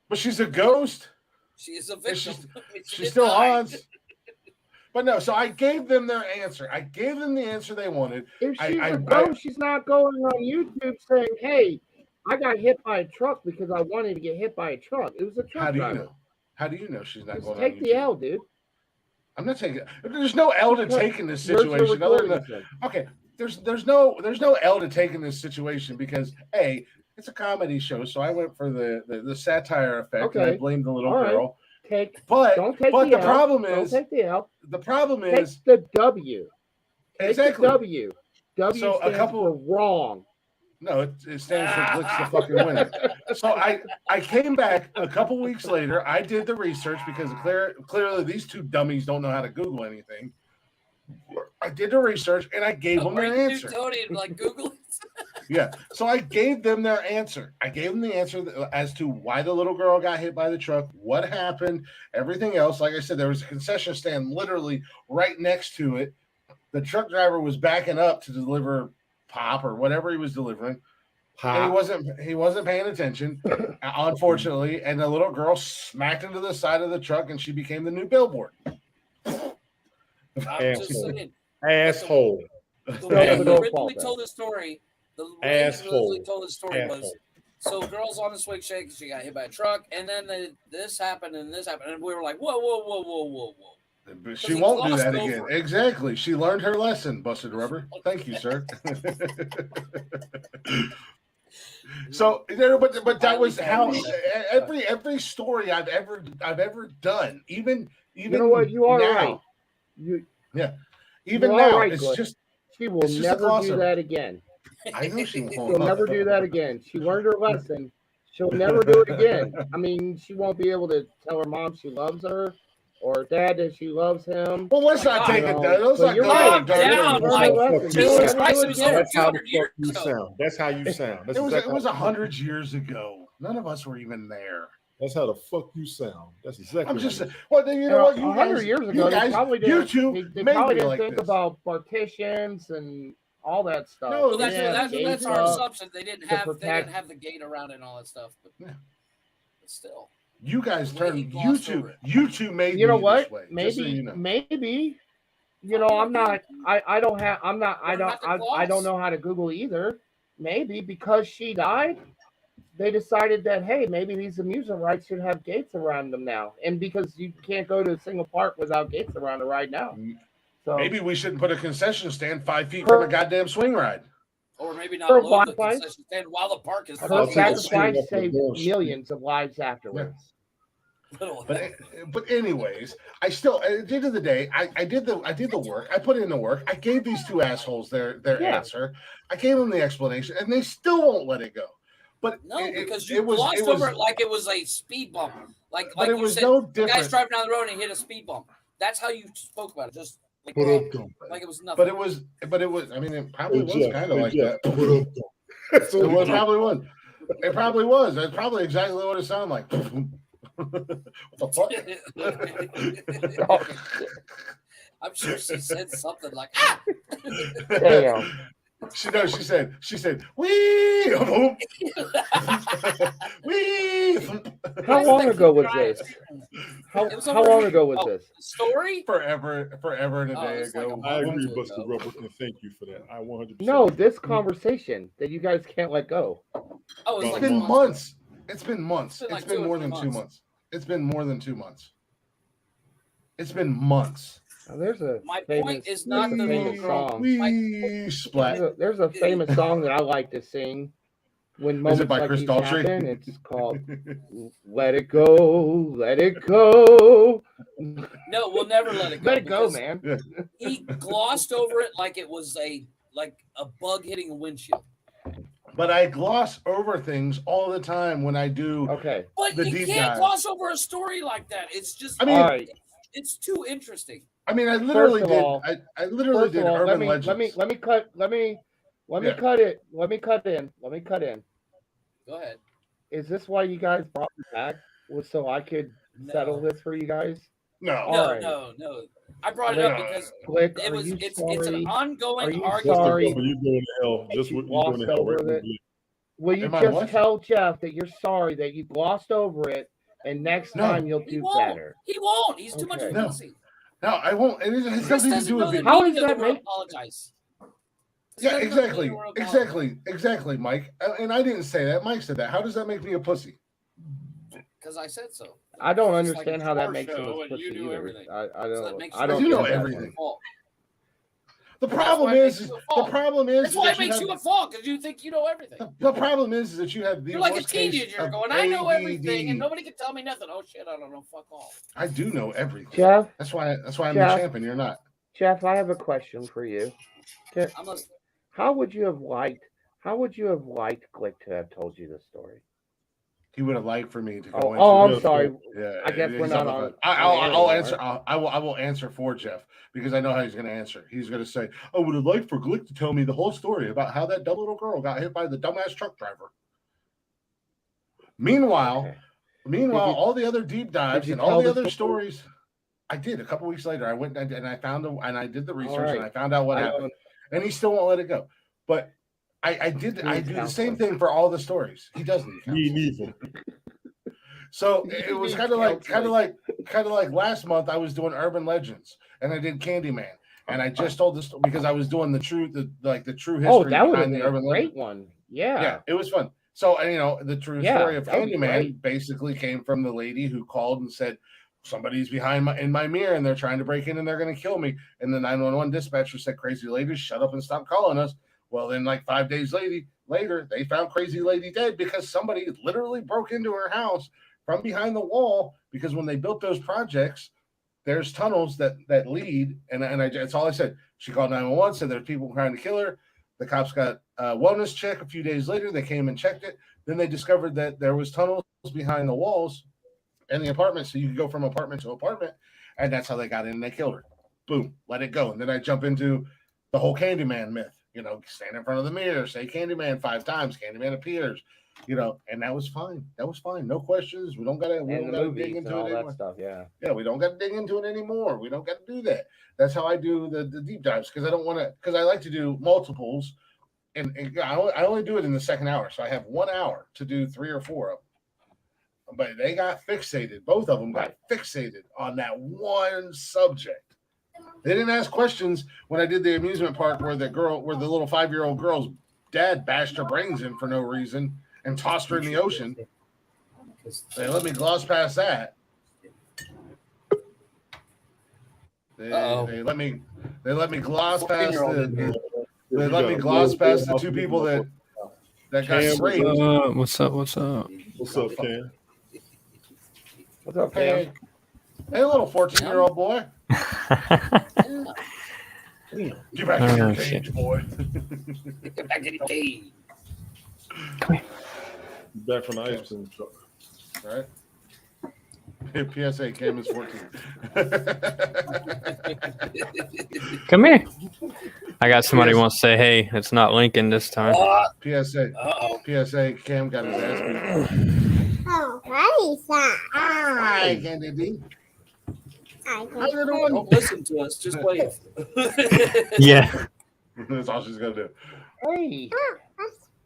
Speaker 1: But she's a ghost.
Speaker 3: She is a victim.
Speaker 1: She's still haunts. But no, so I gave them their answer. I gave them the answer they wanted.
Speaker 4: If she's a ghost, she's not going on YouTube saying, hey, I got hit by a truck because I wanted to get hit by a truck. It was a truck driver.
Speaker 1: How do you know she's not going on YouTube?
Speaker 4: Take the L, dude.
Speaker 1: I'm not taking. There's no L to take in this situation. Other than okay, there's no L to take in this situation because A, it's a comedy show, so I went for the satire effect. Okay. And I blamed the little girl.
Speaker 4: Don't take the problem is don't take the L.
Speaker 1: The problem is
Speaker 4: take the W.
Speaker 1: Exactly.
Speaker 4: The W. W so stands for wrong.
Speaker 1: No, it stands for Glitch the fucking winner. So I came back a couple weeks later. I did the research because clearly these 2 dummies don't know how to Google anything. I did the research and I gave them their answer.
Speaker 3: Tony, like Google it.
Speaker 1: Yeah. So I gave them their answer. I gave them the answer as to why the little girl got hit by the truck, what happened, everything else. Like I said, there was a concession stand literally right next to it. The truck driver was backing up to deliver pop or whatever he was delivering. And he wasn't paying attention, unfortunately, and the little girl smacked into the side of the truck and she became the new billboard.
Speaker 2: Asshole.
Speaker 3: The way he originally told the story, was so girls on the swing shake, she got hit by a truck, and then this happened, and we were like, whoa.
Speaker 1: But she won't do that again. Exactly. She learned her lesson, Busted Rubber. Thank you, sir. So, but that was how every story I've ever done, even
Speaker 4: you know what, you are
Speaker 1: now.
Speaker 4: right.
Speaker 1: Even
Speaker 4: You're
Speaker 1: now,
Speaker 4: all right,
Speaker 1: it's
Speaker 4: Glick.
Speaker 1: just
Speaker 4: She will
Speaker 1: it's just a
Speaker 4: never
Speaker 1: gloss
Speaker 4: do
Speaker 1: over.
Speaker 4: that again.
Speaker 1: I know she
Speaker 4: She'll
Speaker 1: won't.
Speaker 4: never do that again. She learned her lesson. She'll never do it again. I mean, she won't be able to tell her mom she loves her or dad that she loves him.
Speaker 1: Well, let's not
Speaker 3: God.
Speaker 1: take it down. Let's
Speaker 4: But
Speaker 1: not
Speaker 4: you're
Speaker 1: go
Speaker 4: right.
Speaker 1: down a dark
Speaker 3: Calm
Speaker 1: road.
Speaker 3: down,
Speaker 4: Learn her
Speaker 3: Mike.
Speaker 4: lesson.
Speaker 3: Jesus
Speaker 4: She'll never
Speaker 3: Christ,
Speaker 4: do
Speaker 3: it
Speaker 4: it
Speaker 3: was over
Speaker 4: again.
Speaker 2: That's how the
Speaker 3: 200 years
Speaker 2: fuck you
Speaker 3: ago.
Speaker 2: sound. That's how you sound. That's
Speaker 1: It was
Speaker 2: exactly
Speaker 1: 100 years ago. None of us were even there.
Speaker 2: That's how the fuck you sound. That's exactly.
Speaker 1: I'm just
Speaker 2: how you
Speaker 1: well, then you know what? You
Speaker 4: 100
Speaker 1: guys,
Speaker 4: years
Speaker 1: you
Speaker 4: ago, they
Speaker 1: guys,
Speaker 4: probably
Speaker 1: you
Speaker 4: didn't.
Speaker 1: two
Speaker 4: They
Speaker 1: made
Speaker 4: probably
Speaker 1: me
Speaker 4: didn't
Speaker 1: like
Speaker 4: think
Speaker 1: this.
Speaker 4: about partitions and all that stuff.
Speaker 1: No,
Speaker 3: Well,
Speaker 1: Yeah,
Speaker 3: that's
Speaker 4: gates
Speaker 3: our
Speaker 4: up
Speaker 3: assumption. They didn't
Speaker 4: to
Speaker 3: have
Speaker 4: protect.
Speaker 3: the gate around it and all that stuff. But,
Speaker 1: Yeah.
Speaker 3: but still,
Speaker 1: You guys
Speaker 3: The way he
Speaker 1: turned
Speaker 3: glossed over it.
Speaker 1: you two made
Speaker 4: You know
Speaker 1: me
Speaker 4: what?
Speaker 1: this way.
Speaker 4: Maybe,
Speaker 1: Just so you know.
Speaker 4: maybe. You know, I'm not. I don't have. I'm not. I
Speaker 3: You don't
Speaker 4: don't.
Speaker 3: have to
Speaker 4: I don't
Speaker 3: gloss.
Speaker 4: know how to Google either. Maybe because she died, they decided that hey, maybe these amusement rides should have gates around them now, and because you can't go to a single park without gates around it right now. So
Speaker 1: Maybe we shouldn't put a concession stand 5 feet from a goddamn swing ride.
Speaker 3: Or maybe not
Speaker 4: Her
Speaker 3: load the
Speaker 4: sacrifice-
Speaker 3: concession stand while the park is
Speaker 4: her
Speaker 2: thought
Speaker 3: full.
Speaker 2: you were saying
Speaker 4: sacrifice
Speaker 2: off the
Speaker 4: saved
Speaker 2: door street.
Speaker 4: millions of lives afterwards.
Speaker 1: But anyways, I still at the end of the day, I did the work. I put in the work. I gave these two assholes their
Speaker 4: Yeah.
Speaker 1: answer. I gave them the explanation, and they still won't let it go. But
Speaker 3: No, because
Speaker 1: it
Speaker 3: you
Speaker 1: was
Speaker 3: glossed
Speaker 1: it was,
Speaker 3: over it like it was a speed bump. Like
Speaker 1: but it
Speaker 3: you
Speaker 1: was
Speaker 3: said,
Speaker 1: no
Speaker 3: the guy's
Speaker 1: different.
Speaker 3: driving down the road and he hit a speed bump. That's how you spoke about it. Just like,
Speaker 2: Put up, though.
Speaker 3: like it was nothing.
Speaker 1: But it was. I mean, it probably was
Speaker 2: Jeff,
Speaker 1: kind of like
Speaker 2: Jeff,
Speaker 1: that.
Speaker 2: put up, though. That's
Speaker 1: It
Speaker 2: what
Speaker 1: was
Speaker 2: he
Speaker 1: probably was. It probably was. That's probably exactly what it sounded like. What the fuck?
Speaker 3: I'm sure she said something like, ah!
Speaker 4: Damn.
Speaker 1: She knows. She said, wee, wee.
Speaker 4: How long ago was this?
Speaker 3: It was
Speaker 4: How
Speaker 3: over
Speaker 4: long
Speaker 3: here.
Speaker 4: ago was
Speaker 3: Oh,
Speaker 4: this?
Speaker 3: the story?
Speaker 1: Forever and a
Speaker 3: Oh,
Speaker 1: day
Speaker 3: it's like
Speaker 1: ago.
Speaker 3: a
Speaker 2: I agree,
Speaker 3: month
Speaker 2: Buster
Speaker 3: ago.
Speaker 2: Rubber, and thank you for that. I 100%.
Speaker 4: No, this conversation that you guys can't let go.
Speaker 3: Oh,
Speaker 1: It's
Speaker 3: like
Speaker 1: been
Speaker 3: a month.
Speaker 1: months. It's been months.
Speaker 3: It's been like
Speaker 1: It's been
Speaker 3: 2 or
Speaker 1: more
Speaker 3: 3
Speaker 1: than 2
Speaker 3: months.
Speaker 1: months. It's been more than 2 months. It's been months.
Speaker 4: Now, there's a
Speaker 3: My
Speaker 4: famous,
Speaker 3: point is
Speaker 4: there's
Speaker 3: not
Speaker 4: a
Speaker 3: the
Speaker 4: famous
Speaker 3: little girl.
Speaker 4: song.
Speaker 1: We splat.
Speaker 4: There's a famous song that I like to sing when
Speaker 1: Is
Speaker 4: moments
Speaker 1: it by
Speaker 4: like
Speaker 1: Chris
Speaker 4: these
Speaker 1: Daughtry?
Speaker 4: happen. It's called "Let It Go, Let It Go."
Speaker 3: No, we'll never let it go.
Speaker 4: Let it go,
Speaker 3: because
Speaker 4: man.
Speaker 3: He glossed over it like it was a bug hitting a windshield.
Speaker 1: But I gloss over things all the time when I do.
Speaker 4: Okay.
Speaker 3: But
Speaker 1: The
Speaker 3: you
Speaker 1: deep
Speaker 3: can't
Speaker 1: dive.
Speaker 3: gloss over a story like that. It's just,
Speaker 1: I mean,
Speaker 4: All right.
Speaker 3: it's too interesting.
Speaker 1: I mean, I literally
Speaker 4: First of
Speaker 1: did.
Speaker 4: all-
Speaker 1: I literally
Speaker 4: First of
Speaker 1: did
Speaker 4: all,
Speaker 1: urban
Speaker 4: let
Speaker 1: legends.
Speaker 4: me cut
Speaker 1: Yeah.
Speaker 4: cut it. Let me cut in.
Speaker 3: Go ahead.
Speaker 4: Is this why you guys brought me back? Was so I could settle
Speaker 3: No.
Speaker 4: this for you guys?
Speaker 1: No,
Speaker 4: All
Speaker 3: No,
Speaker 4: right.
Speaker 3: no. I brought it up because
Speaker 4: Glick,
Speaker 3: it
Speaker 4: are
Speaker 3: was
Speaker 4: you
Speaker 3: it's
Speaker 4: sorry?
Speaker 3: an ongoing
Speaker 4: Are you
Speaker 3: argument.
Speaker 2: Buster
Speaker 4: sorry?
Speaker 2: Rubber, you going to hell. Just
Speaker 4: You
Speaker 2: what you going to
Speaker 4: glossed
Speaker 2: hell.
Speaker 4: over
Speaker 2: Right?
Speaker 4: it? Will you
Speaker 1: Am I
Speaker 4: just
Speaker 1: what?
Speaker 4: tell Jeff that you're sorry that you glossed over it, and next
Speaker 1: No.
Speaker 4: time you'll
Speaker 3: He
Speaker 4: do
Speaker 3: won't.
Speaker 4: better?
Speaker 3: He won't. He's too much of
Speaker 4: Okay.
Speaker 3: a
Speaker 1: No.
Speaker 3: pussy.
Speaker 1: no, I won't. And it has
Speaker 3: Chris
Speaker 1: nothing to
Speaker 3: doesn't
Speaker 1: do
Speaker 3: know
Speaker 1: with
Speaker 3: the
Speaker 1: it.
Speaker 4: How
Speaker 3: meaning
Speaker 4: does
Speaker 3: of
Speaker 4: that
Speaker 3: the word
Speaker 4: make-
Speaker 3: apologize.
Speaker 1: Yeah,
Speaker 3: Chris doesn't know the meaning of the word apologize.
Speaker 1: exactly, Mike. And I didn't say that. Mike said that. How does that make me a pussy?
Speaker 3: Because I said so.
Speaker 4: I don't
Speaker 3: It's like
Speaker 4: understand
Speaker 3: a
Speaker 4: how that
Speaker 3: car
Speaker 4: makes you
Speaker 3: show
Speaker 4: a
Speaker 3: and
Speaker 4: pussy
Speaker 3: you do
Speaker 4: either.
Speaker 3: everything.
Speaker 4: I
Speaker 3: So that
Speaker 4: don't.
Speaker 3: makes
Speaker 4: I don't
Speaker 1: you
Speaker 4: get
Speaker 1: know
Speaker 4: that
Speaker 1: everything.
Speaker 4: one.
Speaker 3: Fault.
Speaker 1: The
Speaker 3: That's
Speaker 1: problem
Speaker 3: why it
Speaker 1: is
Speaker 3: makes you a
Speaker 1: the
Speaker 3: fault.
Speaker 1: problem is
Speaker 3: That's why it
Speaker 1: that you
Speaker 3: makes
Speaker 1: have,
Speaker 3: you a fault because you think you know everything.
Speaker 1: the problem is that you have the
Speaker 3: You're like a
Speaker 1: worst case
Speaker 3: teenager
Speaker 1: of
Speaker 3: going, I know everything and
Speaker 1: ADD.
Speaker 3: nobody can tell me nothing. Oh shit, I don't know. Fuck off.
Speaker 1: I do know everything.
Speaker 4: Jeff,
Speaker 1: That's why I'm the
Speaker 4: Jeff.
Speaker 1: champion. You're not.
Speaker 4: Jeff, I have a question for you.
Speaker 3: I'm a,
Speaker 4: How would you have liked Glick to have told you this story?
Speaker 1: He would have liked for me to go
Speaker 4: Oh,
Speaker 1: into.
Speaker 4: I'm
Speaker 2: real
Speaker 4: sorry.
Speaker 1: Yeah,
Speaker 4: I guess we're
Speaker 1: he's
Speaker 4: not
Speaker 1: up
Speaker 4: on.
Speaker 1: with it.
Speaker 4: on air
Speaker 1: I'll
Speaker 4: anymore.
Speaker 1: answer. I will answer for Jeff because I know how he's going to answer. He's going to say, "I would have liked for Glick to tell me the whole story about how that dumb little girl got hit by the dumbass truck driver." Meanwhile,
Speaker 4: Okay.
Speaker 1: Meanwhile,
Speaker 4: Did you-
Speaker 1: all the other deep dives
Speaker 4: you
Speaker 1: and all
Speaker 4: tell
Speaker 1: the
Speaker 4: the
Speaker 1: other
Speaker 4: story?
Speaker 1: stories, I did. A couple weeks later, I went and I found and I did the research
Speaker 4: right.
Speaker 1: and I found out what
Speaker 4: I
Speaker 1: happened.
Speaker 4: don't-
Speaker 1: And he still won't let it go. But I do the same thing for all the stories. He doesn't.
Speaker 2: Me neither.
Speaker 1: So
Speaker 4: You
Speaker 1: it was
Speaker 4: need
Speaker 1: kind of
Speaker 4: counseling.
Speaker 1: like last month I was doing urban legends and I did Candyman and I just told this because I was doing the true history
Speaker 4: Oh, that would have
Speaker 1: behind
Speaker 4: been
Speaker 1: the
Speaker 4: a
Speaker 1: urban
Speaker 4: great
Speaker 1: legend.
Speaker 4: one. Yeah.
Speaker 1: Yeah, it was fun. So and the true
Speaker 4: Yeah,
Speaker 1: story of
Speaker 4: that would be
Speaker 1: Candyman
Speaker 4: great.
Speaker 1: basically came from the lady who called and said somebody's behind in my mirror and they're trying to break in and they're going to kill me. And the 911 dispatcher said, "Crazy lady, shut up and stop calling us." Well, then like 5 days later, they found Crazy Lady dead because somebody literally broke into her house from behind the wall because when they built those projects, there's tunnels that lead, and that's all I said. She called 911, said there's people trying to kill her. The cops got a wellness check a few days later. They came and checked it. Then they discovered that there was tunnels behind the walls in the apartment, so you could go from apartment to apartment, and that's how they got in and they killed her. Boom, let it go. And then I jump into the whole Candyman myth. Stand in front of the mirror, say Candyman 5 times, Candyman appears. And that was fine. That was fine. No questions. We don't gotta dig into
Speaker 4: all
Speaker 1: it
Speaker 4: that
Speaker 1: anymore.
Speaker 4: stuff. Yeah.
Speaker 1: Yeah, we don't gotta dig into it anymore. We don't gotta do that. That's how I do the deep dives, because I don't want to, because I like to do multiples, and I only do it in the second hour. So I have 1 hour to do 3 or 4 of them. But they got fixated. Both of them got fixated on that one subject. They didn't ask questions when I did the amusement park where the little 5-year-old girl's dad bashed her brains in for no reason and tossed her in the ocean. They let me gloss past that. They let me gloss past the 2 people that got sprayed.
Speaker 8: What's up?
Speaker 2: What's up, Cam?
Speaker 4: What's up, Cam?
Speaker 1: Hey, little 14-year-old boy. Get back in your cage, boy.
Speaker 3: Get back in the cage.
Speaker 2: Back from the ice cream truck.
Speaker 1: Right? PSA, Cam is 14.
Speaker 8: Come here. I got somebody who wants to say, hey, it's not Lincoln this time.
Speaker 1: PSA, Cam got his ass beat.
Speaker 9: Oh, hi,
Speaker 1: Hi, Kennedy.
Speaker 3: Don't listen to us. Just wave.
Speaker 8: Yeah.
Speaker 1: That's all she's gonna do.
Speaker 4: Hey,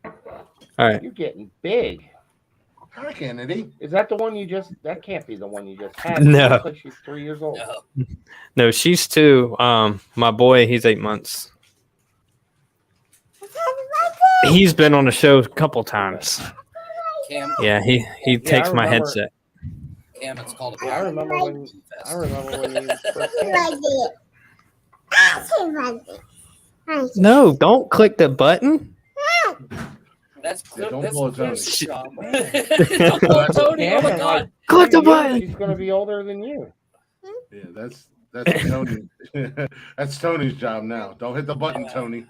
Speaker 8: All right.
Speaker 4: you're getting big.
Speaker 1: Hi, Kennedy.
Speaker 4: Is that the one you just? That can't be the one you just had.
Speaker 8: No.
Speaker 4: It looks like she's 3 years old.
Speaker 3: No.
Speaker 8: No, she's 2. My boy, he's 8 months. He's been on the show a couple times.
Speaker 3: Cam,
Speaker 8: Yeah, he takes my
Speaker 4: remember.
Speaker 8: headset.
Speaker 3: Cam, it's called a
Speaker 4: I remember when. I remember when you first came.
Speaker 8: No, don't click the button.
Speaker 3: That's
Speaker 1: Yeah, don't
Speaker 3: that's
Speaker 1: pull a Tony.
Speaker 3: Chris' job. Don't pull a Tony. Oh my God.
Speaker 8: Click the button.
Speaker 4: She's gonna be older than you.
Speaker 1: Yeah, that's Tony. That's Tony's job now. Don't hit the button, Tony.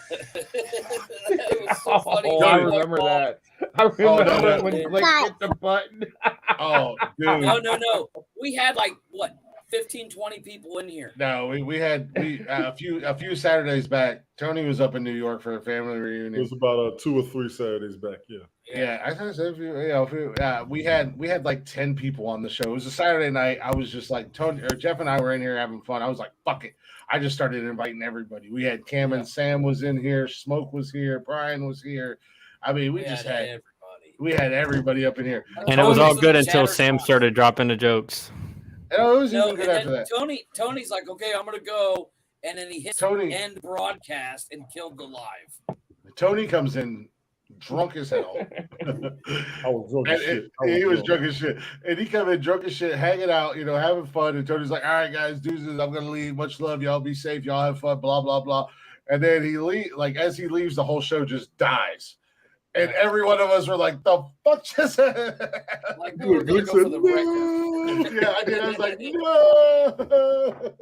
Speaker 3: That was so funny.
Speaker 4: Oh, I remember that. I remember
Speaker 1: no.
Speaker 4: when Blake hit the button.
Speaker 1: Oh, dude.
Speaker 3: No. We had like what 15, 20 people in here.
Speaker 1: No, we had a few Saturdays back. Tony was up in New York for a family
Speaker 2: It
Speaker 1: reunion.
Speaker 2: was about 2 or 3 Saturdays back. Yeah.
Speaker 1: Yeah, I think we had like 10 people on the show. It was a Saturday night. I was just like Jeff and I were in here having fun. I was like, fuck it. I just started inviting everybody. We had Cam and Sam was in here, Smoke was here, Brian was here. I mean, we just had
Speaker 3: everybody.
Speaker 1: We had everybody up in here.
Speaker 8: And it was all good until Sam started dropping the jokes.
Speaker 1: Oh, it was
Speaker 3: No,
Speaker 1: even good
Speaker 3: and
Speaker 1: after
Speaker 3: then
Speaker 1: that.
Speaker 3: Tony's like, okay, I'm gonna go, and then he hit
Speaker 1: Tony-
Speaker 3: end broadcast and killed the live.
Speaker 1: Tony comes in drunk as hell.
Speaker 2: I was drunk as shit.
Speaker 1: He was drunk as shit. And he come in drunk as shit, hanging out, having fun. And Tony's like, all right, guys, deuces, I'm going to leave. Much love. Y'all be safe. Y'all have fun, blah, blah, blah. And then as he leaves, the whole show just dies. And every one of us were like, the fuck just happened?
Speaker 3: Like we were gonna go for the record.
Speaker 1: Yeah, I did. I was like, no.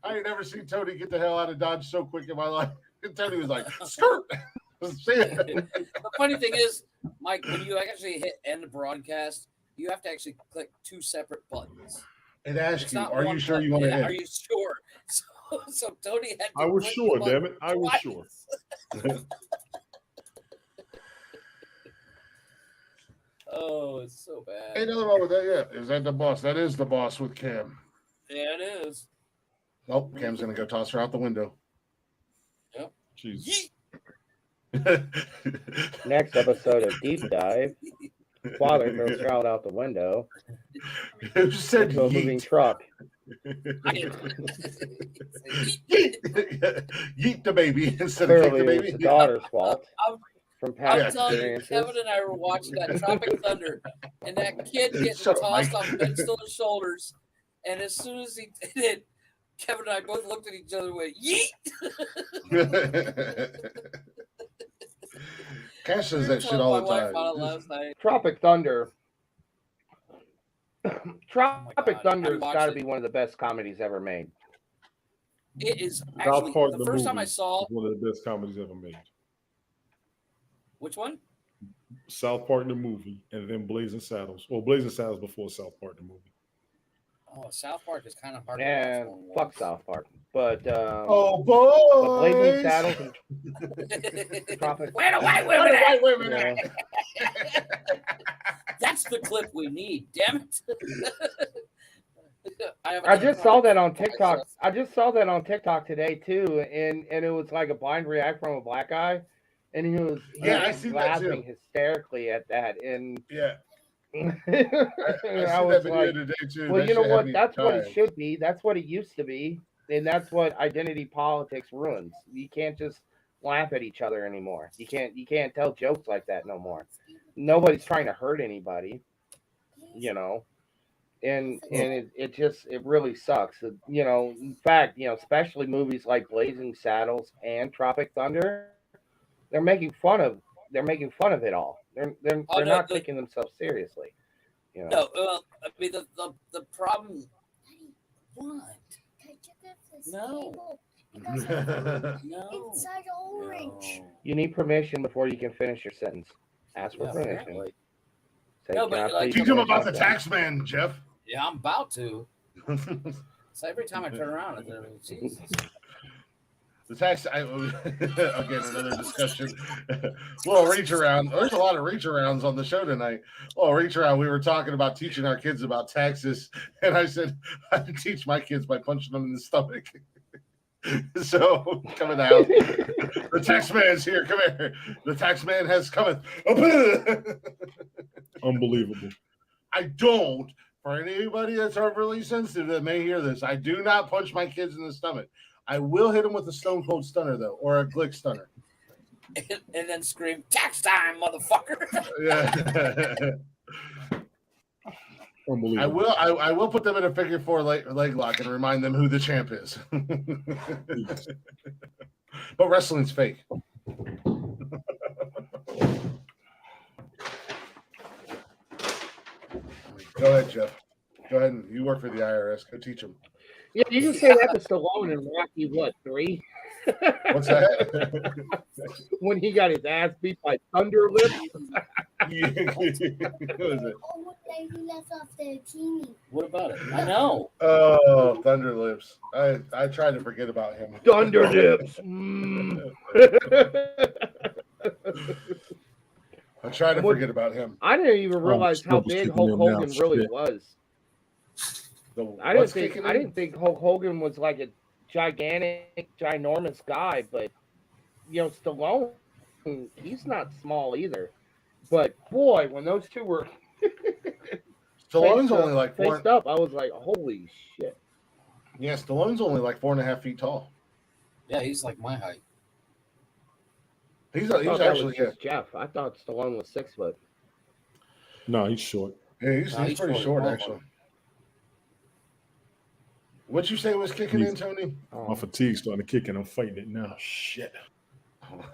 Speaker 1: I ain't never seen Tony get the hell out of Dodge so quick in my life. And Tony was like, skirt.
Speaker 3: The funny thing is, Mike, when you actually hit end broadcast, you have to actually click 2 separate buttons.
Speaker 1: It asks
Speaker 3: It's
Speaker 1: you,
Speaker 3: not
Speaker 1: are
Speaker 3: one
Speaker 1: you sure
Speaker 3: button.
Speaker 1: you want to
Speaker 3: Yeah,
Speaker 1: end?
Speaker 3: Are you sure? So Tony had to
Speaker 2: I was
Speaker 3: click
Speaker 2: sure,
Speaker 3: the
Speaker 2: damn
Speaker 3: button
Speaker 2: it. I was
Speaker 3: twice.
Speaker 2: sure.
Speaker 3: Oh, it's so bad.
Speaker 1: Ain't nothing wrong with that. Yeah, is that the boss? That is the boss with Cam.
Speaker 3: Yeah, it is.
Speaker 1: Nope, Cam's gonna go toss her out the window.
Speaker 2: Jeez.
Speaker 4: Next episode of Deep Dive, father throws child out the window
Speaker 1: Who said
Speaker 4: into a moving
Speaker 1: yeet?
Speaker 4: truck.
Speaker 1: Yeet the baby instead of kick
Speaker 4: Clearly,
Speaker 1: the
Speaker 4: it was
Speaker 1: baby.
Speaker 4: the daughter's fault from
Speaker 3: I'm
Speaker 4: past
Speaker 3: telling you,
Speaker 4: experiences.
Speaker 3: Kevin and I were watching that Tropic Thunder, and that kid getting
Speaker 1: Shut up,
Speaker 3: tossed
Speaker 1: Mike.
Speaker 3: off Ben Stiller's shoulders, and as soon as he did it, Kevin and I both looked at each other and went, yeet!
Speaker 1: Cash says
Speaker 3: We were
Speaker 1: that shit
Speaker 3: telling
Speaker 1: all
Speaker 3: my
Speaker 1: the
Speaker 3: wife
Speaker 1: time.
Speaker 3: about it last night.
Speaker 4: Tropic Thunder Tropic
Speaker 3: God.
Speaker 4: Thunder has
Speaker 3: I
Speaker 4: got to
Speaker 3: watched
Speaker 4: be one of the best comedies ever made.
Speaker 3: It is
Speaker 2: South
Speaker 3: actually
Speaker 2: Park
Speaker 3: the first time I
Speaker 2: movie
Speaker 3: saw
Speaker 2: is one of the best comedies ever made.
Speaker 3: which one?
Speaker 2: South Park the movie, and then Blazing Saddles. Well, Blazing Saddles before South Park the movie.
Speaker 3: Oh, South Park is kind of hard
Speaker 4: And
Speaker 3: to watch.
Speaker 4: fuck South Park. But
Speaker 1: Oh,
Speaker 4: but Blazing
Speaker 1: boys.
Speaker 4: Saddles and Tropic.
Speaker 3: Where the white
Speaker 1: Where
Speaker 3: women
Speaker 1: the
Speaker 3: at?
Speaker 1: white women
Speaker 4: Yeah.
Speaker 1: at?
Speaker 3: That's the clip we need. Damn it!
Speaker 4: I just saw that on TikTok. I just saw that on TikTok today too, and it was like a blind react from a black guy, and he was
Speaker 1: I see that
Speaker 4: laughing
Speaker 1: too.
Speaker 4: hysterically at that, and
Speaker 1: Yeah,
Speaker 4: I
Speaker 1: I see
Speaker 4: was
Speaker 1: that video
Speaker 4: like,
Speaker 1: today too.
Speaker 4: well,
Speaker 1: That
Speaker 4: you know
Speaker 1: shit had
Speaker 4: what?
Speaker 1: me
Speaker 4: That's what it
Speaker 1: dying.
Speaker 4: should be. That's what it used to be, and that's what identity politics ruins. You can't just laugh at each other anymore. You can't tell jokes like that no more. Nobody's trying to hurt anybody, you know. And it really sucks. In fact, especially movies like Blazing Saddles and Tropic Thunder, they're making fun of it all. They're not taking themselves seriously.
Speaker 3: No, I mean the problem. What? No. No.
Speaker 9: Inside orange.
Speaker 4: You need permission before you can finish your sentence. Ask for
Speaker 3: Yeah,
Speaker 4: permission.
Speaker 3: apparently.
Speaker 4: Say,
Speaker 3: No, but,
Speaker 4: "Can I
Speaker 3: like,
Speaker 4: please
Speaker 1: Teach them
Speaker 4: finish
Speaker 1: about
Speaker 4: my
Speaker 1: the
Speaker 4: sentence?"
Speaker 1: tax man, Jeff.
Speaker 3: Yeah, I'm about to. So every time I turn around, Jesus.
Speaker 1: The tax. Again, another discussion. Little reach around. There's a lot of reach arounds on the show tonight. Well, reach around. We were talking about teaching our kids about taxes, and I said I teach my kids by punching them in the stomach. So coming out, the tax man's here. Come here. The tax man has coming.
Speaker 2: Unbelievable.
Speaker 1: I don't. For anybody that's overly sensitive that may hear this, I do not punch my kids in the stomach. I will hit them with a Stone Cold Stunner though, or a Glick Stunner.
Speaker 3: And then scream, "Tax time, motherfucker!"
Speaker 1: Yeah.
Speaker 2: Unbelievable.
Speaker 1: I will put them in a figure four leg lock and remind them who the champ is. But wrestling's fake. Go ahead, Jeff. Go ahead and you work for the IRS. Go teach them.
Speaker 4: Yeah, you can say that to Stallone in Rocky, what, 3?
Speaker 1: What's that?
Speaker 4: When he got his ass beat by Thunder Lips.
Speaker 1: What is it?
Speaker 9: Oh, what lady left off the bikini?
Speaker 3: What about it? I know.
Speaker 1: Oh, Thunder Lips. I tried to forget about him.
Speaker 4: Thunder Lips.
Speaker 1: I tried to forget about him.
Speaker 4: I didn't even realize how
Speaker 2: Snubble's
Speaker 4: big
Speaker 2: kicking
Speaker 4: Hulk
Speaker 2: him
Speaker 4: Hogan
Speaker 2: now,
Speaker 4: really
Speaker 2: shit.
Speaker 4: was. I
Speaker 1: What's
Speaker 4: didn't
Speaker 1: kicking him?
Speaker 4: think Hulk Hogan was like a gigantic, ginormous guy, but Stallone, he's not small either. But boy, when those two were
Speaker 1: Stallone's only like
Speaker 4: faced up, I was like, holy shit.
Speaker 1: Yeah, Stallone's only like 4.5 feet tall.
Speaker 3: Yeah, he's like my height.
Speaker 1: He's
Speaker 4: I thought that was
Speaker 1: actually
Speaker 4: just Jeff. I thought Stallone was 6 foot.
Speaker 2: No, he's short.
Speaker 1: yeah, he's
Speaker 3: No, he's
Speaker 1: pretty
Speaker 3: short,
Speaker 1: short
Speaker 3: tall.
Speaker 1: actually. What you say was kicking in, Tony?
Speaker 2: My fatigue's starting to kick in. I'm fighting it now. Shit.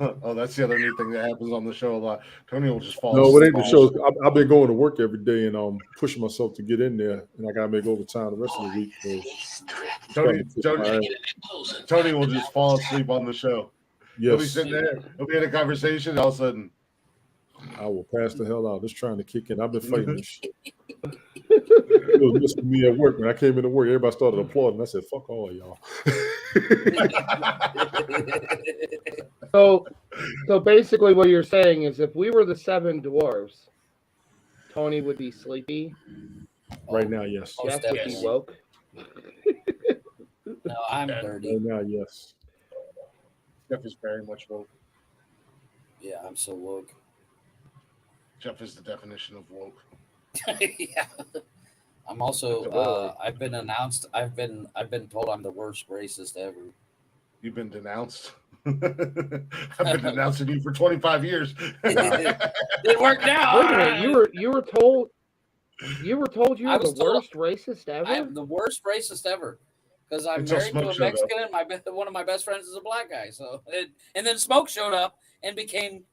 Speaker 1: Oh, that's the other neat thing that happens on the show a lot. Tony will just fall.
Speaker 2: No, it ain't
Speaker 1: asleep.
Speaker 2: the show. I've been going to work every day and pushing myself to get in there, and I gotta make overtime the rest of the week. So
Speaker 1: Tony will just fall asleep on the show. He'll be
Speaker 2: yes,
Speaker 1: sitting there. He'll be in a conversation. All of a sudden,
Speaker 2: I will pass the hell out. Just trying to kick in. I've been fighting this shit. It was missing me at work when I came into work. Everybody started applauding. I said, "Fuck all of y'all."
Speaker 4: So basically, what you're saying is, if we were the 7 dwarves, Tony would be sleepy.
Speaker 2: Right now, yes.
Speaker 3: Oh,
Speaker 4: Jeff would be
Speaker 3: definitely.
Speaker 4: woke.
Speaker 3: No, I'm dirty.
Speaker 2: Right now, yes.
Speaker 1: Jeff is very much woke.
Speaker 3: Yeah, I'm so woke.
Speaker 1: Jeff is the definition of woke.
Speaker 3: Yeah. I'm also. I've been announced. I've been told I'm the worst racist ever.
Speaker 1: You've been denounced. I've been denouncing you for 25 years.
Speaker 3: It worked out.
Speaker 4: Wait a minute, you were told you were
Speaker 3: I
Speaker 4: the
Speaker 3: was told-
Speaker 4: worst racist ever?
Speaker 3: I'm the worst racist ever because I'm
Speaker 1: Until
Speaker 3: married to
Speaker 1: Smoke
Speaker 3: a
Speaker 1: showed up.
Speaker 3: Mexican, and one of my best friends is a black guy. So, and then Smoke showed up and became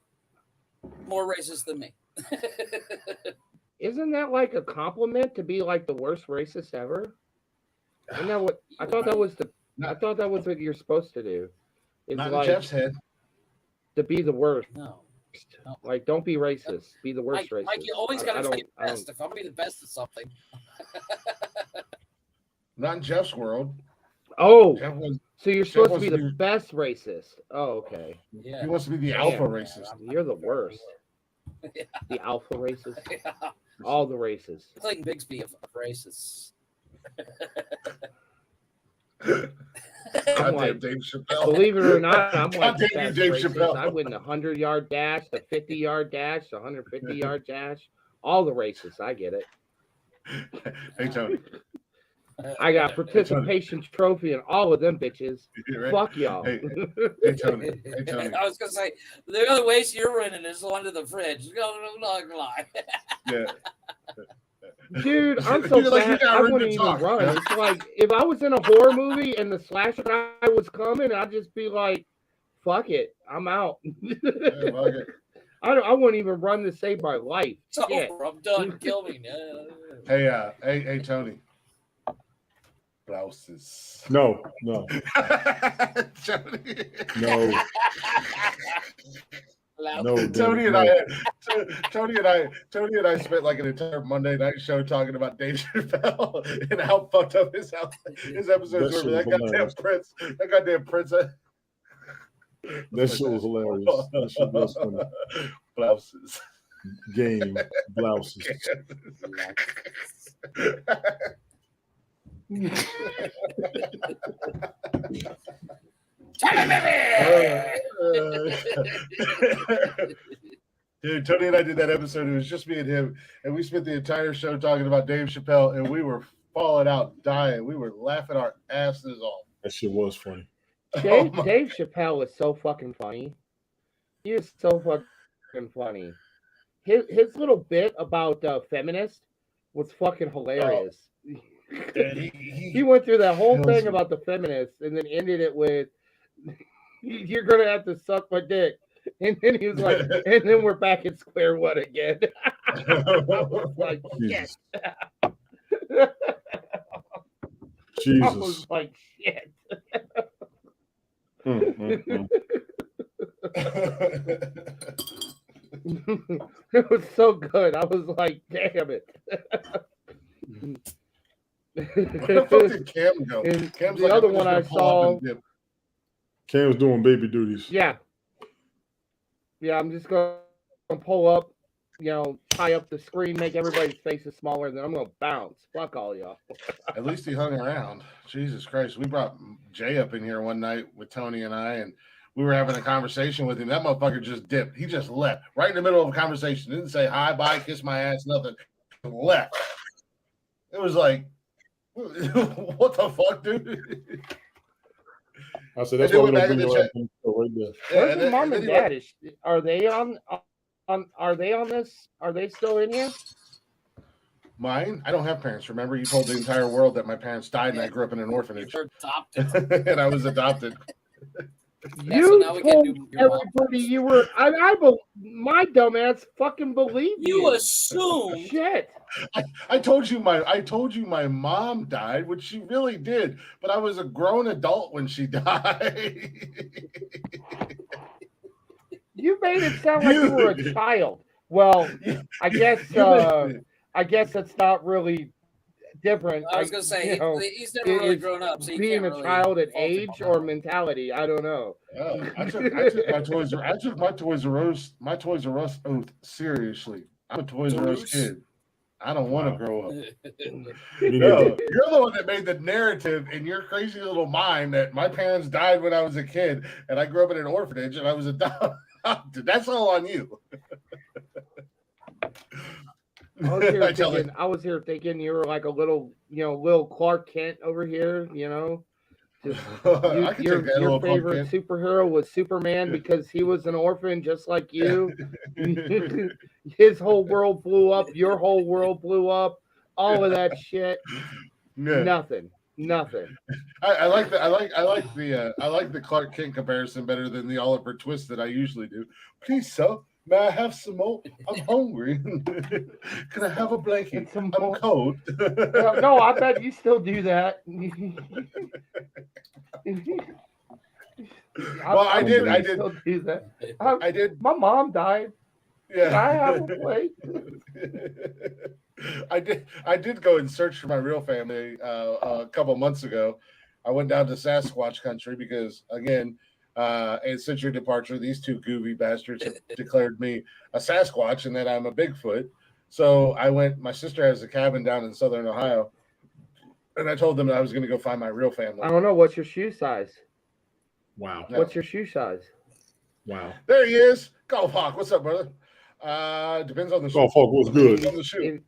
Speaker 3: more racist than me.
Speaker 4: Isn't that like a compliment to be like the worst racist ever? Isn't that what I thought that was I thought that was what you're supposed to do. It's
Speaker 1: Not in
Speaker 4: like
Speaker 1: Jeff's head.
Speaker 4: to be the worst.
Speaker 3: No.
Speaker 4: Like, don't be racist. Be the worst racist.
Speaker 3: Like you always got to be the best. If I'm gonna be the best at something.
Speaker 1: Not in Jeff's world.
Speaker 4: Oh,
Speaker 1: Jeff was,
Speaker 4: so you're supposed to be the best racist. Oh, okay.
Speaker 1: Yeah. He wants to be the alpha racist.
Speaker 4: You're the worst.
Speaker 3: Yeah.
Speaker 4: The alpha racist.
Speaker 3: Yeah.
Speaker 4: All the races.
Speaker 3: It's like Bigsby of racists.
Speaker 1: God damn Dave Chappelle.
Speaker 4: Believe it or not, I'm like the
Speaker 1: damn
Speaker 4: best
Speaker 1: Dave
Speaker 4: racist.
Speaker 1: Chappelle.
Speaker 4: I win the 100-yard dash, the 50-yard dash, the 150-yard dash. All the races. I get it.
Speaker 1: Hey, Tony.
Speaker 4: I got participation trophy and all of them bitches.
Speaker 1: Right?
Speaker 4: Fuck y'all.
Speaker 1: Hey, Tony. Hey, Tony.
Speaker 3: I was gonna say the other waste you're winning is under the fridge. I'm not gonna lie.
Speaker 1: Yeah.
Speaker 4: Dude, I'm so glad I wouldn't even run. It's like if I was in a horror movie and the slasher guy was coming, I'd just be like, "Fuck it, I'm out."
Speaker 1: Yeah, fuck it.
Speaker 4: I wouldn't even run to save my life.
Speaker 3: It's over. I'm done. Kill me.
Speaker 1: Hey, Tony. Blouses.
Speaker 2: No.
Speaker 1: Tony.
Speaker 2: No. No,
Speaker 1: Tony and I spent like an entire Monday night show talking about Dave Chappelle and how fucked up his episodes were. That goddamn Prince.
Speaker 2: That shit was hilarious. That shit was funny.
Speaker 1: Blouses.
Speaker 2: Game. Blouses.
Speaker 1: Dude, Tony and I did that episode. It was just me and him, and we spent the entire show talking about Dave Chappelle, and we were falling out, dying. We were laughing our asses off.
Speaker 2: That shit was funny.
Speaker 4: Dave Chappelle is so fucking funny. He is so fucking funny. His little bit about feminist was fucking hilarious. He went through that whole thing about the feminists and then ended it with, "You're gonna have to suck my dick." And then he was like, and then we're back at square one again. I was like, shit.
Speaker 2: Jesus.
Speaker 4: I was like, shit. It was so good. I was like, damn it.
Speaker 1: Where the fuck did Cam go? Cam's
Speaker 4: the other one I saw.
Speaker 2: Cam's doing baby duties.
Speaker 4: Yeah, I'm just going to pull up, tie up the screen, make everybody's faces smaller, and then I'm going to bounce. Fuck all y'all.
Speaker 1: At least he hung around. Jesus Christ. We brought Jay up in here one night with Tony and I, and we were having a conversation with him. That motherfucker just dipped. He just left right in the middle of a conversation. Didn't say hi, bye, kiss my ass, nothing. Left. It was like, what the fuck, dude?
Speaker 2: I said that's why we don't bring your ass on the show right there.
Speaker 4: Where's your mom and dad? Are they on? Are they on this? Are they still in here?
Speaker 1: Mine? I don't have parents. Remember, you told the entire world that my parents died and I grew up in an orphanage.
Speaker 3: You're adopted.
Speaker 1: And I was adopted.
Speaker 4: You told everybody you were. My dumbass fucking believed you.
Speaker 3: You assume.
Speaker 4: Shit.
Speaker 1: I told you my mom died, which she really did, but I was a grown adult when she died.
Speaker 4: You made it sound like you were a child. Well, I guess that's not really different.
Speaker 3: I was gonna say he's never really grown up. So
Speaker 4: being a child at age or mentality, I don't know.
Speaker 1: I took my Toys R Us oath seriously. I'm a Toys R Us kid. I don't want to grow up. No, you're the one that made the narrative in your crazy little mind that my parents died when I was a kid and I grew up in an orphanage and I was adopted. That's all on you.
Speaker 4: I was here thinking you were like a little Clark Kent over here, Just, your favorite superhero was Superman because he was an orphan just like you. His whole world blew up. Your whole world blew up. All of that shit.
Speaker 1: Yeah.
Speaker 4: Nothing. Nothing.
Speaker 1: I like the Clark Kent comparison better than the Oliver Twist that I usually do. Please, sir, may I have some more? I'm hungry. Can I have a blanket?
Speaker 4: Get some
Speaker 1: I'm
Speaker 4: more.
Speaker 1: cold.
Speaker 4: No, I bet you still do that.
Speaker 1: I did.
Speaker 4: bet you still do that.
Speaker 1: I did.
Speaker 4: My mom died.
Speaker 1: Yeah.
Speaker 4: Can I have a plate?
Speaker 1: I did go and search for my real family a couple months ago. I went down to Sasquatch country because, again, and since your departure, these two goofy bastards have declared me a Sasquatch and that I'm a Bigfoot. So I went. My sister has a cabin down in southern Ohio, and I told them that I was going to go find my real family.
Speaker 4: I don't know. What's your shoe size?
Speaker 2: Wow.
Speaker 1: No.
Speaker 4: What's your shoe size?
Speaker 2: Wow.
Speaker 1: There he is. Golf Hawk. What's up, brother? Depends on the shoe.
Speaker 2: Golf Hawk was good.
Speaker 1: Depends on the shoe.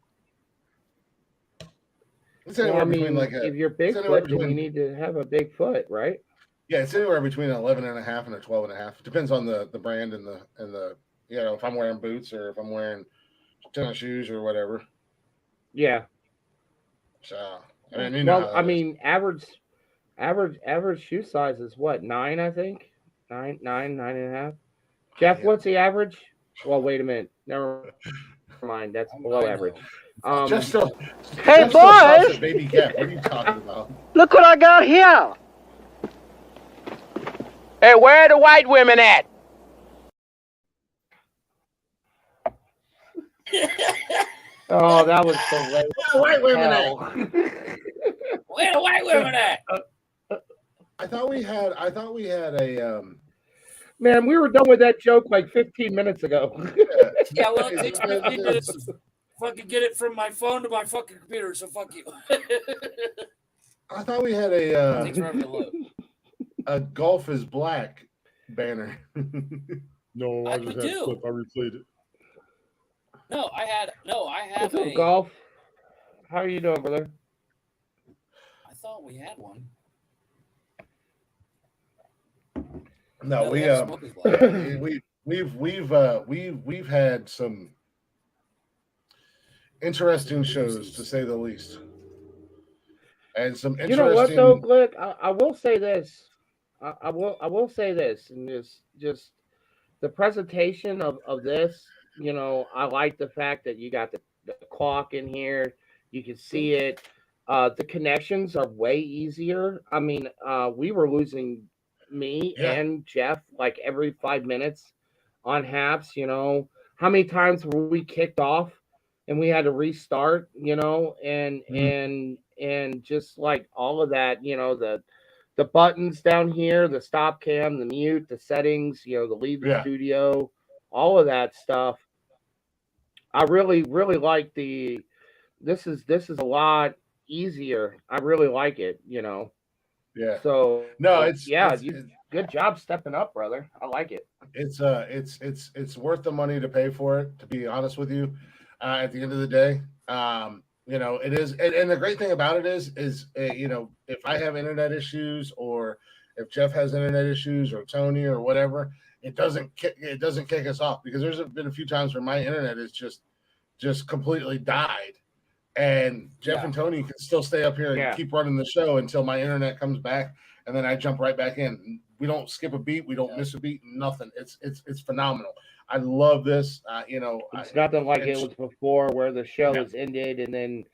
Speaker 1: It's
Speaker 4: Well,
Speaker 1: anywhere
Speaker 4: I mean,
Speaker 1: between like
Speaker 4: if you're Bigfoot, then you need to have a big foot, right?
Speaker 1: Yeah, it's anywhere between an 11 and a half and a 12 and a half. Depends on the brand and the if I'm wearing boots or if I'm wearing tennis shoes or whatever.
Speaker 4: Yeah.
Speaker 1: So I mean, you know
Speaker 4: Well, I mean, average shoe size is what, 9? I think 9 and a half. Jeff,
Speaker 1: Yeah.
Speaker 4: what's the average? Well, wait a minute. Never mind. That's below average.
Speaker 1: Just still,
Speaker 10: Hey,
Speaker 1: Jeff still stops
Speaker 10: boys!
Speaker 1: at baby cat. What are you talking about?
Speaker 10: Look what I got here. Hey, where are the white women at?
Speaker 4: Oh, that was so late.
Speaker 1: White women.
Speaker 3: Where the white women at?
Speaker 1: I thought we had a
Speaker 4: Man, we were done with that joke like 15 minutes ago.
Speaker 3: Yeah, well, it takes 15 minutes to fucking get it from my phone to my fucking computer, so fuck you.
Speaker 1: I thought we had
Speaker 3: Takes forever to load.
Speaker 1: a golf is black banner.
Speaker 2: No, I
Speaker 3: We
Speaker 2: just had
Speaker 3: do.
Speaker 2: a clip. I replayed it.
Speaker 3: No, I have
Speaker 4: What's up,
Speaker 3: a.
Speaker 4: Golf? How are you doing, brother?
Speaker 3: I thought we had one.
Speaker 1: No,
Speaker 3: we have smoke is black.
Speaker 1: we've had some interesting shows to say the least, and some interesting.
Speaker 4: You know what though, Glick? I will say this. I will say this, and just the presentation of this. You know, I like the fact that you got the clock in here. You can see it. The connections are way easier. I mean, we were losing me and Jeff like every 5 minutes on haps. You know, how many times were we kicked off and we had to restart? You know, and just like all of that. You know, the buttons down here, the stop cam, the mute, the settings. You know, the leave the studio, all of that stuff. I really like the. This is a lot easier. I really like it. You know.
Speaker 1: Yeah.
Speaker 4: So
Speaker 1: no, it's
Speaker 4: good job stepping up, brother. I like it.
Speaker 1: It's worth the money to pay for it. To be honest with you, at the end of the day, you know, it is. And the great thing about it is you know, if I have internet issues or if Jeff has internet issues or Tony or whatever, it doesn't kick us off, because there's been a few times where my internet is just completely died. And Jeff and Tony can still stay up here and keep running the show until my internet comes back, and then I jump right back in. We don't skip a beat, we don't miss a beat, nothing. It's phenomenal. I love this. You know,
Speaker 4: it's nothing like it was before, where the show is ended, and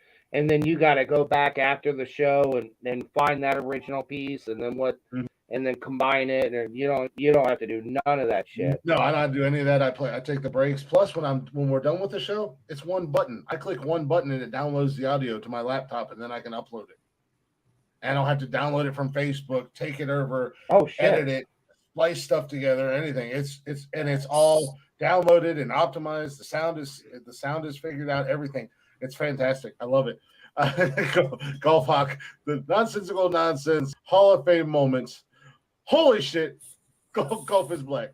Speaker 4: then you got to go back after the show and then find that original piece, and then and then combine it, and you don't have to do none of that shit.
Speaker 1: No, I don't do any of that. I take the breaks. Plus, when we're done with the show, it's one button. I click one button and it downloads the audio to my laptop, and then I can upload it. And I don't have to download it from Facebook, take it over, edit it, splice stuff together, anything. It's all downloaded and optimized. The sound is figured out. Everything. It's fantastic. I love it. Golf Hawk, the Nonsensical Nonsense Hall of Fame moments. Holy shit, golf is black.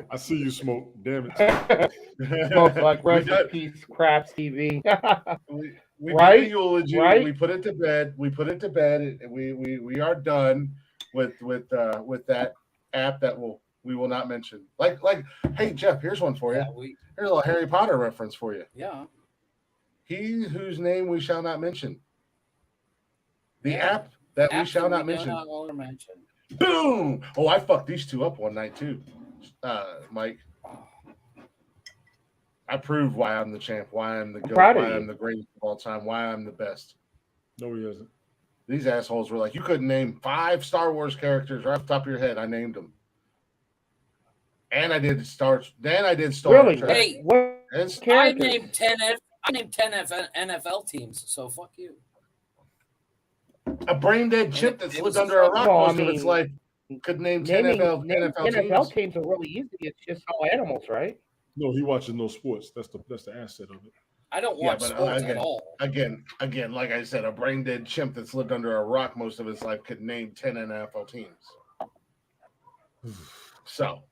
Speaker 2: I see you, Smoke. Damn it.
Speaker 4: Smoke like rest in peace, Craps TV.
Speaker 1: We did the eulogy. Right? We put it to bed. And we are done with that app that we will not mention. Like, hey Jeff, here's one for you. Here's a little Harry Potter reference for you.
Speaker 3: Yeah.
Speaker 1: He whose name we shall not mention. The app that we shall not mention. Boom! Oh, I fucked these two up one night too, Mike. I proved why I'm the champ, why I'm the GOAT, why I'm the greatest of all time, why I'm the best.
Speaker 2: No, he isn't.
Speaker 1: These assholes were like, you couldn't name 5 Star Wars characters right off the top of your head. I named them. And I did Star
Speaker 4: Really?
Speaker 1: Trek.
Speaker 3: Hey, I named 10 NFL teams, so fuck you.
Speaker 1: A brain dead chip that's lived under a rock most of its life could name 10 NFL
Speaker 4: teams are really easy. It's just all animals, right?
Speaker 2: No, he watches no sports. That's the asset of it.
Speaker 3: I don't watch sports at all.
Speaker 1: Again, like I said, a brain dead chimp that's lived under a rock most of his life could name 10 NFL teams. So,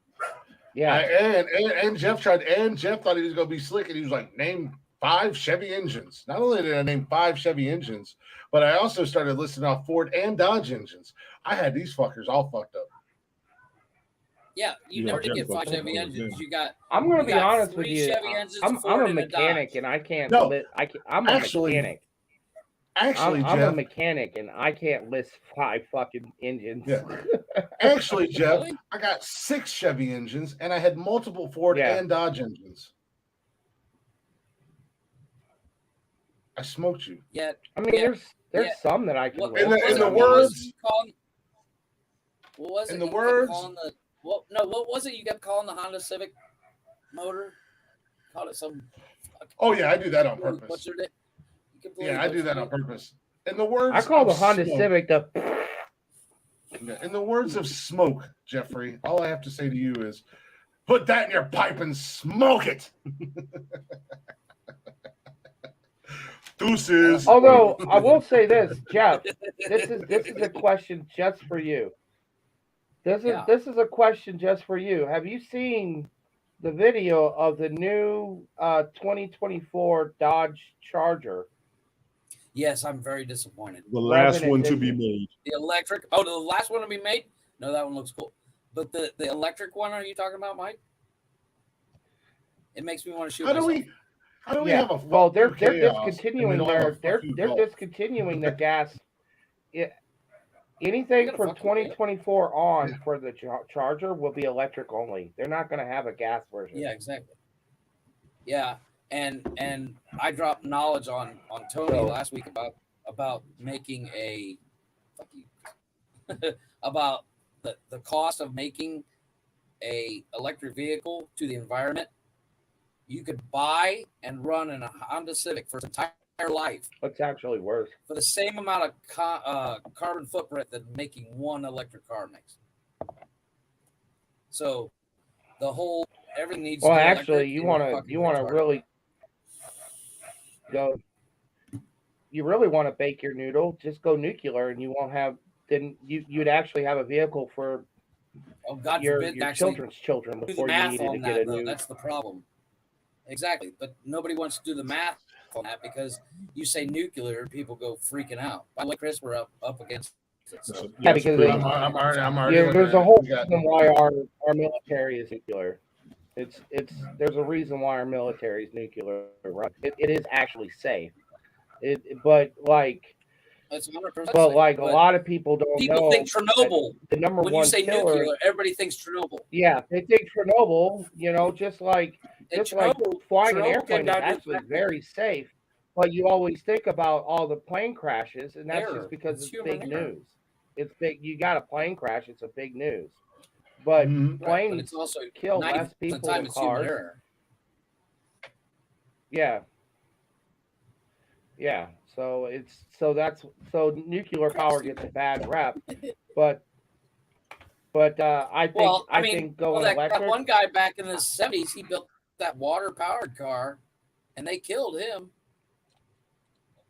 Speaker 4: yeah.
Speaker 1: And Jeff thought he was going to be slick, and he was like, name 5 Chevy engines. Not only did I name 5 Chevy engines, but I also started listing off Ford and Dodge engines. I had these fuckers all fucked up.
Speaker 3: Yeah, you never did get 5 Chevy engines. You got.
Speaker 4: I'm going to be honest with you. I'm a mechanic, and I can't. I'm a mechanic.
Speaker 1: Actually,
Speaker 4: I'm
Speaker 1: Jeff,
Speaker 4: a mechanic, and I can't list 5 fucking engines.
Speaker 1: Yeah. Actually, Jeff, really? I got 6 Chevy engines, and I had multiple Ford and Dodge engines. I smoked you.
Speaker 3: Yeah.
Speaker 4: I mean, there's some that I can.
Speaker 1: In the words.
Speaker 3: What was it?
Speaker 1: In the words.
Speaker 3: What was it you kept calling the Honda Civic motor? Called it some.
Speaker 1: Oh yeah, I do that on purpose.
Speaker 3: Butchered it.
Speaker 1: Yeah, I do that on purpose. In the words,
Speaker 4: I call the Honda Civic the.
Speaker 1: In the words of Smoke, Jeffrey, all I have to say to you is, put that in your pipe and smoke it. Deuces.
Speaker 4: Although I will say this, Jeff, this is a question just for you. This is a question just for you. Have you seen the video of the new 2024 Dodge Charger?
Speaker 3: Yes, I'm very disappointed.
Speaker 2: The last one to be made.
Speaker 3: The electric. Oh, the last one to be made? No, that one looks cool. But the electric one, are you talking about, Mike? It makes me want to shoot myself.
Speaker 1: How do we have a
Speaker 4: well? They're discontinuing they're discontinuing their gas. Anything from 2024 on for the Charger will be electric only. They're not going to have a gas version.
Speaker 3: Yeah, exactly. Yeah, and I dropped knowledge on Tony last week about making a about the cost of making a electric vehicle to the environment. You could buy and run in a Honda Civic for its entire life.
Speaker 4: What's actually worse?
Speaker 3: For the same amount of carbon footprint that making one electric car makes. So the whole everything needs.
Speaker 4: Well, actually, you want to really go. You really want to bake your noodle? Just go nuclear, and you won't have. Then you'd actually have a vehicle for.
Speaker 3: Oh, God
Speaker 4: your
Speaker 3: forbid,
Speaker 4: children's children before you needed to get a new.
Speaker 3: That's the problem. Exactly, but nobody wants to do the math on that because you say nuclear, people go freaking out. By the way, Chris, we're up against it. So.
Speaker 4: Yeah, because
Speaker 1: I'm already.
Speaker 4: Yeah, there's a whole reason why our military is nuclear. There's a reason why our military is nuclear. Right? It is actually safe. But a lot of people don't know.
Speaker 3: People think Chernobyl.
Speaker 4: The number
Speaker 3: when
Speaker 4: one
Speaker 3: you say
Speaker 4: killer,
Speaker 3: nuclear, everybody thinks Chernobyl.
Speaker 4: Yeah, they think Chernobyl. Just like flying an airplane is actually very safe. But you always think about all the plane crashes, and that's just because it's big news. It's big. You got a plane crash; it's a big news. But planes
Speaker 3: it's also
Speaker 4: kill less people than cars. Yeah. Yeah. So nuclear power gets a bad rep, but I think going electric.
Speaker 3: That one guy back in the 70s, he built that water powered car, and they killed him.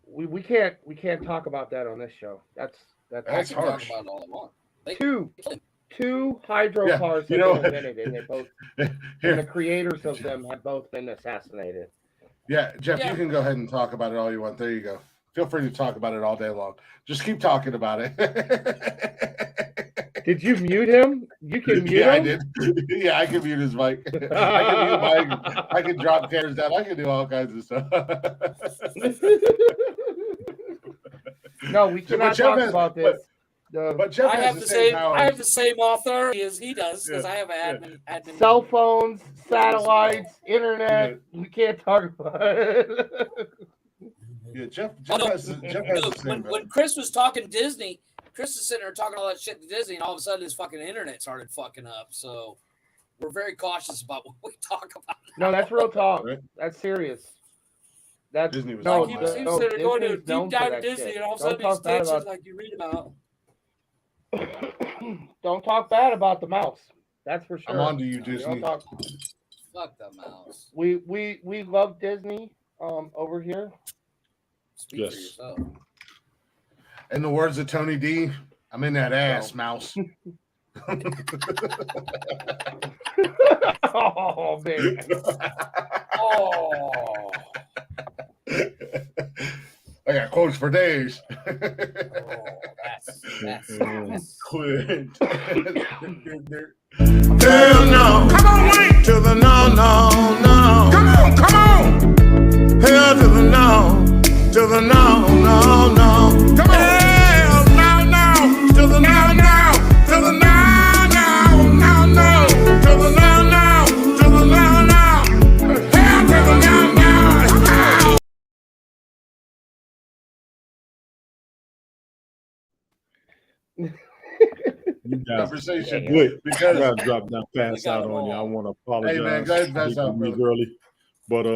Speaker 4: We can't talk about that on this show. That's
Speaker 1: harsh.
Speaker 3: Talk about all I want.
Speaker 4: Two hydro cars have been invented, and they both and the creators of them have both been assassinated.
Speaker 1: Yeah, Jeff, you can go ahead and talk about it all you want. There you go. Feel free to talk about it all day long. Just keep talking about it.
Speaker 4: Did you mute him? You can mute him?
Speaker 1: I did. Yeah, I can mute his mic. I can mute mic. I can drop cameras down. I can do all kinds of stuff.
Speaker 4: No, we cannot talk about this.
Speaker 1: But Jeff
Speaker 3: I
Speaker 1: has
Speaker 3: have
Speaker 1: the
Speaker 3: the
Speaker 1: same
Speaker 3: same.
Speaker 1: power.
Speaker 3: I have the same authority as he does because I have an admin.
Speaker 4: Cell phones, satellites, internet. We can't talk about it.
Speaker 1: Yeah, Jeff has the same.
Speaker 3: When Chris was talking Disney, Chris is sitting there talking all that shit to Disney, and all of a sudden his fucking internet started fucking up. So we're very cautious about what we talk about.
Speaker 4: No, that's real talk. Right? That's serious. That
Speaker 1: Disney was
Speaker 3: going to deep dive to Disney,
Speaker 4: shit.
Speaker 3: and all of a sudden these tensions like you read about.
Speaker 4: Don't talk bad about the mouse. That's for sure.
Speaker 1: I'm on to you, Disney.
Speaker 3: Fuck the mouse.
Speaker 4: We love Disney over here.
Speaker 3: Speak for yourself.
Speaker 1: In the words of Tony D, I'm in that ass, mouse.
Speaker 4: Oh man.
Speaker 3: Oh.
Speaker 1: I got quotes for days.
Speaker 3: That's
Speaker 1: Quit.
Speaker 7: Hell no. Come on, Wayne. To the no, no, no. Come on. Hell to the no. To the no, no, no. Come on. Hell no, no. To the no, no. To the no, no, no, no. To the no, no. To the no, no. Hell to the no, no. Come on.
Speaker 2: You guys,
Speaker 1: Conversation.
Speaker 2: because I gotta drop down, pass out on you. I want to apologize.
Speaker 1: Hey man, go ahead, pass out, brother.
Speaker 2: Early, but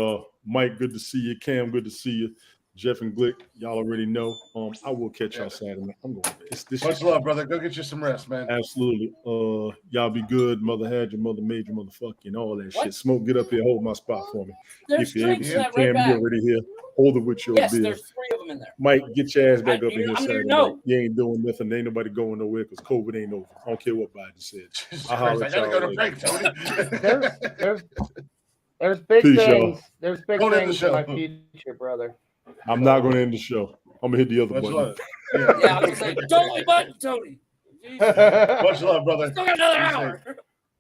Speaker 2: Mike, good to see you. Cam, good to see you. Jeff and Glick, y'all already know. I will catch y'all Saturday. I'm going. This
Speaker 1: much love, brother. Go get you some rest, man.
Speaker 2: Absolutely. Y'all be good. Mother had your mother made your motherfucking all that shit. Smoke, get up here, hold my spot for me.
Speaker 3: There's
Speaker 2: if you're able,
Speaker 3: drinks
Speaker 2: Cam,
Speaker 3: right
Speaker 2: you already here. Hold it with your
Speaker 3: yes,
Speaker 2: beer.
Speaker 3: there's 3 of them in there.
Speaker 2: Mike, get your ass back up in here Saturday.
Speaker 3: No.
Speaker 2: You ain't doing nothing. Ain't nobody going nowhere because COVID ain't over. I don't care what Biden said.
Speaker 1: I gotta go to break, Tony.
Speaker 4: There's big
Speaker 2: Peace,
Speaker 4: things.
Speaker 2: y'all.
Speaker 4: There's big
Speaker 1: Don't end the
Speaker 4: things in
Speaker 1: show.
Speaker 4: my future, brother.
Speaker 2: I'm not going to end the show. I'm going to hit the other
Speaker 1: Much
Speaker 2: button.
Speaker 1: love.
Speaker 3: Yeah, I was gonna say, totally button, Tony.
Speaker 1: Much love, brother.
Speaker 3: Still got another hour.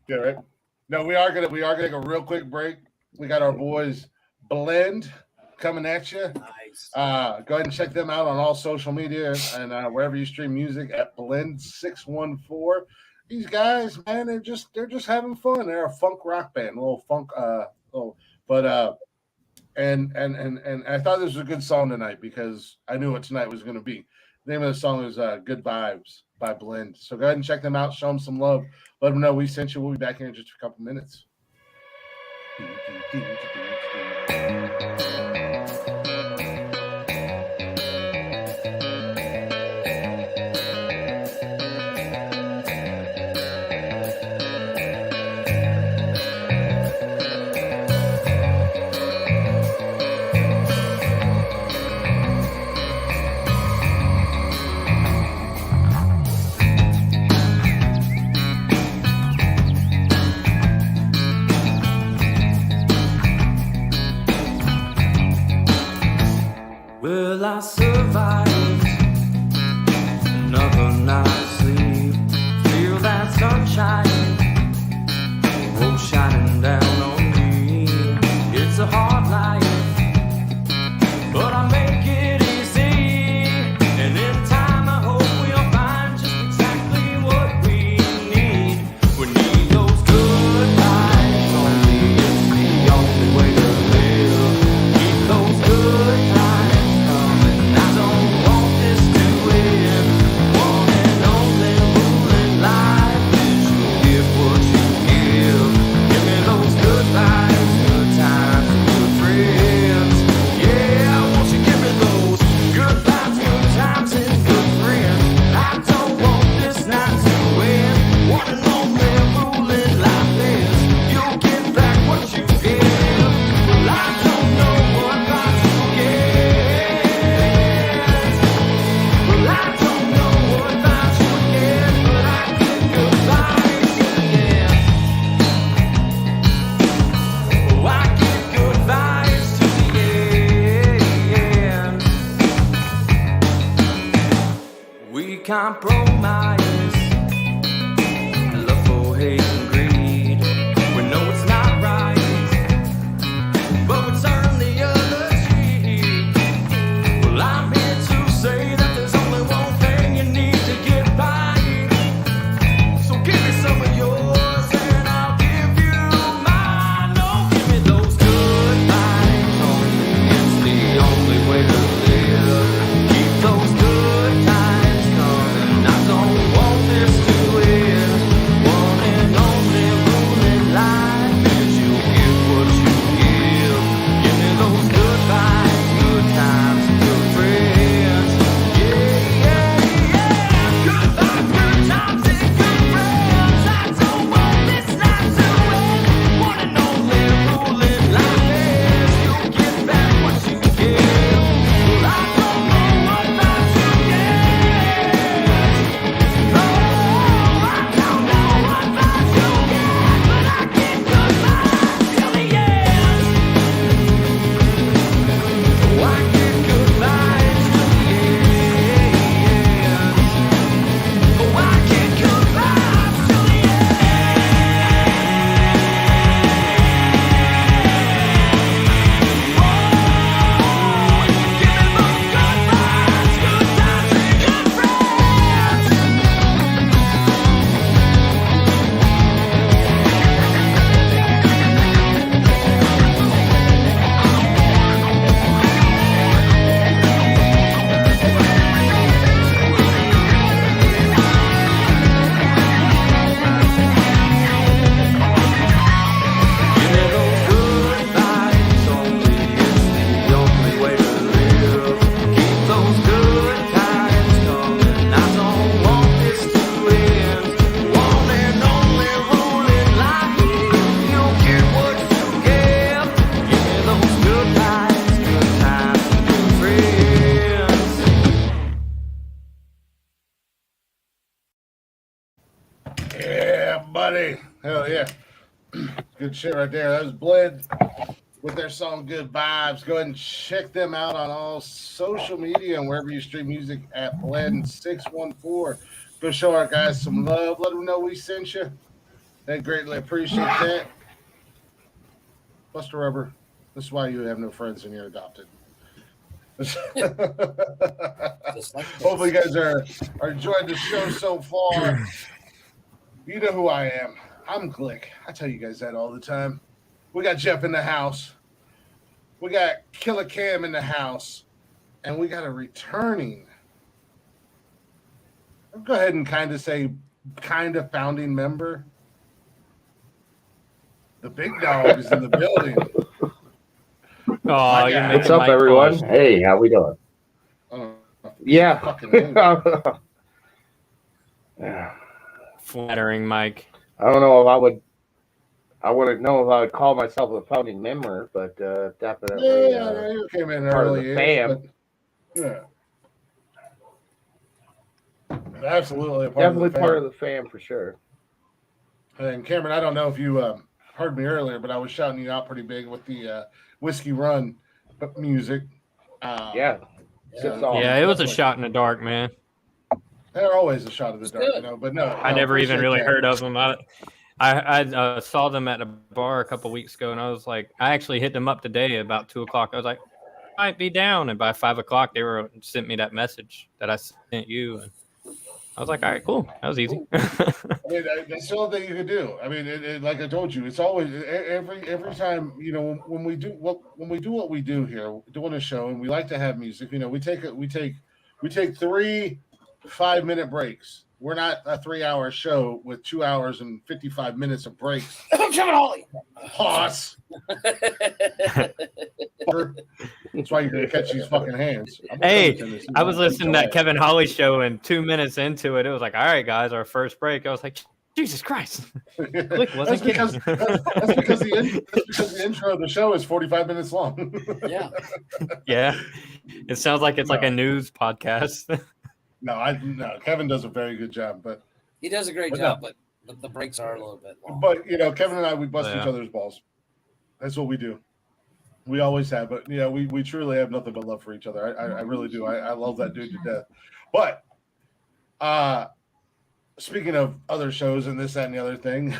Speaker 1: Yeah, right. No, we are gonna take a real quick break. We got our boys Blend coming at you.
Speaker 3: Nice.
Speaker 1: Go ahead and check them out on all social media and wherever you stream music at Blend614. These guys, man, they're just having fun. They're a funk rock band, a little funk, and I thought this was a good song tonight because I knew what tonight was going to be. The name of the song is "Good Vibes" by Blend. So go ahead and check them out. Show them some love. Let them know we sent you. We'll be back here in just a couple minutes.
Speaker 6: Will I survive another night's sleep? Feel that sunshine, oh, shining down on me. It's a hard life, but I make it easy. And in time, I hope we'll find just exactly what we need. We need those good times, only it's the only way to live. Keep those good times. Compromise, love for hate and greed. We know it's not right, but we turn the other cheek. Well, I'm here to say that there's only
Speaker 1: Good shit right there. That was Bled with their song Good Vibes. Go ahead and check them out on all social media and wherever you stream music at Blend614. Go show our guys some love. Let them know we sent you. They greatly appreciate that. Buster Rubber, this is why you have no friends and you're adopted. Hopefully, you guys are enjoying the show so far. You know who I am. I'm Glick. I tell you guys that all the time. We got Jeff in the house. We got Killer Cam in the house. And we got a returning. I'll go ahead and kind of say founding member. The big dog is in the building.
Speaker 8: Oh, you're
Speaker 11: What's up, everyone? Hey, how we doing? Yeah.
Speaker 8: Flattering, Mike.
Speaker 11: I don't know if I wouldn't know if I would call myself a founding member, but definitely
Speaker 1: you came in
Speaker 11: part
Speaker 1: early.
Speaker 11: of the fam.
Speaker 1: Yeah. Absolutely.
Speaker 11: Definitely part of the fam for sure.
Speaker 1: And Cameron, I don't know if you heard me earlier, but I was shouting you out pretty big with the Whiskey Run music.
Speaker 11: Yeah,
Speaker 8: it was a shot in the dark, man.
Speaker 1: They're always a shot in the dark, but no.
Speaker 8: I never even really heard of them. I saw them at a bar a couple weeks ago, and I was like, I actually hit them up today about 2:00. I was like, might be down, and by 5:00 they sent me that message that I sent you, and I was like, all right, cool, that was easy.
Speaker 1: I mean, that's the only thing you can do. I mean, like I told you, it's always every time, you know, when we do what we do here, doing a show, and we like to have music. You know, we take 3 5-minute breaks. We're not a 3-hour show with 2 hours and 55 minutes of breaks.
Speaker 3: Kevin Hawley.
Speaker 1: Hoss. That's why you're gonna catch these fucking hands.
Speaker 8: Hey, I was listening to that Kevin Hawley show, and 2 minutes into it, it was like, all right, guys, our first break. I was like, Jesus Christ.
Speaker 1: That's because the intro of the show is 45 minutes long.
Speaker 3: Yeah.
Speaker 8: Yeah. It sounds like it's like a news podcast.
Speaker 1: No, Kevin does a very good job, but
Speaker 3: he does a great job, but the breaks are a little bit long.
Speaker 1: But you know, Kevin and I, we bust each other's balls. That's what we do. We always have, but yeah, we truly have nothing but love for each other. I really do. I love that dude to death. But speaking of other shows and this, that, and the other thing,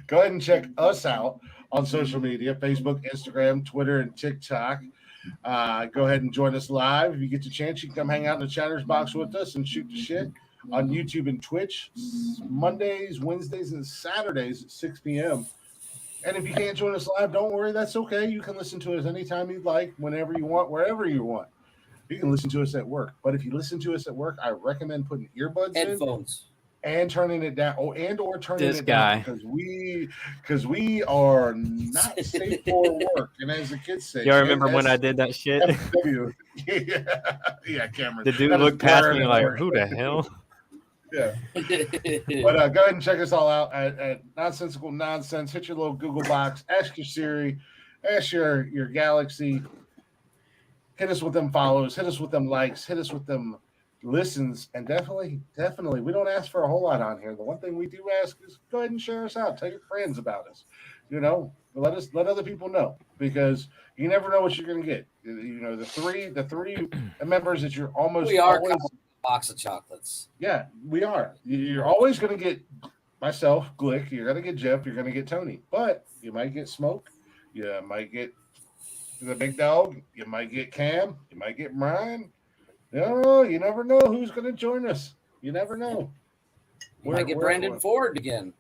Speaker 1: go ahead and check us out on social media: Facebook, Instagram, Twitter, and TikTok. Go ahead and join us live. If you get the chance, you can come hang out in the chatter's box with us and shoot the shit on YouTube and Twitch Mondays, Wednesdays, and Saturdays at 6 p.m. And if you can't join us live, don't worry. That's okay. You can listen to us anytime you'd like, whenever you want, wherever you want. You can listen to us at work. But if you listen to us at work, I recommend putting earbuds
Speaker 3: headphones
Speaker 1: and turning it down, or turning
Speaker 8: this
Speaker 1: it
Speaker 8: guy.
Speaker 1: down because we are not safe for work. And as the kids say,
Speaker 8: Y'all remember when I did that shit?
Speaker 1: Yeah, Cameron.
Speaker 8: The dude looked past me like, who the hell?
Speaker 1: Yeah. But go ahead and check us all out at Nonsensical Nonsense. Hit your little Google box. Ask your Siri. Ask your Galaxy. Hit us with them follows. Hit us with them likes. Hit us with them listens. And definitely, we don't ask for a whole lot on here. The one thing we do ask is go ahead and share us out. Tell your friends about us. You know, let other people know, because you never know what you're going to get. You know, the three members that you're almost always
Speaker 3: a box of chocolates.
Speaker 1: Yeah, we are. You're always going to get myself, Glick. You're going to get Jeff. You're going to get Tony. But you might get Smoke. You might get the big dog. You might get Cam. You might get Brian. You never know who's going to join us. You never know.
Speaker 3: You might get Brandon Ford again.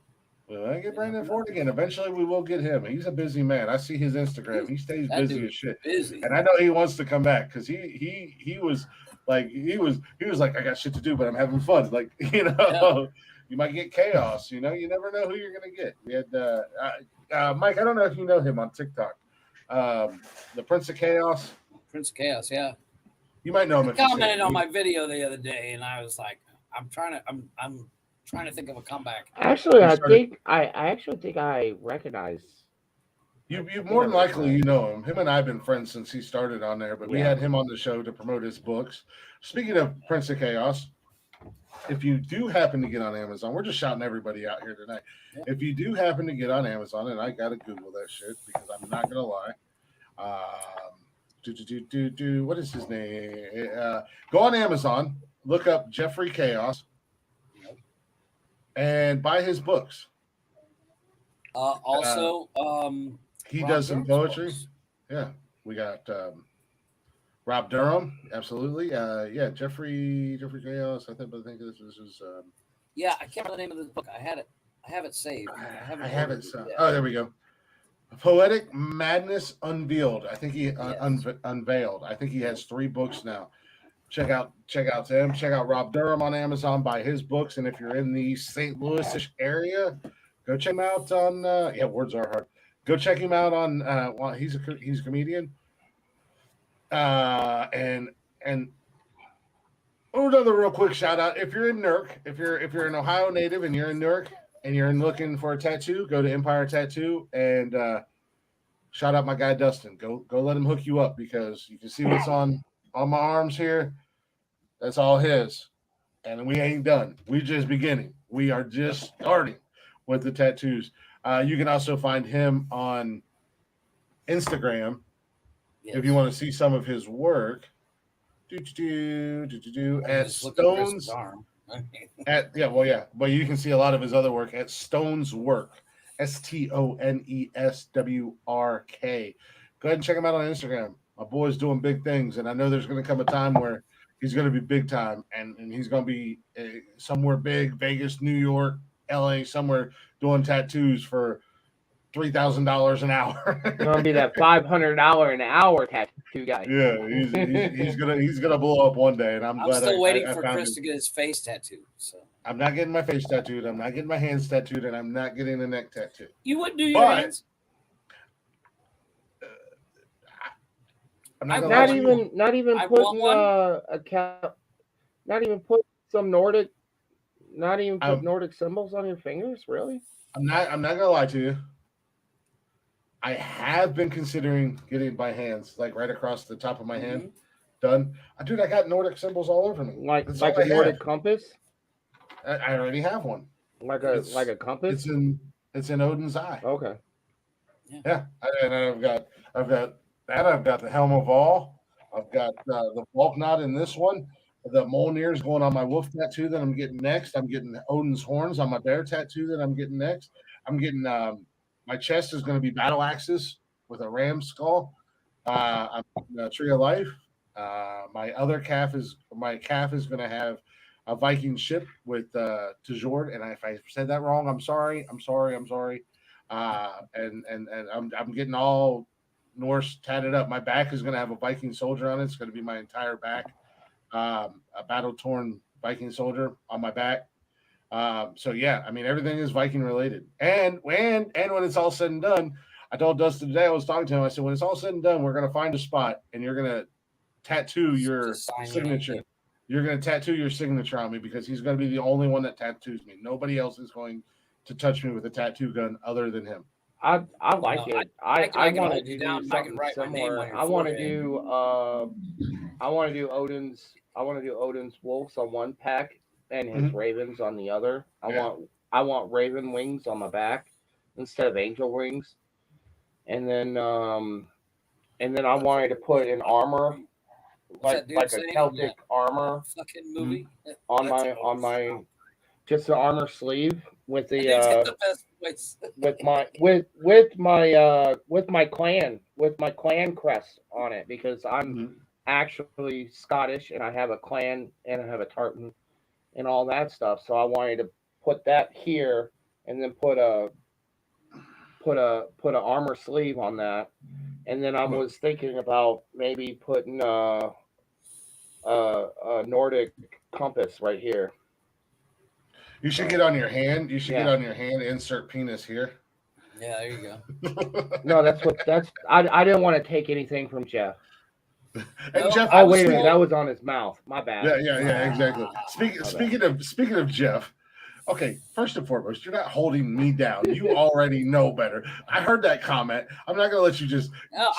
Speaker 1: Well, I get Brandon Ford again. Eventually, we will get him. He's a busy man. I see his Instagram. He stays busy as shit.
Speaker 3: Busy.
Speaker 1: And I know he wants to come back because he was like, I got shit to do, but I'm having fun. Like, you might get Chaos. You never know who you're gonna get. We had Mike. I don't know if you know him on TikTok. The Prince of Chaos.
Speaker 3: Prince of Chaos, yeah.
Speaker 1: You might know him.
Speaker 3: He commented on my video the other day, and I was like, I'm trying to think of a comeback.
Speaker 11: Actually, I think I recognize.
Speaker 1: You more than likely you know him. Him and I have been friends since he started on there, but we had him on the show to promote his books. Speaking of Prince of Chaos, if you do happen to get on Amazon, we're just shouting everybody out here tonight.
Speaker 3: Yeah.
Speaker 1: If you do happen to get on Amazon, and I gotta Google that shit because I'm not gonna lie. What is his name? Go on Amazon, look up Jeffrey Chaos, and buy his books.
Speaker 3: Also,
Speaker 1: he
Speaker 3: Rob
Speaker 1: does some
Speaker 3: Durham's
Speaker 1: poetry.
Speaker 3: books.
Speaker 1: Yeah, we got Rob Durham, absolutely. Yeah, Jeffrey Chaos. I think this is.
Speaker 3: Yeah, I can't remember the name of the book. I have it saved.
Speaker 1: I
Speaker 3: haven't
Speaker 1: have
Speaker 3: ordered
Speaker 1: it.
Speaker 3: yet.
Speaker 1: Oh, there we go. Poetic Madness Unveiled. I think he
Speaker 3: Yes.
Speaker 1: unveiled. I think he has 3 books now. Check out him. Check out Rob Durham on Amazon. Buy his books, and if you're in the St. Louis-ish area, go check him out on. Words are hard. Go check him out on. Well, he's a comedian. And another real quick shout out. If you're in Newark, if you're an Ohio native and you're in Newark and you're looking for a tattoo, go to Empire Tattoo and shout out my guy Dustin. Go let him hook you up because you can see what's on my arms here. That's all his. And we ain't done. We just beginning. We are just starting with the tattoos. You can also find him on Instagram if you want to see some of his work. At Stones. But you can see a lot of his other work at Stones Work. STONESWRK. Go ahead and check him out on Instagram. My boy's doing big things, and I know there's going to come a time where he's going to be big time, and he's going to be somewhere big, Vegas, New York, LA, somewhere doing tattoos for $3,000 an hour.
Speaker 4: Gonna be that $500 an hour tattoo guy.
Speaker 1: Yeah, he's gonna blow up one day, and I'm glad.
Speaker 3: Still waiting for
Speaker 1: found
Speaker 3: Chris
Speaker 1: him.
Speaker 3: to get his face tattooed. So
Speaker 1: I'm not getting my face tattooed. I'm not getting my hands tattooed, and I'm not getting a neck tattoo.
Speaker 3: You wouldn't do your hands?
Speaker 1: I'm
Speaker 4: not even
Speaker 3: I
Speaker 4: putting
Speaker 3: want
Speaker 4: not even put some Nordic, not even put
Speaker 1: I'm-
Speaker 4: Nordic symbols on your fingers. Really?
Speaker 1: I'm not gonna lie to you. I have been considering getting my hands like right across the top of my hand done. Dude, I got Nordic symbols all over me.
Speaker 4: Like
Speaker 1: That's
Speaker 4: a
Speaker 1: all I
Speaker 4: Nordic
Speaker 1: have.
Speaker 4: compass?
Speaker 1: I already have one.
Speaker 4: Like a compass?
Speaker 1: It's in Odin's eye.
Speaker 4: Okay.
Speaker 1: Yeah, and I've got that. I've got the Helm of All. I've got the Volknot in this one. The Mjolnir's going on my wolf tattoo that I'm getting next. I'm getting Odin's horns on my bear tattoo that I'm getting next. I'm getting my chest is going to be battle axes with a ram skull. I'm getting a tree of life. My calf is going to have a Viking ship with Tjord, and if I said that wrong, I'm sorry. I'm getting all Norse tatted up. My back is going to have a Viking soldier on it. It's going to be my entire back, a battle torn Viking soldier on my back. So yeah, I mean everything is Viking related. And when it's all said and done, I told Dustin today, I was talking to him. I said, when it's all said and done, we're going to find a spot and you're going to tattoo your signature. You're going to tattoo your signature on me because he's going to be the only one that tattoos me. Nobody else is going to touch me with a tattoo gun other than him.
Speaker 4: I like it. I want to do
Speaker 3: down. I can
Speaker 4: something
Speaker 3: write my name
Speaker 4: similar.
Speaker 3: on your
Speaker 4: I want to
Speaker 3: forehead.
Speaker 4: do Odin's wolves on one pack and his ravens on the other. I want raven wings on my back instead of angel wings. And then I wanted to put an armor like a Celtic armor
Speaker 3: fucking movie
Speaker 4: on my just the armor sleeve with the with my clan crest on it because I'm actually Scottish and I have a clan and I have a tartan and all that stuff. So I wanted to put that here and then put a armor sleeve on that. And then I was thinking about maybe putting a Nordic compass right here.
Speaker 1: You should get on your hand. You should get on your hand. Insert penis here.
Speaker 3: Yeah, there you go.
Speaker 4: No, I didn't want to take anything from Jeff.
Speaker 1: And Jeff,
Speaker 4: oh wait a minute, that was on his mouth. My bad.
Speaker 1: Yeah, exactly. Speaking of Jeff, okay, first and foremost, you're not holding me down. You already know better. I heard that comment. I'm not gonna let you just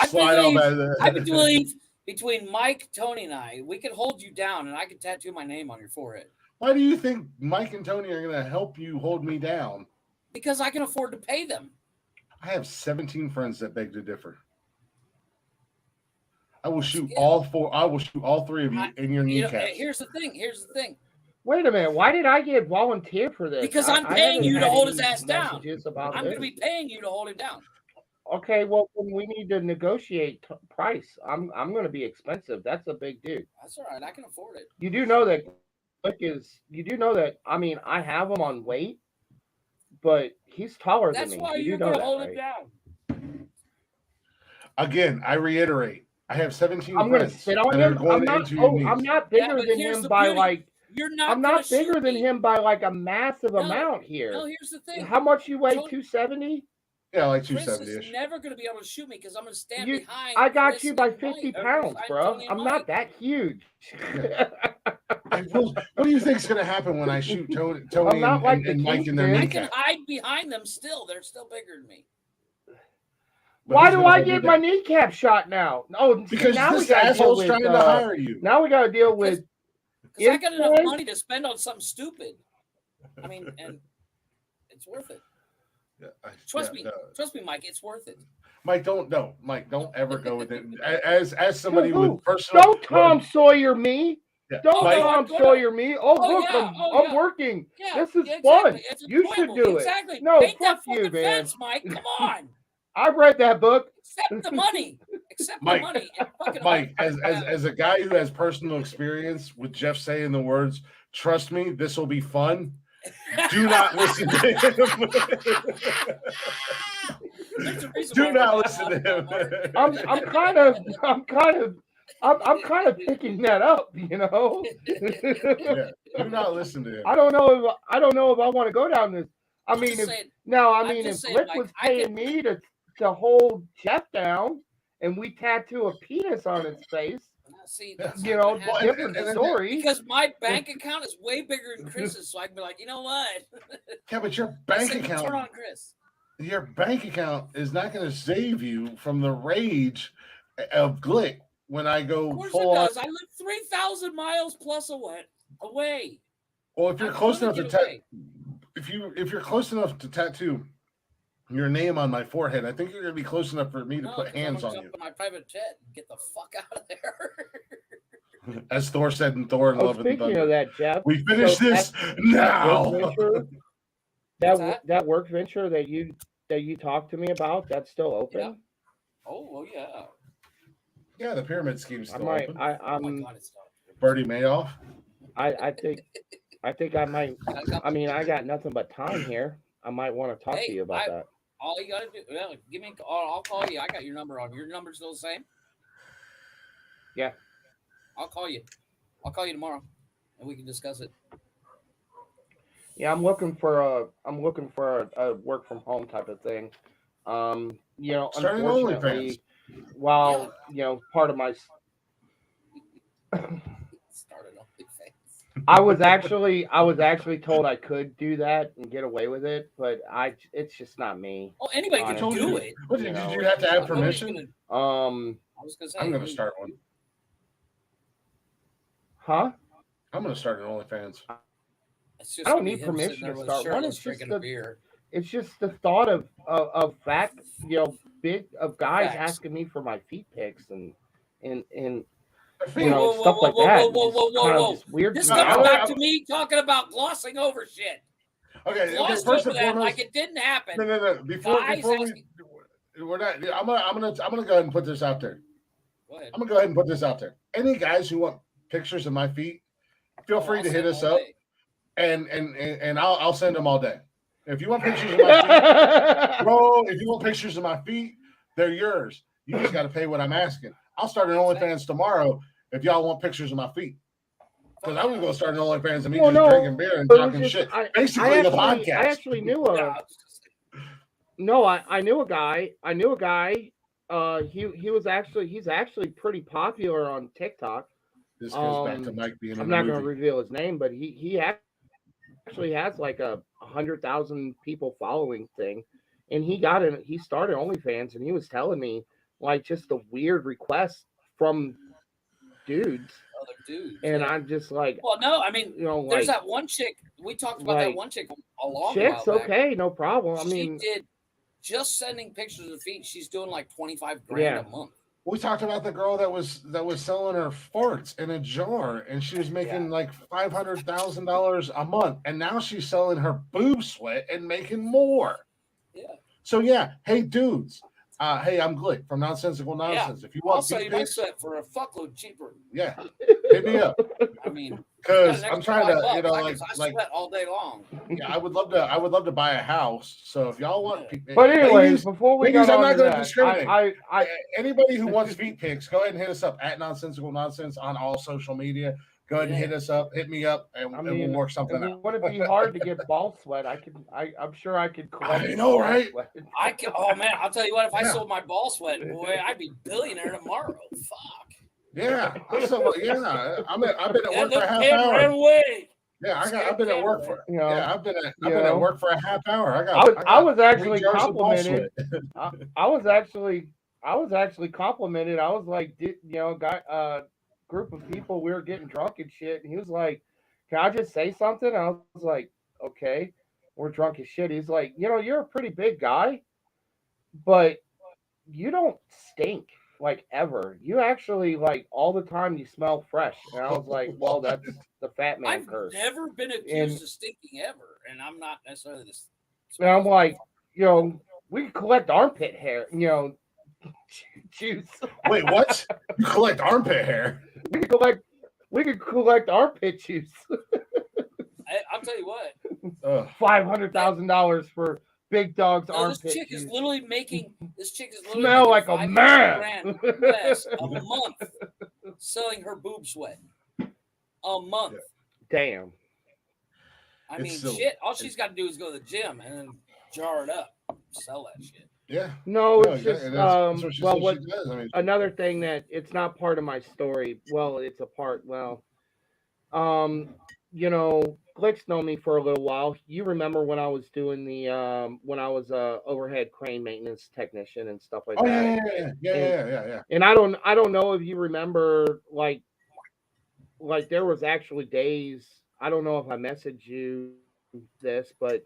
Speaker 1: slide off out of there.
Speaker 3: I believe between Mike, Tony, and I, we could hold you down, and I could tattoo my name on your forehead.
Speaker 1: Why do you think Mike and Tony are going to help you hold me down?
Speaker 3: Because I can afford to pay them.
Speaker 1: I have 17 friends that beg to differ. I will shoot all four. I will shoot all three of you in your kneecaps.
Speaker 3: Here's the thing.
Speaker 4: Wait a minute. Why did I get volunteered for this?
Speaker 3: Because I'm paying you to hold his ass down. I'm going to be paying you to hold him down.
Speaker 4: Okay, well, then we need to negotiate price. I'm going to be expensive. That's a big dude.
Speaker 3: That's all right. I can afford it.
Speaker 4: You do know that. You do know that. I mean, I have him on weight, but he's taller than me.
Speaker 3: That's why
Speaker 4: you're
Speaker 3: going to
Speaker 4: that,
Speaker 3: hold
Speaker 4: right?
Speaker 3: him down.
Speaker 1: Again, I reiterate. I have 17
Speaker 4: I'm going to
Speaker 1: friends
Speaker 4: sit on
Speaker 1: that are
Speaker 4: him.
Speaker 1: going into your knees.
Speaker 4: I'm not bigger than him by like.
Speaker 3: You're not.
Speaker 4: I'm not bigger than him by like a massive amount here.
Speaker 3: No, here's the thing.
Speaker 4: How much you weigh? 270.
Speaker 1: Yeah, like
Speaker 3: Chris
Speaker 1: 270-ish.
Speaker 3: is never going to be able to shoot me because I'm going to stand behind.
Speaker 4: I got
Speaker 3: Chris
Speaker 4: you by
Speaker 3: and
Speaker 4: 50
Speaker 3: Mike,
Speaker 4: pounds, bro. I'm not that huge.
Speaker 1: What do you think is going to happen when I shoot Tony
Speaker 4: I'm not like the
Speaker 1: and Mike in their
Speaker 3: I
Speaker 1: kneecap?
Speaker 3: can hide behind them still. They're still bigger than me.
Speaker 4: Why do I get my kneecap shot now? Oh,
Speaker 1: because
Speaker 4: now
Speaker 1: this
Speaker 4: we got
Speaker 1: asshole's trying to hire you.
Speaker 4: Now we got to deal with.
Speaker 3: Because I got enough money to spend on something stupid. I mean, and it's worth it.
Speaker 1: Yeah,
Speaker 3: trust me, Mike. It's worth it.
Speaker 1: Mike, don't ever go with it. As somebody with personal.
Speaker 4: Don't Tom Sawyer me.
Speaker 1: Yeah.
Speaker 4: Don't
Speaker 1: Mike,
Speaker 4: Tom Sawyer me. Oh, look, I'm working. This is fun. You should do it. No,
Speaker 3: Paint
Speaker 4: fuck
Speaker 3: that
Speaker 4: you,
Speaker 3: fucking
Speaker 4: man.
Speaker 3: fence, Mike. Come on.
Speaker 4: I read that book.
Speaker 3: Accept the money. Accept
Speaker 1: Mike,
Speaker 3: the money. And fucking
Speaker 1: Mike, as a guy who has personal experience with Jeff saying the words, "Trust me, this will be fun." Do not listen to him. Do not listen to him.
Speaker 4: I'm kind of picking that up, you know.
Speaker 1: Yeah, do not listen to him.
Speaker 4: I don't know if I want to go down this. I mean, if
Speaker 3: saying,
Speaker 4: Glick was paying me to hold Jeff down and we tattoo a penis on his face,
Speaker 3: see,
Speaker 4: you know, different story.
Speaker 3: Because my bank account is way bigger than Chris's, so I can be like, you know what?
Speaker 1: Yeah, but your bank account.
Speaker 3: Turn on Chris.
Speaker 1: Your bank account is not going to save you from the rage of Glick when I go
Speaker 3: of course
Speaker 1: full
Speaker 3: it does. I live 3,000 miles plus away.
Speaker 1: Well, if you're close enough to if you're close enough to tattoo your name on my forehead, I think you're going to be close enough for me to put hands on you.
Speaker 3: In my private jet and get the fuck out of there.
Speaker 1: As Thor said in Thor and Love and Thunder.
Speaker 4: Speaking of that, Jeff,
Speaker 1: we finish this now.
Speaker 4: That work venture that you talked to me about, that's still open.
Speaker 3: Yeah. Oh well, yeah.
Speaker 1: Yeah, the pyramid scheme's still open.
Speaker 3: Oh my God, it's
Speaker 1: Bertie Madoff.
Speaker 4: I think I might. I mean, I got nothing but time here. I might want to talk to you about that.
Speaker 3: All you gotta do, give me. I'll call you. I got your number on. Your number's still the same.
Speaker 4: Yeah.
Speaker 3: I'll call you. I'll call you tomorrow, and we can discuss it.
Speaker 4: Yeah, I'm looking for a work from home type of thing. You know, unfortunately, while you know, part of my I was actually told I could do that and get away with it, but it's just not me.
Speaker 3: Oh, anybody can do it.
Speaker 1: What, did you have to have permission?
Speaker 3: I was gonna say
Speaker 1: I'm gonna start one.
Speaker 4: Huh?
Speaker 1: I'm gonna start an OnlyFans.
Speaker 4: I don't need permission to start one. It's just the thought of fat, you know, guys asking me for my feet pics and you know, stuff like that.
Speaker 3: Whoa.
Speaker 4: Weird.
Speaker 3: This comes back to me talking about glossing over shit.
Speaker 1: Okay,
Speaker 3: first of all, like it didn't happen.
Speaker 1: No. Before we're not. I'm gonna go ahead and put this out there.
Speaker 3: Go ahead.
Speaker 1: I'm gonna go ahead and put this out there. Any guys who want pictures of my feet, feel free to hit us up, and I'll send them all day. If you want pictures of my feet, bro, if you want pictures of my feet, they're yours. You just got to pay what I'm asking. I'll start an OnlyFans tomorrow if y'all want pictures of my feet. Because I'm going to go start an OnlyFans and me drinking beer and talking shit. Basically, the podcast.
Speaker 4: I actually knew I knew a guy. He's actually pretty popular on TikTok.
Speaker 1: This goes back to Mike being.
Speaker 4: I'm not going to reveal his name, but he actually has like a 100,000 people following thing, and he started OnlyFans, and he was telling me like just the weird requests from dudes
Speaker 3: other dudes.
Speaker 4: And
Speaker 3: yeah.
Speaker 4: I'm just like,
Speaker 3: Well, no, I mean,
Speaker 4: you know,
Speaker 3: there's
Speaker 4: like
Speaker 3: that one chick. We talked about that
Speaker 4: like
Speaker 3: one chick a long
Speaker 4: chicks,
Speaker 3: while back.
Speaker 4: okay, no problem. I
Speaker 3: She
Speaker 4: mean,
Speaker 3: did just sending pictures of feet. She's doing like 25 grand
Speaker 4: yeah.
Speaker 3: a month.
Speaker 1: We talked about the girl that was selling her farts in a jar, and she was making like $500,000 a month, and now she's selling her boob sweat and making more.
Speaker 3: Yeah.
Speaker 1: So yeah, hey dudes, hey, I'm Glick from Nonsensical Nonsense. If you
Speaker 3: I'll
Speaker 1: want
Speaker 3: sell
Speaker 1: feet
Speaker 3: you my
Speaker 1: pics,
Speaker 3: sweat for a fuckload cheaper.
Speaker 1: yeah, hit me up.
Speaker 3: I mean,
Speaker 1: Because
Speaker 3: got an
Speaker 1: I'm
Speaker 3: extra
Speaker 1: trying to,
Speaker 3: $5,
Speaker 1: you know,
Speaker 3: I
Speaker 1: like
Speaker 3: sweat all day long.
Speaker 1: yeah, I would love to buy a house. So if y'all want,
Speaker 4: But anyways,
Speaker 1: ladies,
Speaker 4: before we
Speaker 1: ladies,
Speaker 4: got
Speaker 1: I'm
Speaker 4: on
Speaker 1: not
Speaker 4: to
Speaker 1: going to
Speaker 4: that,
Speaker 1: discriminate.
Speaker 4: I
Speaker 1: Anybody who wants feet pics, go ahead and hit us up at Nonsensical Nonsense on all social media. Go ahead and hit us up, hit me up, and,
Speaker 4: I
Speaker 1: and
Speaker 4: mean,
Speaker 1: we'll work something out.
Speaker 4: would it be hard to get ball sweat? I'm sure I could collect.
Speaker 1: I know,
Speaker 4: ball
Speaker 1: right?
Speaker 4: sweat.
Speaker 3: I can, oh man, I'll tell you what, if I
Speaker 1: Yeah.
Speaker 3: sold my ball sweat, boy, I'd be billionaire tomorrow. Fuck.
Speaker 1: Yeah, I've been at
Speaker 3: Yeah,
Speaker 1: work for a
Speaker 3: the
Speaker 1: half
Speaker 3: kid ran
Speaker 1: hour.
Speaker 3: away.
Speaker 1: Yeah, I've been at work for
Speaker 4: You know,
Speaker 1: yeah, I've been
Speaker 4: you
Speaker 1: at
Speaker 4: know.
Speaker 1: work for a half hour.
Speaker 4: I was
Speaker 1: 3
Speaker 4: actually
Speaker 1: jars of ball
Speaker 4: complimented.
Speaker 1: sweat.
Speaker 4: I was actually complimented. I was like, you know, got group of people. We were getting drunk and shit, and he was like, "Can I just say something?" And I was like, "Okay." We're drunk as shit. He's like, "You know, you're a pretty big guy, but you don't stink like ever. You actually like all the time. You smell fresh." And I was like, "Well, that's the fat man
Speaker 3: I've
Speaker 4: curse."
Speaker 3: never been accused of stinking ever, and I'm not necessarily this.
Speaker 4: And I'm like, you know, we can collect armpit hair, you know, juice.
Speaker 1: Wait, what? You collect armpit hair?
Speaker 4: We could collect armpit juice.
Speaker 3: I'll tell you what.
Speaker 4: $500,000 for Big Dog's
Speaker 3: No,
Speaker 4: armpit
Speaker 3: this chick
Speaker 4: juice.
Speaker 3: is literally making. This chick is literally
Speaker 4: Smell
Speaker 3: making
Speaker 4: like a
Speaker 3: 500
Speaker 4: man.
Speaker 3: grand US a month selling her boob sweat. A month.
Speaker 4: Damn.
Speaker 3: I
Speaker 1: It's
Speaker 3: mean,
Speaker 1: silly.
Speaker 3: shit. All she's got to do is go to the gym and then jar it up, sell that shit.
Speaker 1: Yeah.
Speaker 4: No, it's
Speaker 1: exactly.
Speaker 4: just
Speaker 1: That's what she
Speaker 4: well,
Speaker 1: said
Speaker 4: what
Speaker 1: she does. I mean,
Speaker 4: another thing that it's not part of my story. Well, it's a part. Well, you know, Glick's known me for a little while. You remember when I was doing the when I was a overhead crane maintenance technician and stuff like
Speaker 1: oh
Speaker 4: that.
Speaker 1: yeah.
Speaker 4: And I don't know if you remember like there was actually days. I don't know if I messaged you this, but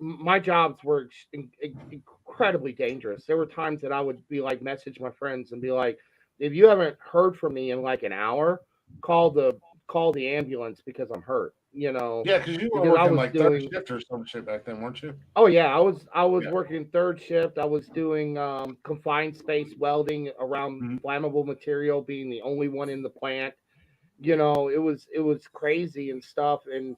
Speaker 4: my jobs were incredibly dangerous. There were times that I would be like message my friends and be like, if you haven't heard from me in like an hour, call the ambulance because I'm hurt. You know,
Speaker 1: yeah, because you were
Speaker 4: because I
Speaker 1: working
Speaker 4: was
Speaker 1: like third shift or some shit back then, weren't you?
Speaker 4: Oh yeah, I was
Speaker 1: Yeah.
Speaker 4: working third shift. I was doing confined space welding around flammable material, being the only one in the plant. You know, it was crazy and stuff, and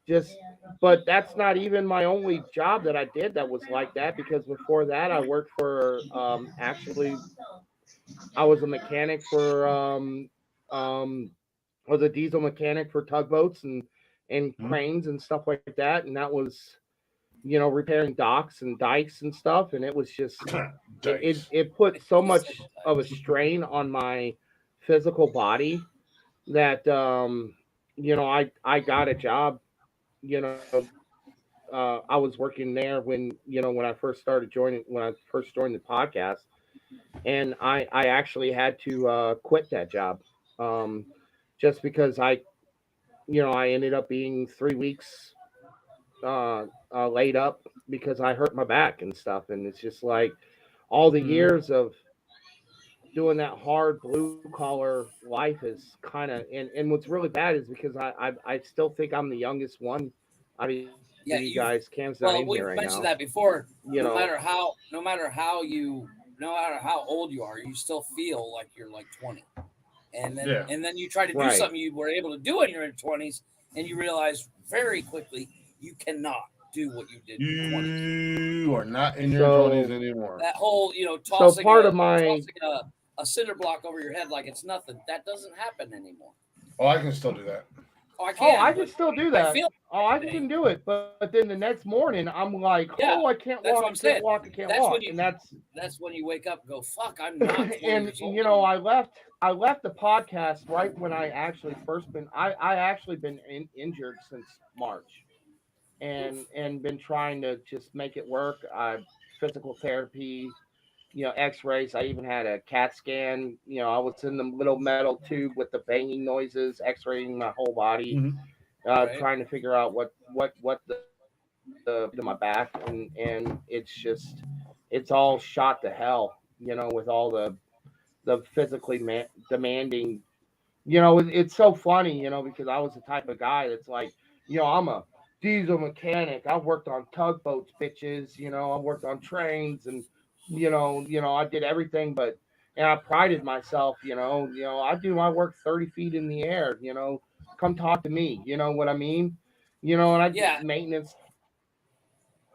Speaker 4: just but that's not even my only job that I did that was like that, because before that I worked for actually I was a mechanic for I was a diesel mechanic for tugboats and cranes and stuff like that, and that was, you know, repairing docks and dikes and stuff, and it was just it put so much of a strain on my physical body that you know, I got a job, you know, I was working there when, you know, when I first joined the podcast, and I actually had to quit that job, just because I ended up being 3 weeks laid up because I hurt my back and stuff, and it's just like all the years of doing that hard blue collar life is kind of, and what's really bad is because I still think I'm the youngest one out of
Speaker 3: Yeah,
Speaker 4: you guys. Cam's not
Speaker 3: well,
Speaker 4: in
Speaker 3: we've
Speaker 4: here right
Speaker 3: mentioned
Speaker 4: now.
Speaker 3: that before.
Speaker 4: You
Speaker 3: no
Speaker 4: know,
Speaker 3: matter how old you are, you still feel like you're like 20. And then you try to do
Speaker 4: Right.
Speaker 3: something you were able to do in your 20s, and you realize very quickly you cannot do what you did in your 20s.
Speaker 1: You are not in your 20s anymore.
Speaker 3: That whole, you know, tossing
Speaker 4: part of my
Speaker 3: a cinder block over your head like it's nothing, that doesn't happen anymore.
Speaker 1: Oh, I can still do that.
Speaker 3: Oh, I can.
Speaker 4: I can still do that. I
Speaker 3: today.
Speaker 4: can do it, but then the next morning I'm like,
Speaker 3: Yeah,
Speaker 4: I can't
Speaker 3: that's
Speaker 4: walk,
Speaker 3: what I'm saying.
Speaker 4: I can't
Speaker 3: That's
Speaker 4: walk,
Speaker 3: when you,
Speaker 4: and
Speaker 3: that's when you wake up and go, fuck, I'm not 20
Speaker 4: and
Speaker 3: years old
Speaker 4: you know, I left the podcast right when I actually I actually been injured since March, and been trying to just make it work. Physical therapy, X-rays. I even had a CAT scan. I was in the little metal tube with the banging noises, X-raying my whole body,
Speaker 1: Mhm.
Speaker 3: Right.
Speaker 4: trying to figure out what the to my back, and it's all shot to hell. With all the physically demanding. It's so funny, because I was the type of guy that's like, I'm a diesel mechanic. I've worked on tugboats, bitches. I worked on trains, and I did everything, and I prided myself. I do my work 30 feet in the air. Come talk to me. You know what I mean? And I
Speaker 3: Yeah,
Speaker 4: did maintenance,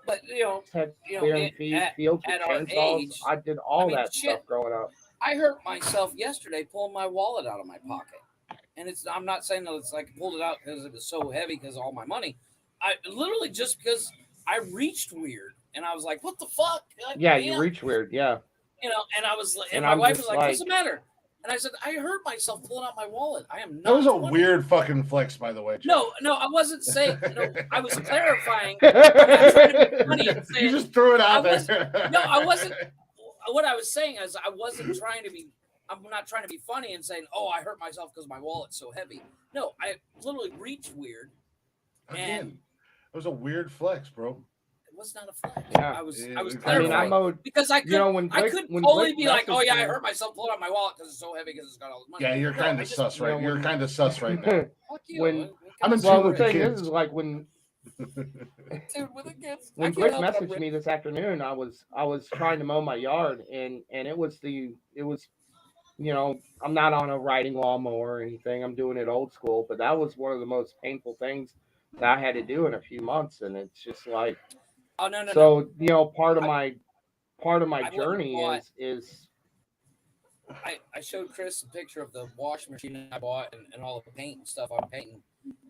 Speaker 3: but
Speaker 4: clearing fields with
Speaker 3: at our
Speaker 4: chainsaws.
Speaker 3: age,
Speaker 4: I did
Speaker 3: I
Speaker 4: all
Speaker 3: mean,
Speaker 4: that
Speaker 3: shit.
Speaker 4: stuff growing up.
Speaker 3: I hurt myself yesterday pulling my wallet out of my pocket, and I'm not saying that it's like I pulled it out because it was so heavy because of all my money. I literally just because I reached weird, and I was like, "What the fuck?" Like,
Speaker 4: Yeah, you
Speaker 3: man,
Speaker 4: reach weird. Yeah.
Speaker 3: and I was like, and
Speaker 4: And
Speaker 3: my
Speaker 4: I'm
Speaker 3: wife was
Speaker 4: just
Speaker 3: like, "What's the
Speaker 4: like,
Speaker 3: matter?" And I said, "I hurt myself pulling out my wallet. I am
Speaker 1: That was
Speaker 3: not
Speaker 1: a
Speaker 3: 20."
Speaker 1: weird fucking flex, by the way. Jeff.
Speaker 3: No, I wasn't saying. No, I was clarifying. I'm not trying to be funny and
Speaker 1: You
Speaker 3: saying
Speaker 1: just threw it out
Speaker 3: I wasn't.
Speaker 1: there.
Speaker 3: No, I wasn't. What I was saying is I wasn't trying to be. I'm not trying to be funny and saying, "Oh, I hurt myself because my wallet's so heavy." No, I literally reached weird, and
Speaker 1: Again, it was a weird flex, bro.
Speaker 3: it was not a flex.
Speaker 4: Yeah.
Speaker 3: I was
Speaker 1: I mean,
Speaker 3: clarifying
Speaker 4: I'm
Speaker 3: because I could
Speaker 4: when
Speaker 3: I
Speaker 4: Glick,
Speaker 3: could
Speaker 4: when
Speaker 3: totally
Speaker 4: Glick
Speaker 3: be like, "Oh
Speaker 4: messaged
Speaker 3: yeah, I
Speaker 4: me-
Speaker 3: hurt myself pulling out my wallet because it's so heavy because it's got all this money."
Speaker 1: Yeah, you're
Speaker 3: No,
Speaker 1: kind
Speaker 3: I
Speaker 1: of
Speaker 3: just-
Speaker 1: sus, right?
Speaker 4: when-
Speaker 1: You're kind of sus right now.
Speaker 3: Fuck you.
Speaker 4: when
Speaker 1: I'm in
Speaker 4: well,
Speaker 1: tune
Speaker 4: the
Speaker 1: with the
Speaker 4: thing
Speaker 1: kids.
Speaker 4: is like when
Speaker 3: Dude, with the kids.
Speaker 4: when
Speaker 3: I can't
Speaker 4: Glick
Speaker 3: help it, I'm
Speaker 4: messaged
Speaker 3: rich.
Speaker 4: me this afternoon, I was trying to mow my yard, and it was I'm not on a riding lawnmower or anything. I'm doing it old school, but that was one of the most painful things that I had to do in a few months, and it's just like
Speaker 3: Oh no.
Speaker 4: so. Part of
Speaker 3: I-
Speaker 4: my
Speaker 3: I went and
Speaker 4: journey
Speaker 3: bought-
Speaker 4: is
Speaker 3: I showed Chris a picture of the washing machine I bought and all the paint and stuff I'm painting.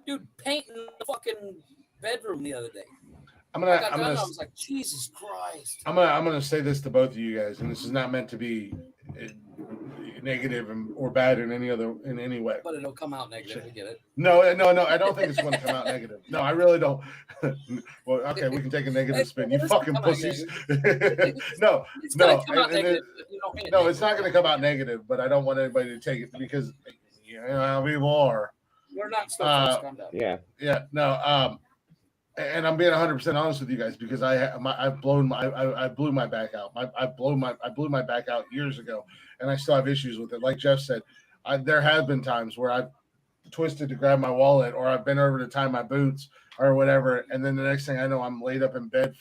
Speaker 3: Dude, painting the fucking bedroom the other day.
Speaker 1: I'm
Speaker 3: I
Speaker 1: gonna,
Speaker 3: got
Speaker 1: I'm
Speaker 3: done.
Speaker 1: gonna,
Speaker 3: I was like, Jesus Christ.
Speaker 1: I'm gonna say this to both of you guys, and this is not meant to be negative or bad in any way.
Speaker 3: But it'll come out negative. We get it.
Speaker 1: No, I don't think it's going to come out negative. No, I really don't. Well, okay, we can take a negative spin. You
Speaker 3: It's
Speaker 1: fucking
Speaker 3: gonna come out
Speaker 1: pussies.
Speaker 3: negative.
Speaker 1: No,
Speaker 3: It's gonna come out
Speaker 1: and
Speaker 3: negative if you don't mean it
Speaker 1: no,
Speaker 3: negative.
Speaker 1: it's not going to come out negative. But I don't want anybody to take it because you know how people are.
Speaker 3: We're not still first come down.
Speaker 4: yeah.
Speaker 1: No. And I'm being 100% honest with you guys because I blew my back out. I blew my back out years ago, and I still have issues with it. Like Jeff said, there have been times where I've twisted to grab my wallet, or I've been over to tie my boots, or whatever, and then the next thing I know, I'm laid up in bed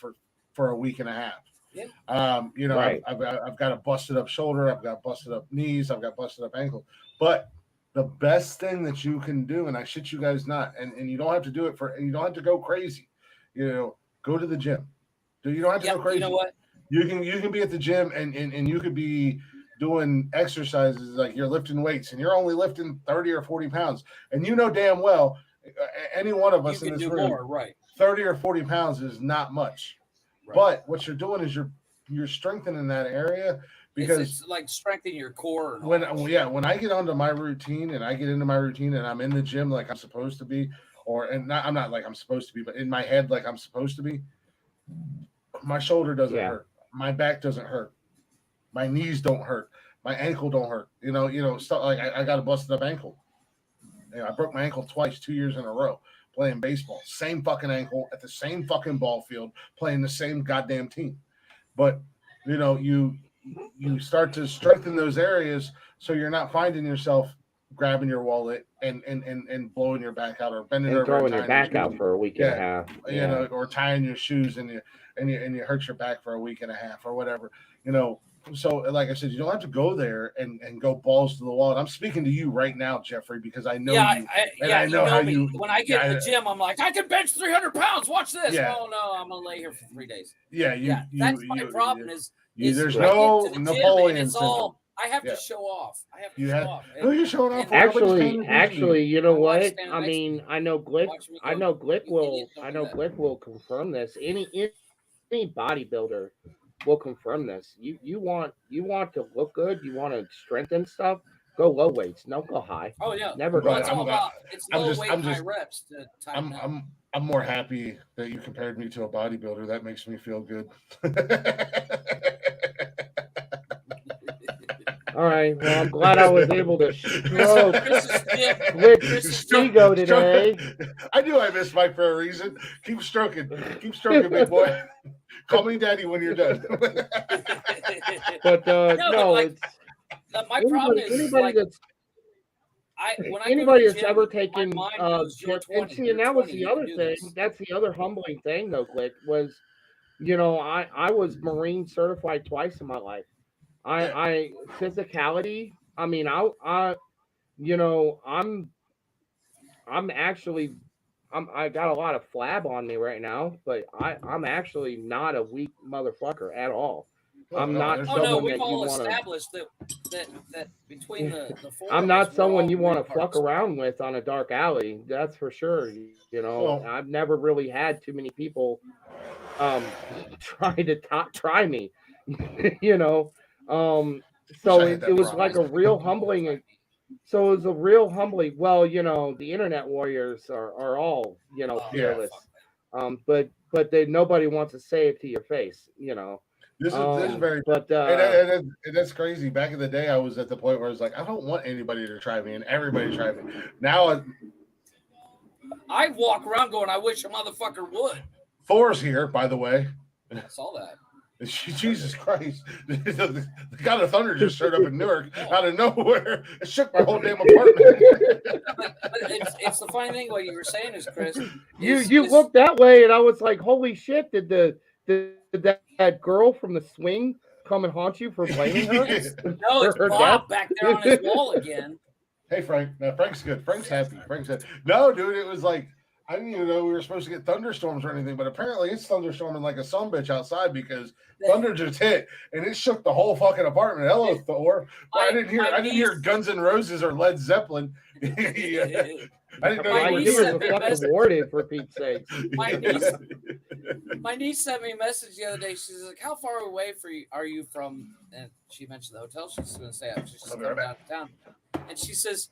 Speaker 1: for a week and a half.
Speaker 3: Yeah.
Speaker 4: Right.
Speaker 1: I've got a busted up shoulder, I've got busted up knees, I've got busted up ankle, but the best thing that you can do, and I shit you guys not, and you don't have to do it you don't have to go crazy. Go to the gym. You don't have to go crazy.
Speaker 3: You know what?
Speaker 1: You can be at the gym and you could be doing exercises like you're lifting weights and you're only lifting 30 or 40 pounds. And you know damn well, any one of us
Speaker 3: You
Speaker 1: in
Speaker 3: can
Speaker 1: this
Speaker 3: do
Speaker 1: room,
Speaker 3: more, right?
Speaker 1: 30 or 40 pounds is not much.
Speaker 3: Right.
Speaker 1: But what you're doing is you're strengthening that area because
Speaker 3: it's like strengthening your core.
Speaker 1: when I get onto my routine and I get into my routine and I'm in the gym like I'm supposed to be, I'm not like I'm supposed to be, but in my head like I'm supposed to be, my shoulder doesn't hurt, my back doesn't hurt, my knees don't hurt, my ankle don't hurt. Stuff like I got a busted up ankle. I broke my ankle twice 2 years in a row playing baseball. Same fucking ankle at the same fucking ball field, playing the same goddamn team. But you start to strengthen those areas so you're not finding yourself grabbing your wallet and blowing your back out or bending over
Speaker 4: throwing
Speaker 1: and
Speaker 4: your
Speaker 1: tying
Speaker 4: back out for a week and a half.
Speaker 1: or tying your shoes and you hurt your back for a week and a half or whatever. So like I said, you don't have to go there and go balls to the wall. And I'm speaking to you right now, Jeffrey, because I know you. I know how
Speaker 3: me.
Speaker 1: you.
Speaker 3: When I get in the gym, I'm like, I can bench 300 pounds. Watch this.
Speaker 1: Yeah.
Speaker 3: Oh no, I'm gonna lay here for 3 days.
Speaker 1: That's
Speaker 3: my problem. Is
Speaker 1: there's
Speaker 3: I
Speaker 1: no
Speaker 3: get to the gym
Speaker 1: Napoleon
Speaker 3: and it's
Speaker 1: syndrome.
Speaker 3: all I have to show off. I have to show off.
Speaker 1: Who are you showing off for?
Speaker 4: Actually, you know what?
Speaker 3: stand
Speaker 4: I
Speaker 3: next
Speaker 4: mean,
Speaker 3: to
Speaker 4: I know Glick.
Speaker 3: Watch me
Speaker 4: I
Speaker 3: go.
Speaker 4: know Glick
Speaker 3: You
Speaker 4: will.
Speaker 3: idiot, don't
Speaker 4: I
Speaker 3: do
Speaker 4: know
Speaker 3: that.
Speaker 4: Glick will confirm this. Any bodybuilder will confirm this. You want to look good. You want to strengthen stuff. Go low weights. Don't go high.
Speaker 3: Oh yeah,
Speaker 4: Never
Speaker 1: Right,
Speaker 4: go
Speaker 3: it's
Speaker 1: I'm
Speaker 3: all
Speaker 4: high.
Speaker 3: about it's
Speaker 1: I'm
Speaker 3: low
Speaker 1: just-
Speaker 3: weight,
Speaker 1: I'm
Speaker 3: high
Speaker 1: just-
Speaker 3: reps to tighten up.
Speaker 1: I'm more happy that you compared me to a bodybuilder. That makes me feel good.
Speaker 4: All right. Well, I'm glad I was able to stroke
Speaker 1: Chris
Speaker 4: Glick's ego today.
Speaker 1: I knew I missed Mike for a reason. Keep stroking, big boy. Call me daddy when you're done.
Speaker 4: But
Speaker 3: No, but
Speaker 4: it's
Speaker 3: my problem is
Speaker 4: anybody
Speaker 3: like
Speaker 4: that's
Speaker 3: when I
Speaker 4: anybody
Speaker 3: go to
Speaker 4: that's
Speaker 3: the gym,
Speaker 4: ever
Speaker 3: my
Speaker 4: taken
Speaker 3: mind goes, "You're 20,
Speaker 4: and see,
Speaker 3: you're
Speaker 4: and that was
Speaker 3: 20,
Speaker 4: the
Speaker 3: you
Speaker 4: other
Speaker 3: can do
Speaker 4: thing.
Speaker 3: this."
Speaker 4: That's the other humbling thing, though, Glick, was I was Marine certified twice in my life. I physicality. I mean, I'm actually I got a lot of flab on me right now, but I'm actually not a weak motherfucker at all. I'm not
Speaker 3: Oh no,
Speaker 4: someone
Speaker 3: we've
Speaker 4: that you
Speaker 3: all
Speaker 4: want to.
Speaker 3: established that between the four
Speaker 4: I'm
Speaker 3: of
Speaker 4: not
Speaker 3: us, we're
Speaker 4: someone
Speaker 3: all
Speaker 4: you want to fuck
Speaker 3: retards.
Speaker 4: around with on a dark alley. That's for sure.
Speaker 1: Well-
Speaker 4: I've never really had too many people try to try me. you know, so
Speaker 1: I had that
Speaker 4: it was
Speaker 1: problem.
Speaker 4: like a real humbling. So it was a real humbling. Well, the internet warriors are all fearless, but nobody wants to say it to your face.
Speaker 1: This is very,
Speaker 4: But
Speaker 1: and that's crazy. Back in the day, I was at the point where I was like, I don't want anybody to try me, and everybody tried me. Now,
Speaker 3: I walk around going, "I wish a motherfucker would."
Speaker 1: Thor's here, by the way.
Speaker 3: I saw that.
Speaker 1: Jesus Christ. The God of Thunder just showed up in Newark out of nowhere. It shook my whole damn apartment.
Speaker 3: But it's the funny thing what you were saying is, Chris.
Speaker 4: You looked that way, and I was like, "Holy shit! Did that girl from the swing come and haunt you for blaming her?"
Speaker 3: No, it's
Speaker 4: her
Speaker 3: Bob
Speaker 4: death?
Speaker 3: back there on his wall again.
Speaker 1: Hey, Frank. No, Frank's good. Frank's happy. Frank's happy. No, dude, it was like, I didn't even know we were supposed to get thunderstorms or anything, but apparently it's thunderstorming like a sumbitch outside because thunder just hit and it shook the whole fucking apartment. Hello, Thor. I didn't hear Guns N' Roses or Led Zeppelin. I didn't know
Speaker 4: My
Speaker 1: you
Speaker 4: neighbors
Speaker 1: were
Speaker 4: are fucking warded, for Pete's sake.
Speaker 3: My niece sent me a message the other day. She's like, "How far away are you from?" And she mentioned the hotel. She's going to say she's just coming downtown. And she says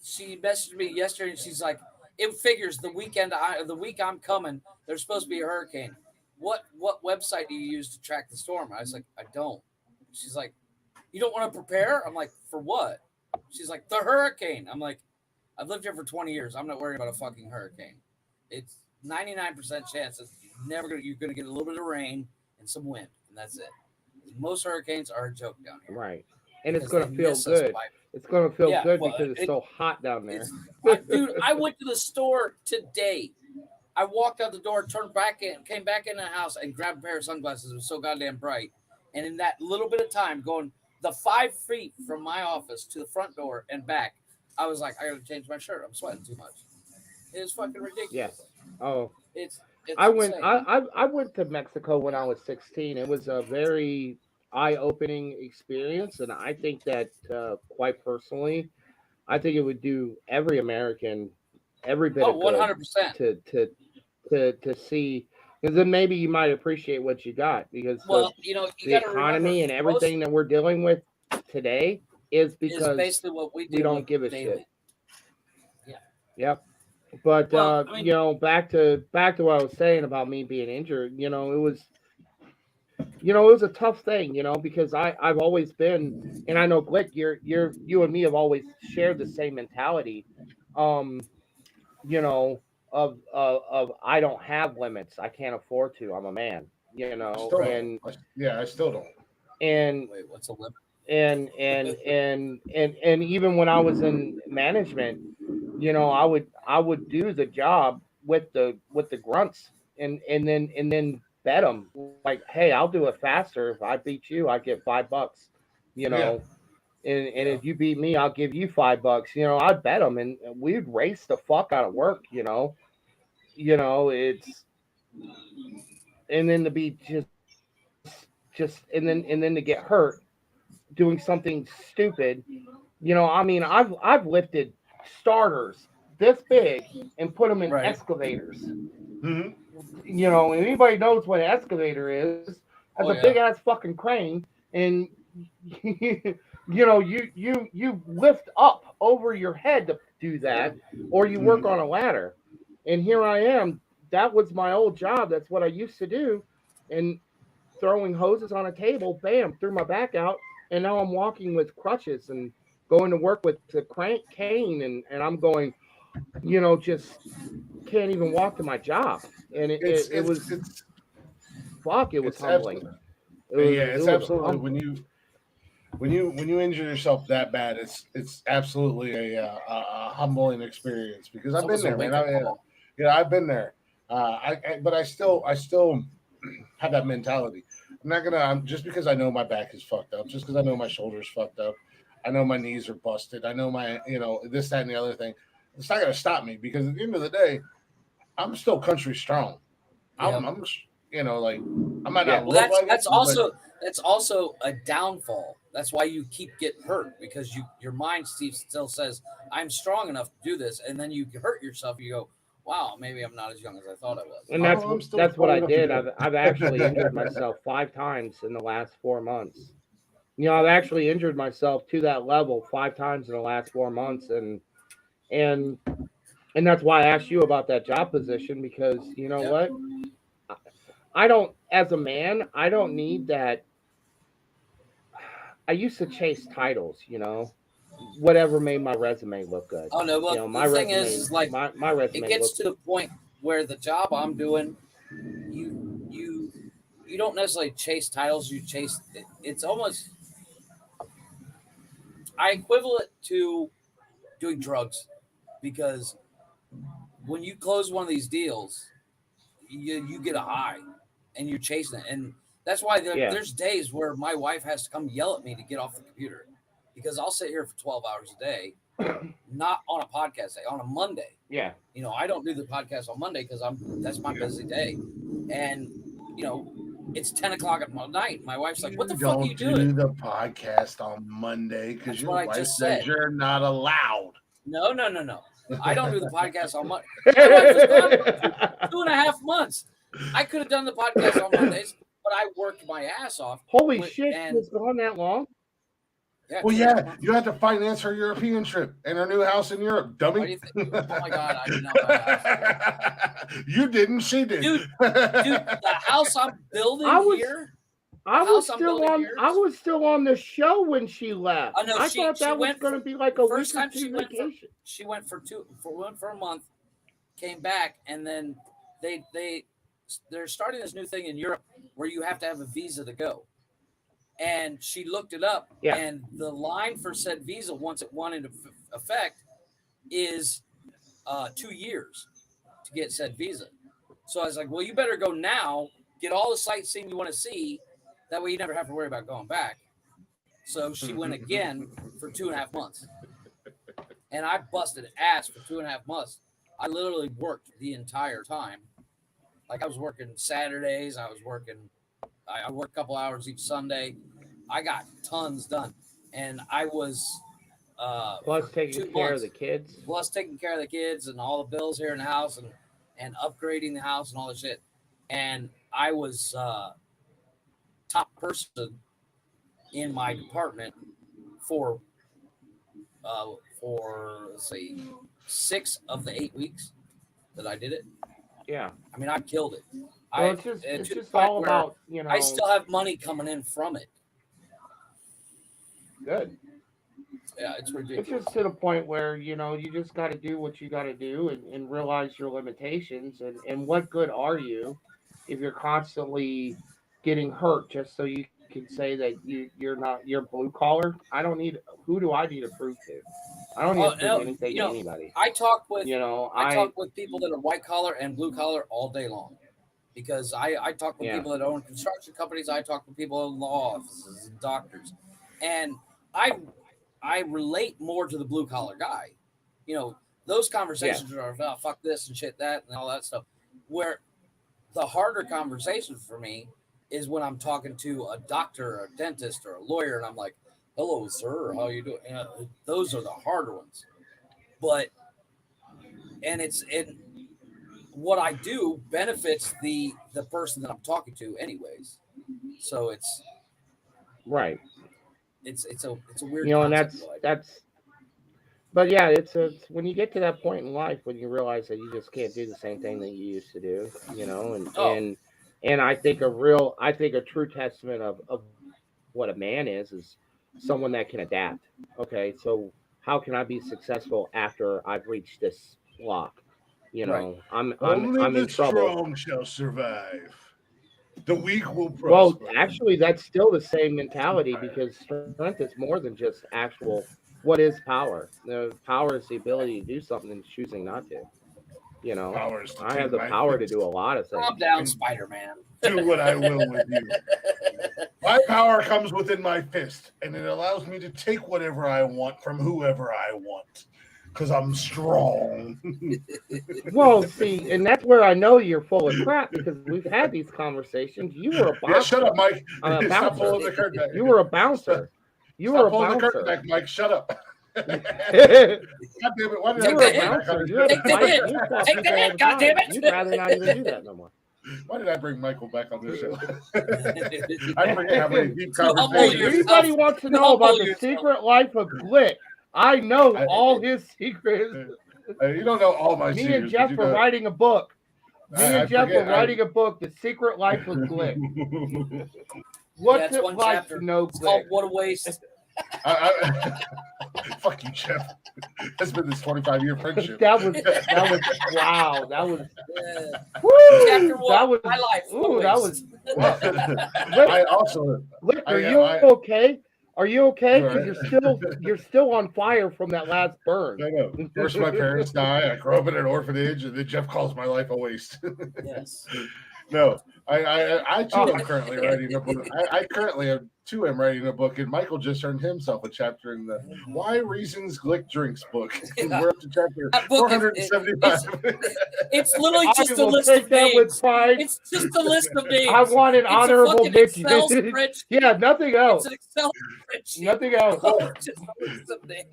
Speaker 3: she messaged me yesterday, and she's like, "It figures the week I'm coming, there's supposed to be a hurricane. What website do you use to track the storm?" I was like, "I don't." She's like, "You don't want to prepare?" I'm like, "For what?" She's like, "The hurricane." I'm like, "I've lived here for 20 years. I'm not worried about a fucking hurricane. It's 99% chance that you're gonna get a little bit of rain and some wind, and that's it. Most hurricanes are a joke down here."
Speaker 4: Right. And it's going to feel good. It's going to feel good because it's so hot down there.
Speaker 3: Dude, I went to the store today. I walked out the door, turned back in, came back in the house, and grabbed a pair of sunglasses. It was so goddamn bright. And in that little bit of time, going the 5 feet from my office to the front door and back, I was like, I got to change my shirt. I'm sweating too much. It was fucking ridiculous.
Speaker 4: Yes. Oh,
Speaker 3: it's
Speaker 4: I went.
Speaker 3: insane.
Speaker 4: I went to Mexico when I was 16. It was a very eye-opening experience, and I think that quite personally, I think it would do every American every bit of good
Speaker 3: 100%.
Speaker 4: to see, because then maybe you might appreciate what you got, because
Speaker 3: you
Speaker 4: the economy and everything that we're dealing with today is because
Speaker 3: basically what we
Speaker 4: don't give a
Speaker 3: daily.
Speaker 4: shit. Yeah. Yep. But back to what I was saying about me being injured. It was a tough thing. Because I've always been, and I know Glick, you and me have always shared the same mentality. Of I don't have limits. I can't afford to. I'm a man.
Speaker 1: I still don't.
Speaker 3: And wait, what's a limit?
Speaker 4: And even when I was in management, I would do the job with the grunts and then bet them like, hey, I'll do it faster. If I beat you, I get $5. And if you beat me, I'll give you $5. I'd bet them, and we'd race the fuck out of work. It's, and then to be just and then to get hurt doing something stupid. I've lifted starters this big and put them in excavators.
Speaker 1: Mm-hmm.
Speaker 4: And anybody knows what an excavator is. That's a big ass fucking crane, and you lift up over your head to do that, or you work on a ladder. And here I am. That was my old job. That's what I used to do. And throwing hoses on a table, bam, threw my back out. and now I'm walking with crutches and going to work with the cane, and I'm going, just can't even walk to my job. And it was fuck, it was
Speaker 1: it's
Speaker 4: humbling.
Speaker 1: absolutely
Speaker 4: It
Speaker 1: it's
Speaker 4: was
Speaker 1: absolutely
Speaker 4: humbling.
Speaker 1: when you injure yourself that bad, it's absolutely a humbling experience because
Speaker 3: It's
Speaker 1: I've been
Speaker 3: almost a
Speaker 1: there, man.
Speaker 3: wake-up call.
Speaker 1: I've been there. But I still have that mentality. I'm not gonna. Just because I know my back is fucked up, just because I know my shoulders fucked up, I know my knees are busted. I know my this, that, and the other thing. It's not gonna stop me because at the end of the day, I'm still country strong.
Speaker 3: Yeah.
Speaker 1: I'm like I might not
Speaker 3: Well,
Speaker 1: look like it, but
Speaker 3: that's also a downfall. That's why you keep getting hurt because your mind still says I'm strong enough to do this, and then you hurt yourself. You go, wow, maybe I'm not as young as I thought I was.
Speaker 4: And
Speaker 1: I'm still
Speaker 4: that's what
Speaker 1: strong
Speaker 4: I
Speaker 1: enough to
Speaker 4: did.
Speaker 1: do it.
Speaker 4: I've actually injured myself 5 times in the last 4 months. I've actually injured myself to that level 5 times in the last 4 months, and and that's why I asked you about that job position because you know what, I don't, as a man, I don't need that. I used to chase titles, whatever made my resume look good.
Speaker 3: Oh no, well
Speaker 4: My
Speaker 3: the thing
Speaker 4: resume,
Speaker 3: is like
Speaker 4: my
Speaker 3: it
Speaker 4: resume
Speaker 3: gets
Speaker 4: looks.
Speaker 3: to the point where the job I'm doing, you don't necessarily chase titles. You chase. It's almost I equivalent it to doing drugs because when you close one of these deals, you get a high and you're chasing it. And that's why
Speaker 4: Yeah.
Speaker 3: there's days where my wife has to come yell at me to get off the computer because I'll sit here for 12 hours a day, not on a podcast day, on a Monday.
Speaker 4: Yeah.
Speaker 3: I don't do the podcast on Monday because that's my busy day. And, it's 10 o'clock at night. My wife's like, what the fuck are you
Speaker 1: do
Speaker 3: doing?
Speaker 1: the podcast on Monday because
Speaker 3: That's
Speaker 1: your
Speaker 3: what I
Speaker 1: wife
Speaker 3: just
Speaker 1: says
Speaker 3: said.
Speaker 1: you're not allowed.
Speaker 3: No. I don't do the podcast on Monday. My wife was gone for 2.5 months. I could have done the podcast on Mondays, but I worked my ass off.
Speaker 4: Holy shit, it's gone that long?
Speaker 3: Yeah,
Speaker 1: Well, yeah, you have to finance her European trip and her new house in Europe, dummy.
Speaker 3: Why do you think? Oh my god, I did not buy a house.
Speaker 1: You didn't, she did.
Speaker 3: Dude, the house I'm building here.
Speaker 4: I was still on the show when she left. I thought that was going to be like a
Speaker 3: first
Speaker 4: week or
Speaker 3: time
Speaker 4: two vacation.
Speaker 3: She went for a month, came back, and then they're starting this new thing in Europe where you have to have a visa to go. And she looked it up, and the line for said visa once it went into effect is 2 years to get said visa. So I was like, well, you better go now, get all the sightseeing you want to see. That way you never have to worry about going back. So she went again for 2.5 months. And I busted ass for 2.5 months. I literally worked the entire time. Like I was working Saturdays. I worked a couple hours each Sunday. I got tons done. And I was
Speaker 4: plus taking care of the kids.
Speaker 3: Plus taking care of the kids and all the bills here in the house and upgrading the house and all that shit. And I was top person in my department for let's see, 6 of the 8 weeks that I did it.
Speaker 4: Yeah,
Speaker 3: I mean I killed it.
Speaker 4: Well, it's just all about
Speaker 3: I still have money coming in from it.
Speaker 4: Good.
Speaker 3: Yeah, it's ridiculous.
Speaker 4: It's just to the point where you just got to do what you got to do and realize your limitations and what good are you if you're constantly getting hurt just so you can say that you're blue collar. Who do I need to prove to? I don't need to prove anything to anybody.
Speaker 3: I talk with
Speaker 4: I
Speaker 3: talk with people that are white collar and blue collar all day long. Because I talk with people that own construction companies, I talk with people in law offices and doctors. And I relate more to the blue collar guy. Those conversations are about fuck this and shit that and all that stuff. Where the harder conversation for me is when I'm talking to a doctor or a dentist or a lawyer and I'm like, hello, sir, how you doing? Those are the harder ones. But what I do benefits the person that I'm talking to anyways. So it's
Speaker 4: right.
Speaker 3: It's a weird
Speaker 4: and that's but yeah, it's when you get to that point in life when you realize that you just can't do the same thing that you used to do, and I think a true testament of what a man is someone that can adapt. Okay, so how can I be successful after I've reached this block? You know,
Speaker 1: Only
Speaker 4: I'm
Speaker 1: the
Speaker 4: in trouble.
Speaker 1: strong shall survive. The weak will
Speaker 4: Well,
Speaker 1: prosper.
Speaker 4: actually, that's still the same mentality because strength is more than just actual. What is power? The power is the ability to do something and choosing not to. You know,
Speaker 1: Power is to
Speaker 4: I
Speaker 1: take
Speaker 4: have the
Speaker 1: my
Speaker 4: power to
Speaker 1: fist
Speaker 4: do a lot of
Speaker 3: Calm
Speaker 4: things.
Speaker 3: down,
Speaker 1: and
Speaker 3: Spider-Man.
Speaker 1: do what I will with you. My power comes within my fist, and it allows me to take whatever I want from whoever I want. Because I'm strong.
Speaker 4: Well, see, and that's where I know you're full of crap because we've had these conversations. You were a
Speaker 1: Yeah, shut
Speaker 4: boxer,
Speaker 1: up, Mike.
Speaker 4: a
Speaker 1: Stop
Speaker 4: bouncer.
Speaker 1: pulling the curtain back.
Speaker 4: You were a
Speaker 1: Stop,
Speaker 4: bouncer. You were
Speaker 1: stop
Speaker 4: a
Speaker 1: pulling the curtain
Speaker 4: bouncer.
Speaker 1: back, Mike. Shut up. God damn it. Why did
Speaker 4: You
Speaker 1: I
Speaker 4: were a
Speaker 1: bring Mike back on
Speaker 4: bouncer.
Speaker 1: the
Speaker 4: You had to
Speaker 3: Take the
Speaker 4: fight.
Speaker 3: hit.
Speaker 4: You fought
Speaker 3: Take the
Speaker 4: people all
Speaker 3: hit,
Speaker 4: the
Speaker 3: God damn
Speaker 4: time.
Speaker 3: it.
Speaker 4: You'd rather not even do that no more.
Speaker 1: Why did I bring Michael back on this show? I forget how many deep
Speaker 3: humble
Speaker 1: conversations.
Speaker 4: Hey,
Speaker 3: yourself.
Speaker 4: anybody wants to know about the secret life of Glick? I know all his secrets.
Speaker 1: You don't know all my
Speaker 4: Me
Speaker 1: secrets.
Speaker 4: and Jeff
Speaker 1: but you
Speaker 4: were
Speaker 1: know,
Speaker 4: writing a book. Me
Speaker 1: I
Speaker 4: and Jeff were
Speaker 1: forget.
Speaker 4: writing a book, The Secret Life of Glick.
Speaker 3: Yeah,
Speaker 4: What's
Speaker 3: it's
Speaker 4: it
Speaker 3: one
Speaker 4: like
Speaker 3: chapter.
Speaker 4: to know
Speaker 3: It's called
Speaker 4: Glick?
Speaker 3: What a Waste.
Speaker 1: Fuck you, Jeff. That's been this 25-year friendship.
Speaker 4: That was wow. That was
Speaker 3: Chapter one.
Speaker 4: that was
Speaker 3: My life. What a
Speaker 4: ooh, that
Speaker 3: waste.
Speaker 4: was
Speaker 1: I also.
Speaker 4: Glick, are
Speaker 1: I-
Speaker 4: you
Speaker 1: I-
Speaker 4: okay? Are you okay?
Speaker 1: You all
Speaker 4: Because
Speaker 1: right?
Speaker 4: you're still on fire from that last burn.
Speaker 1: I know. First, my parents die. I grew up in an orphanage, and then Jeff calls my life a waste.
Speaker 3: Yes.
Speaker 1: No, I too
Speaker 4: Oh,
Speaker 1: am currently writing a book. I currently am writing a book, and Michael just earned himself a chapter in the Why Reasons Glick Drinks book.
Speaker 3: Yeah.
Speaker 1: We're up to chapter
Speaker 3: That book is
Speaker 1: 475.
Speaker 3: it's literally
Speaker 4: I
Speaker 3: just a
Speaker 4: will
Speaker 3: list
Speaker 4: take
Speaker 3: of
Speaker 4: that with
Speaker 3: names.
Speaker 4: pride.
Speaker 3: It's just a list of names.
Speaker 4: I want an
Speaker 3: It's
Speaker 4: honorable
Speaker 3: a fucking
Speaker 4: mention.
Speaker 3: Excel spreadsheet.
Speaker 4: Yeah, nothing else.
Speaker 3: It's an Excel spreadsheet.
Speaker 4: Nothing else.
Speaker 3: Just a list of names.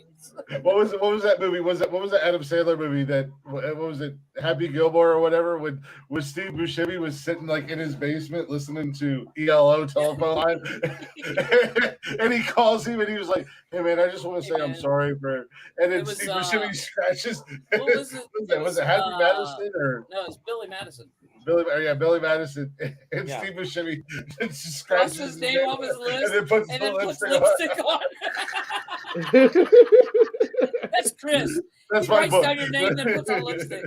Speaker 1: What was that movie? What was the Adam Sandler movie that what was it? Happy Gilmore or whatever? When Steve Buscemi was sitting like in his basement listening to ELO telephone line, and he calls him and he was like, "Hey man, I just want to say I'm
Speaker 3: man.
Speaker 1: sorry for." And then
Speaker 3: It was,
Speaker 1: Steve Buscemi scratches.
Speaker 3: What was it?
Speaker 1: Was it Happy Madison or
Speaker 3: No, it's Billy Madison.
Speaker 1: Billy Madison and
Speaker 4: Yeah.
Speaker 1: Steve Buscemi
Speaker 3: Cross
Speaker 1: scratches
Speaker 3: his name off his list
Speaker 1: and then puts
Speaker 3: and
Speaker 1: the
Speaker 3: then puts
Speaker 1: lipstick on.
Speaker 3: lipstick on. That's Chris.
Speaker 1: That's
Speaker 3: He
Speaker 1: my
Speaker 3: writes
Speaker 1: book.
Speaker 3: down your name, then puts on lipstick.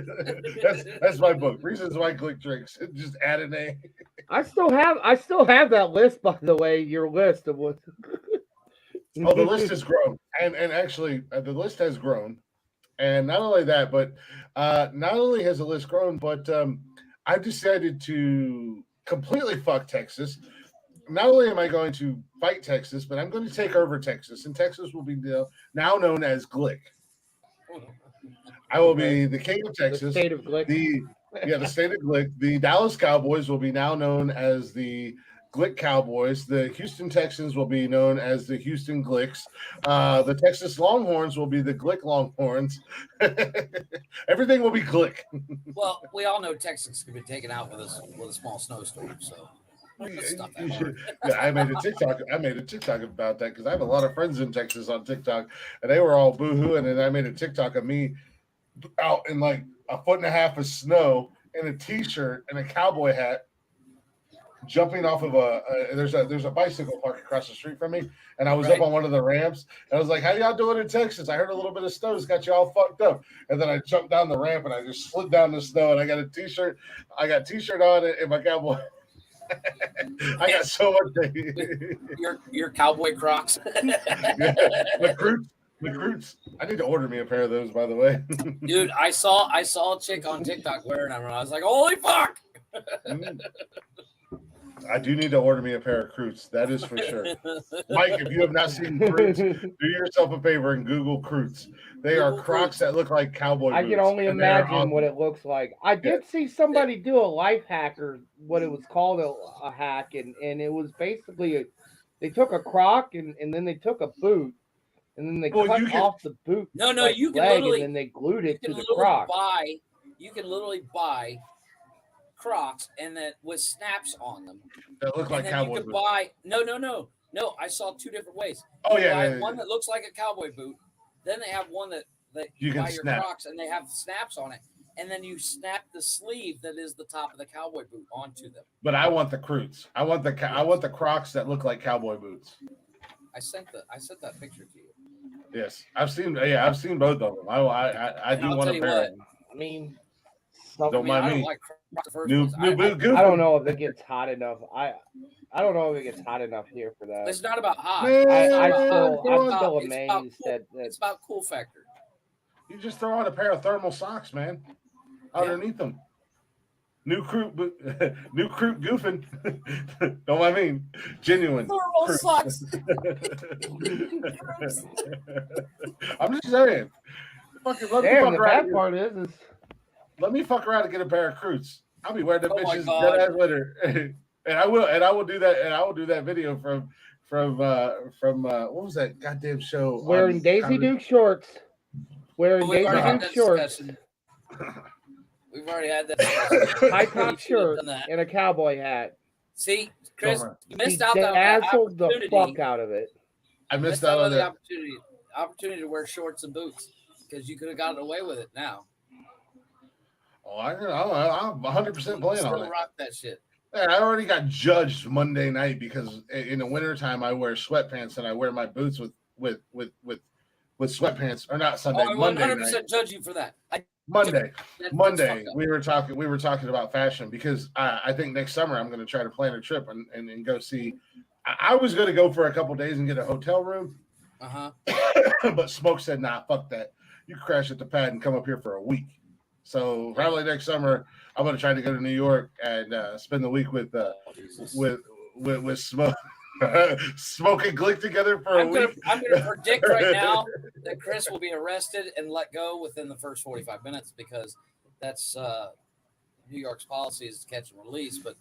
Speaker 1: that's my book. Reasons why Glick drinks. Just add a name.
Speaker 4: I still have that list, by the way. Your list of what.
Speaker 1: Oh, the list has grown, and actually, the list has grown, and not only that, but not only has the list grown, but I've decided to completely fuck Texas. Not only am I going to fight Texas, but I'm going to take over Texas, and Texas will be now known as Glick. I will be the king of Texas.
Speaker 4: The state of Glick.
Speaker 1: The state of Glick. The Dallas Cowboys will be now known as the Glick Cowboys. The Houston Texans will be known as the Houston Glicks. The Texas Longhorns will be the Glick Longhorns. Everything will be Glick.
Speaker 3: Well, we all know Texas could be taken out with a small snowstorm. So stop that.
Speaker 1: Yeah, I made a TikTok about that because I have a lot of friends in Texas on TikTok, and they were all boohooing, and I made a TikTok of me out in like a foot and a half of snow in a t-shirt and a cowboy hat, jumping off of there's a bicycle park across the street from me, and I was up on one of the ramps, and I was like, "How y'all doing in Texas? I heard a little bit of snow's got you all fucked up." And then I jumped down the ramp and I just slid down the snow, and I got a t-shirt on it and my cowboy. I got so much.
Speaker 3: Your cowboy Crocs.
Speaker 1: Yeah, recruits. I need to order me a pair of those, by the way.
Speaker 3: Dude, I saw a chick on TikTok wearing them, and I was like, "Holy fuck!"
Speaker 1: I do need to order me a pair of Croots. That is for sure. Mike, if you have not seen Croots, do yourself a favor and Google Croots. They are Crocs that look like cowboy boots.
Speaker 4: I can only imagine what it looks like. I did see somebody do a life hack, or what it was called a hack, and it was basically they took a Croc and then they took a boot and then they cut off the boot.
Speaker 3: No, you can
Speaker 4: leg,
Speaker 3: literally,
Speaker 4: and then they glued it to the
Speaker 3: literally
Speaker 4: Croc.
Speaker 3: You can literally buy Crocs and then with snaps on them
Speaker 1: that look like cowboy
Speaker 3: you can
Speaker 1: boots.
Speaker 3: buy no. I saw two different ways.
Speaker 1: Oh
Speaker 3: you
Speaker 1: yeah,
Speaker 3: buy one that looks like a cowboy boot. Then they have one that
Speaker 1: you can
Speaker 3: buy your
Speaker 1: snap.
Speaker 3: Crocs and they have snaps on it, and then you snap the sleeve that is the top of the cowboy boot onto them.
Speaker 1: But I want the Croots. I want the Crocs that look like cowboy boots.
Speaker 3: I sent that picture to you.
Speaker 1: Yes, I've seen both of them. I
Speaker 3: And
Speaker 1: do
Speaker 3: I'll
Speaker 1: want
Speaker 3: tell
Speaker 1: a
Speaker 3: you
Speaker 1: pair.
Speaker 3: what.
Speaker 4: I mean,
Speaker 1: Don't mind
Speaker 3: I don't
Speaker 1: me.
Speaker 3: like Crocs the first
Speaker 1: New
Speaker 3: ones.
Speaker 1: boot
Speaker 4: I don't know if it gets hot enough. I don't know if it gets hot enough here for that.
Speaker 3: It's not about hot.
Speaker 1: Man,
Speaker 4: I'm
Speaker 3: It's
Speaker 4: still
Speaker 3: about
Speaker 4: amazed
Speaker 3: cool.
Speaker 4: that
Speaker 3: It's about cool factor.
Speaker 1: You just throw on a pair of thermal socks, man, underneath them. New crew goofing. Don't I mean genuine
Speaker 3: Thermal
Speaker 1: crew.
Speaker 3: socks.
Speaker 1: I'm just saying. Fucking let me
Speaker 4: damn.
Speaker 1: fuck
Speaker 4: The
Speaker 1: around.
Speaker 4: bad part is
Speaker 1: Let me fuck around and get a pair of Croots. I'll be wearing them
Speaker 3: Oh my
Speaker 1: bitches
Speaker 3: God.
Speaker 1: dead ass later. and I will do that. And I will do that video from what was that goddamn show?
Speaker 4: wearing Daisy
Speaker 1: Comedy-
Speaker 4: Duke shorts. Wearing
Speaker 3: We've
Speaker 4: Daisy
Speaker 3: already had
Speaker 4: Duke
Speaker 3: that
Speaker 4: shorts,
Speaker 3: discussion. We've already had that discussion.
Speaker 4: high top shirt,
Speaker 3: Done that.
Speaker 4: and a cowboy hat.
Speaker 3: See, Chris,
Speaker 1: Bummer.
Speaker 3: you
Speaker 4: He
Speaker 3: missed out on that
Speaker 4: dazzled the
Speaker 3: opportunity.
Speaker 4: fuck out of it.
Speaker 1: I
Speaker 3: You
Speaker 1: missed out on
Speaker 3: the
Speaker 1: that.
Speaker 3: opportunity to wear shorts and boots because you could have gotten away with it now.
Speaker 1: Oh, I'm 100% playing on
Speaker 3: Still
Speaker 1: it.
Speaker 3: rock that shit.
Speaker 1: Yeah, I already got judged Monday night because in the wintertime I wear sweatpants and I wear my boots with sweatpants or not Sunday.
Speaker 3: Oh, I
Speaker 1: Monday
Speaker 3: 100%
Speaker 1: night.
Speaker 3: judge you for that.
Speaker 1: Monday.
Speaker 3: That's
Speaker 1: Monday
Speaker 3: fucked up.
Speaker 1: we were talking about fashion because I think next summer I'm going to try to plan a trip and go see. I was going to go for a couple days and get a hotel room, but Smoke said, "Nah, fuck that. You crash at the pad and come up here for a week." So probably next summer I'm going to try to go to New York and spend the week with Smoke. Smoke and Glick together for a week.
Speaker 3: I'm going to predict right now that Chris will be arrested and let go within the first 45 minutes because that's New York's policy is to catch and release. But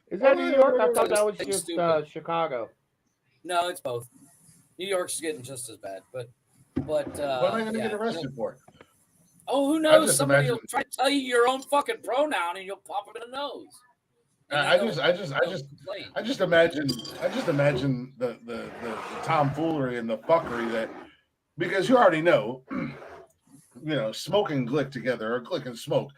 Speaker 4: is that New York? I thought that was just Chicago.
Speaker 3: No, it's both. New York's getting just as bad, but
Speaker 1: what am I going to get arrested for?
Speaker 3: Oh, who knows? Somebody will try to tell you your own fucking pronoun and you'll pop it in the nose.
Speaker 1: I just imagine the tomfoolery and the fuckery that, because you already know, Smoke and Glick together, or Glick and Smoke,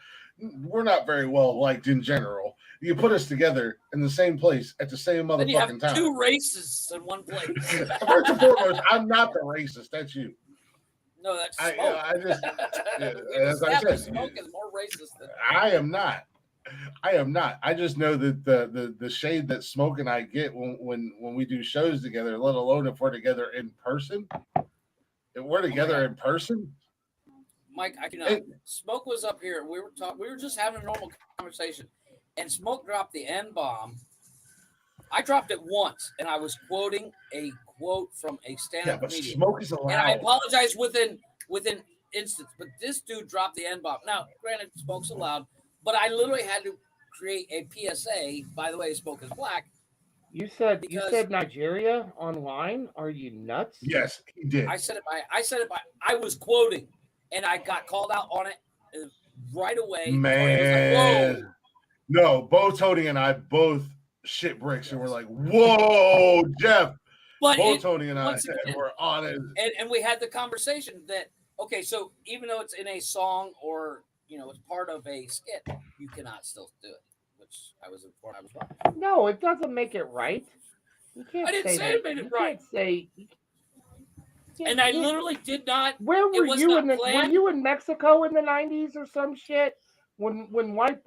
Speaker 1: we're not very well liked in general. You put us together in the same place at the same motherfucking
Speaker 3: then you have
Speaker 1: time.
Speaker 3: two racists in one place.
Speaker 1: First and foremost, I'm not the racist. That's you.
Speaker 3: No, that's Smoke.
Speaker 1: As I said,
Speaker 3: Smoke is more racist than
Speaker 1: I am not. I just know that the shade that Smoke and I get when we do shows together, let alone if we're together in person. If we're together in person,
Speaker 3: Mike, Smoke was up here. We were just having a normal conversation, and Smoke dropped the N-bomb. I dropped it once, and I was quoting a quote from a stand-up comedian.
Speaker 1: Smoke is allowed.
Speaker 3: And I apologize within instance, but this dude dropped the N-bomb. Now, granted, Smoke's allowed, but I literally had to create a PSA. By the way, Smoke is black.
Speaker 4: You said Nigeria online? Are you nuts?
Speaker 1: Yes, he did.
Speaker 3: I said it by. I was quoting, and I got called out on it right away.
Speaker 1: Man, like, no, Bo Tony and I both shit bricks, and we're like, "Whoa, Jeff!"
Speaker 3: But
Speaker 1: Bo Tony and I were on it,
Speaker 3: and we had the conversation that so even though it's in a song or it's part of a skit, you cannot still do it. Which I was informed I was wrong.
Speaker 4: No, it doesn't make it right. You can't.
Speaker 3: I didn't say it made it right. And I literally did not.
Speaker 4: Where were you were you in Mexico in the 90s or some shit? When white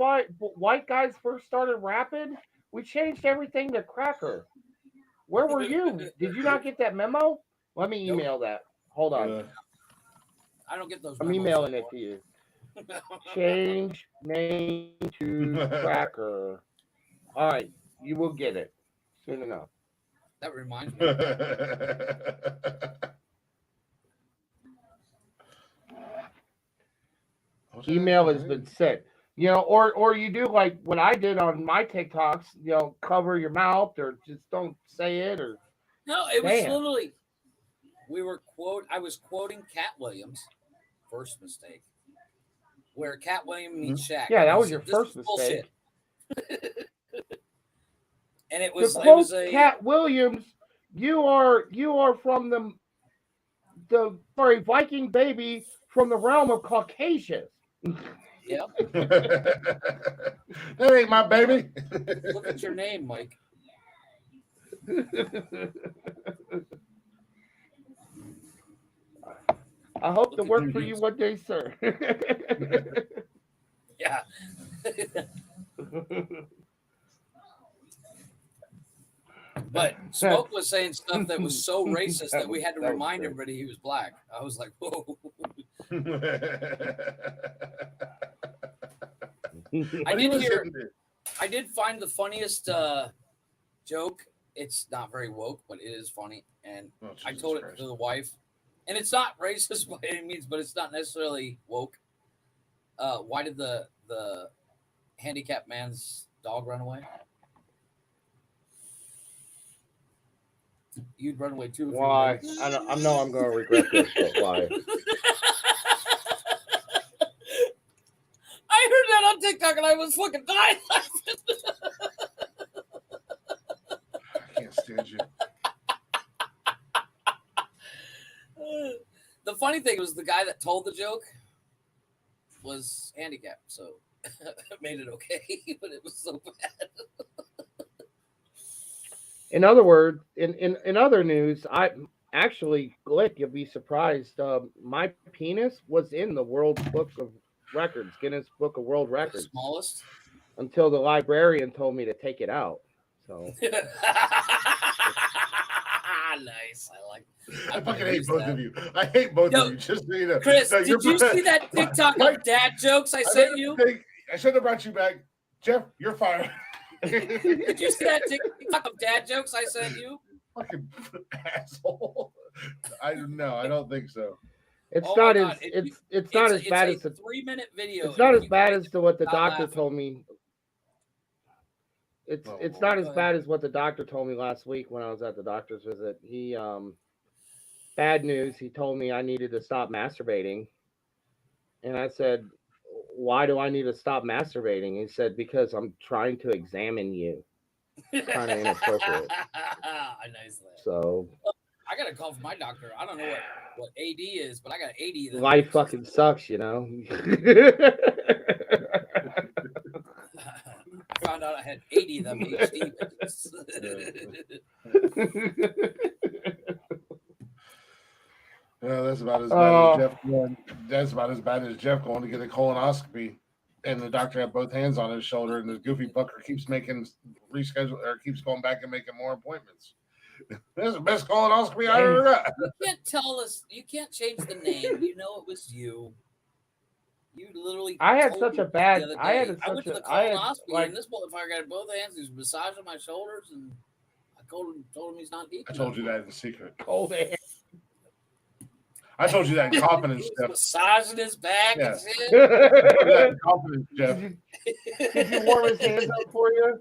Speaker 4: guys first started rapping, we changed everything to cracker. Where were you? Did you not get that memo? Let me email that. Hold on.
Speaker 3: I don't get those.
Speaker 4: I'm emailing it to you. Change name to cracker. All right, you will get it soon enough.
Speaker 3: That reminds me.
Speaker 4: Email has been sent. Or you do like what I did on my TikToks. Cover your mouth or just don't say it. Or
Speaker 3: no, it was literally. I was quoting Cat Williams. First mistake. Where Cat Williams meets Shaq.
Speaker 4: Yeah, that was your first mistake.
Speaker 3: And it was
Speaker 4: Cat Williams. You are from the Viking baby from the realm of Caucasus.
Speaker 3: Yep.
Speaker 1: That ain't my baby.
Speaker 3: Look at your name, Mike.
Speaker 4: I hope to work for you one day, sir.
Speaker 3: Yeah. But Smoke was saying stuff that was so racist that we had to remind everybody he was black. I was like, whoa. I did find the funniest joke. It's not very woke, but it is funny. And I told it to the wife. And it's not racist by any means, but it's not necessarily woke. Why did the handicapped man's dog run away? You'd run away too.
Speaker 11: Why? I know I'm going to regret this, but why?
Speaker 3: I heard that on TikTok and I was fucking dying laughing.
Speaker 1: I can't stand you.
Speaker 3: The funny thing was the guy that told the joke was handicapped, so it made it okay, but it was so bad.
Speaker 4: In other words, in other news, I actually, Glick, you'll be surprised. My penis was in the World Book of Records, Guinness Book of World Records.
Speaker 3: The smallest?
Speaker 4: Until the librarian told me to take it out. So
Speaker 3: nice.
Speaker 1: I fucking hate both of you. I hate both of you. Just so you know.
Speaker 3: Chris, did you see that TikTok of dad jokes I sent you?
Speaker 1: I should have brought you back. Jeff, you're fired.
Speaker 3: Did you see that TikTok of dad jokes I sent you?
Speaker 1: Fucking asshole. I don't think so.
Speaker 4: It's not as it's not as bad as
Speaker 3: a 3-minute video.
Speaker 4: It's not as bad as to what the doctor told me. It's not as bad as what the doctor told me last week when I was at the doctor's visit. He bad news. He told me I needed to stop masturbating, and I said, "Why do I need to stop masturbating?" He said, "Because I'm trying to examine you." Kind of inappropriate.
Speaker 3: Nice.
Speaker 4: So
Speaker 3: I got a call from my doctor. I don't know what AD is, but I got AD.
Speaker 4: Life fucking sucks, you know.
Speaker 3: I found out I had 80 of them HD.
Speaker 1: Yeah, that's about as bad as Jeff. That's about as bad as Jeff going to get a colonoscopy, and the doctor had both hands on his shoulder, and this goofy fucker keeps making reschedule or keeps going back and making more appointments. This is the best colonoscopy I ever got.
Speaker 3: You can't tell us. You can't change the name. You know it was you. You literally.
Speaker 4: I had such a bad.
Speaker 3: I went to the colonoscopy, and this motherfucker got both hands. He was massaging my shoulders, and I told him he's not deep.
Speaker 1: I told you that in secret.
Speaker 4: Cold hands.
Speaker 1: I told you that in confidence, Jeff.
Speaker 3: Massaging his back and shit.
Speaker 1: That in confidence, Jeff.
Speaker 4: Did you warm his hands up for you?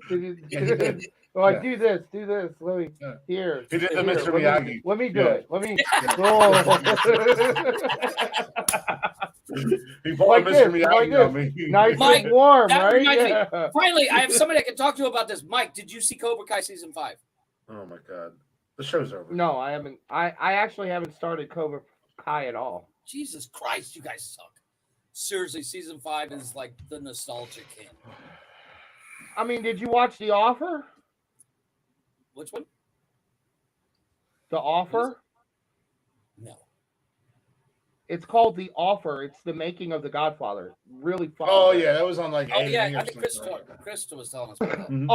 Speaker 4: Like, do this. Let me here.
Speaker 1: He did the Mr. Miyagi.
Speaker 4: Let me do it. Let me.
Speaker 1: He pulled Mr. Miyagi on me.
Speaker 4: Nice
Speaker 3: Mike,
Speaker 4: and warm,
Speaker 3: that
Speaker 4: right?
Speaker 3: reminds me. Finally, I have somebody I can talk to about this. Mike, did you see Cobra Kai season 5?
Speaker 1: Oh my god, the show's over.
Speaker 4: No, I haven't. I actually haven't started Cobra Kai at all.
Speaker 3: Jesus Christ, you guys suck. Seriously, season 5 is like the nostalgia king.
Speaker 4: I mean, did you watch The Offer?
Speaker 3: Which one?
Speaker 4: The Offer?
Speaker 3: No.
Speaker 4: It's called The Offer. It's the making of The Godfather. Really fun.
Speaker 1: Oh yeah, that was on like.
Speaker 3: Oh yeah, I think Chris was telling us about that.
Speaker 1: Mm-hmm.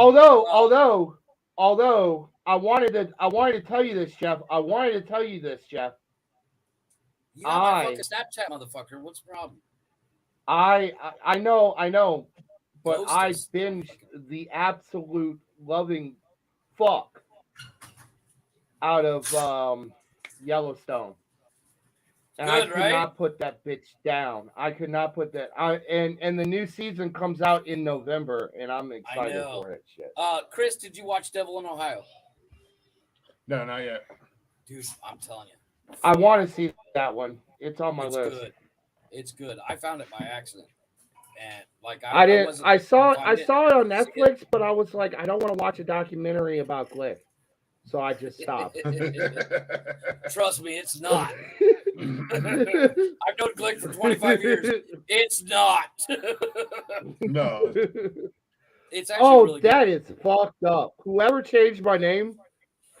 Speaker 4: Although I wanted to tell you this, Jeff.
Speaker 3: You got my fucking Snapchat, motherfucker. What's the problem?
Speaker 4: I know, but
Speaker 3: Ghost
Speaker 4: I
Speaker 3: us.
Speaker 4: binged the absolute loving fuck out of Yellowstone. And I could not put that bitch down. I could not put that. And the new season comes out in November, and I'm excited for it. Shit.
Speaker 3: Chris, did you watch Devil in Ohio?
Speaker 1: No, not yet.
Speaker 3: Dude, I'm telling you.
Speaker 4: I want to see that one. It's on my list.
Speaker 3: Good. It's good. I found it by accident, and like
Speaker 4: I saw it on Netflix, but I was like, I don't want to watch a documentary about Glick, so I just stopped.
Speaker 3: Trust me, it's not. I've known Glick for 25 years. It's not.
Speaker 1: No.
Speaker 3: It's actually really
Speaker 4: that
Speaker 3: good.
Speaker 4: is fucked up. Whoever changed my name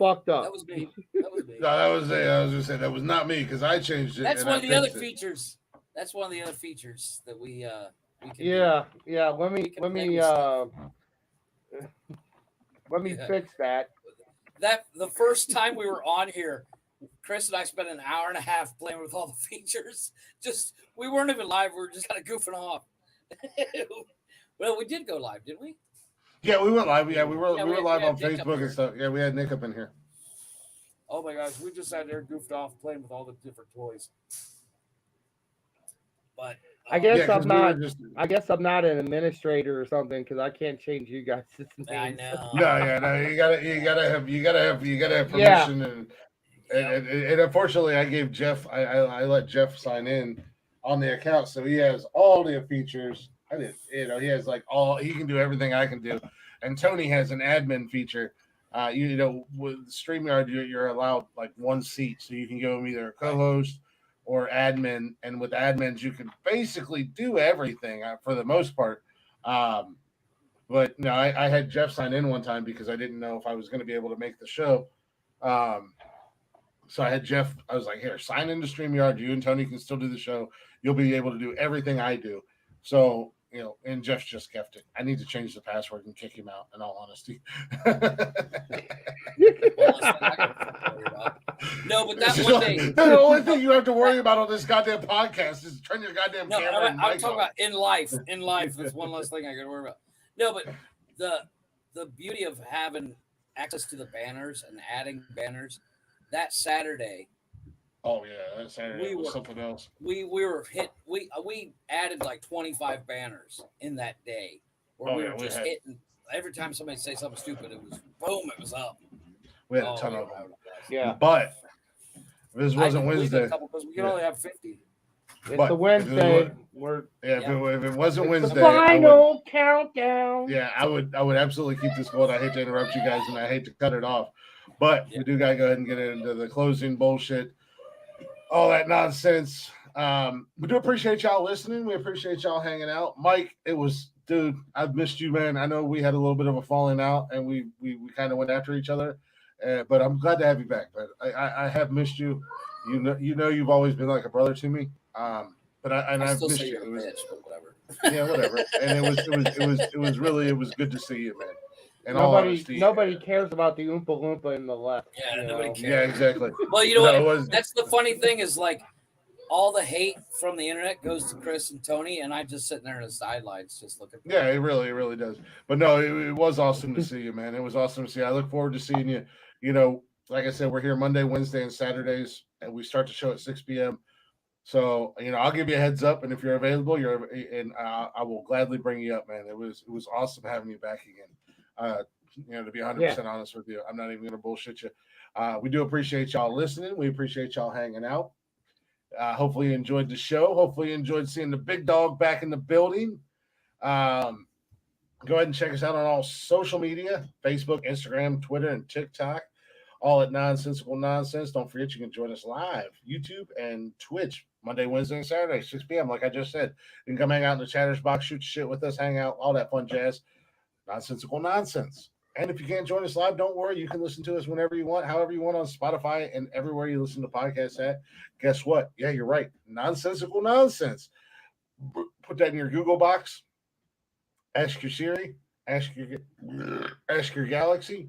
Speaker 4: fucked up.
Speaker 3: That was me. That was me.
Speaker 1: No, that was it. I was gonna say that was not me because I changed it.
Speaker 3: That's
Speaker 1: and
Speaker 3: one
Speaker 1: I
Speaker 3: of the other
Speaker 1: fixed it.
Speaker 3: features. That's one of the other features that we can
Speaker 4: Yeah,
Speaker 3: do.
Speaker 4: yeah. Let me
Speaker 3: Yeah.
Speaker 4: fix that.
Speaker 3: That the first time we were on here, Chris and I spent an hour and a half playing with all the features. Just we weren't even live. We were just kind of goofing off. Well, we did go live, didn't we?
Speaker 1: Yeah, we went live. Yeah, we were live on
Speaker 3: Nick up
Speaker 1: Facebook
Speaker 3: here.
Speaker 1: and stuff. Yeah, we had Nick up in here.
Speaker 3: Oh my gosh, we just sat there goofed off playing with all the different toys. But
Speaker 4: I guess
Speaker 1: Yeah, 'cause
Speaker 4: I'm
Speaker 1: we were
Speaker 4: not.
Speaker 1: just-
Speaker 4: I guess I'm not an administrator or something because I can't change you guys' names.
Speaker 3: I know.
Speaker 1: No, you gotta have
Speaker 4: Yeah.
Speaker 1: permission and unfortunately I gave Jeff I let Jeff sign in on the account so he has all the features. I did, he has like he can do everything I can do, and Tony has an admin feature. With StreamYard you're allowed like one seat, so you can go either a co-host or admin, and with admins you can basically do everything for the most part. But no, I had Jeff sign in one time because I didn't know if I was going to be able to make the show. So I had Jeff, I was like, here, sign into StreamYard. You and Tony can still do the show. You'll be able to do everything I do. So, and Jeff just kept it. I need to change the password and kick him out, in all honesty.
Speaker 3: No, but that one day.
Speaker 1: The only thing you have to worry about on this goddamn podcast is turn your goddamn
Speaker 3: No,
Speaker 1: camera and
Speaker 3: I'm
Speaker 1: mic
Speaker 3: talking
Speaker 1: on.
Speaker 3: about in life. In life, that's one less thing I got to worry about. No, but the beauty of having access to the banners and adding banners that Saturday.
Speaker 1: Oh yeah, that Saturday was something else.
Speaker 3: We were hit. We added like 25 banners in that day, where we were just hitting. Every time somebody say something stupid, it was boom, it was up.
Speaker 1: We had a ton of them.
Speaker 4: Yeah,
Speaker 1: but this wasn't Wednesday.
Speaker 3: Because we can only have 50.
Speaker 4: It's a Wednesday.
Speaker 1: If it wasn't Wednesday,
Speaker 4: the final countdown.
Speaker 1: Yeah, I would absolutely keep this going. I hate to interrupt you guys and I hate to cut it off, but we do gotta go ahead and get into the closing bullshit, all that nonsense. We do appreciate y'all listening. We appreciate y'all hanging out. Mike, dude, I've missed you, man. I know we had a little bit of a falling out and we kind of went after each other, but I'm glad to have you back. But I have missed you. You know, you've always been like a brother to me. But I've missed you.
Speaker 3: It was, but whatever.
Speaker 1: Yeah, whatever. And it was good to see you, man. And
Speaker 4: nobody cares about the Oompa Loompa in the left.
Speaker 3: Yeah, nobody cares.
Speaker 1: Yeah, exactly.
Speaker 3: Well, you know what? That's the funny thing is like all the hate from the internet goes to Chris and Tony, and I'm just sitting there in the sidelines just looking.
Speaker 1: Yeah, it really does. But no, it was awesome to see you, man. It was awesome to see you. I look forward to seeing you. Like I said, we're here Monday, Wednesday, and Saturdays, and we start the show at 6 p.m. So, I'll give you a heads up, and if you're available, I will gladly bring you up, man. It was awesome having you back again. To be 100% honest with you, I'm not even going to bullshit you. We do appreciate y'all listening. We appreciate y'all hanging out. Hopefully you enjoyed the show. Hopefully you enjoyed seeing the big dog back in the building. Go ahead and check us out on all social media, Facebook, Instagram, Twitter, and TikTok. All at Nonsensical Nonsense. Don't forget you can join us live, YouTube and Twitch, Monday, Wednesday, and Saturday, 6 p.m. Like I just said. You can come hang out in the chatters box, shoot shit with us, hang out, all that fun jazz. Nonsensical Nonsense. And if you can't join us live, don't worry. You can listen to us whenever you want, however you want on Spotify and everywhere you listen to podcasts at. Guess what? Yeah, you're right. Nonsensical Nonsense. Put that in your Google box. Ask your Siri. Ask your Galaxy.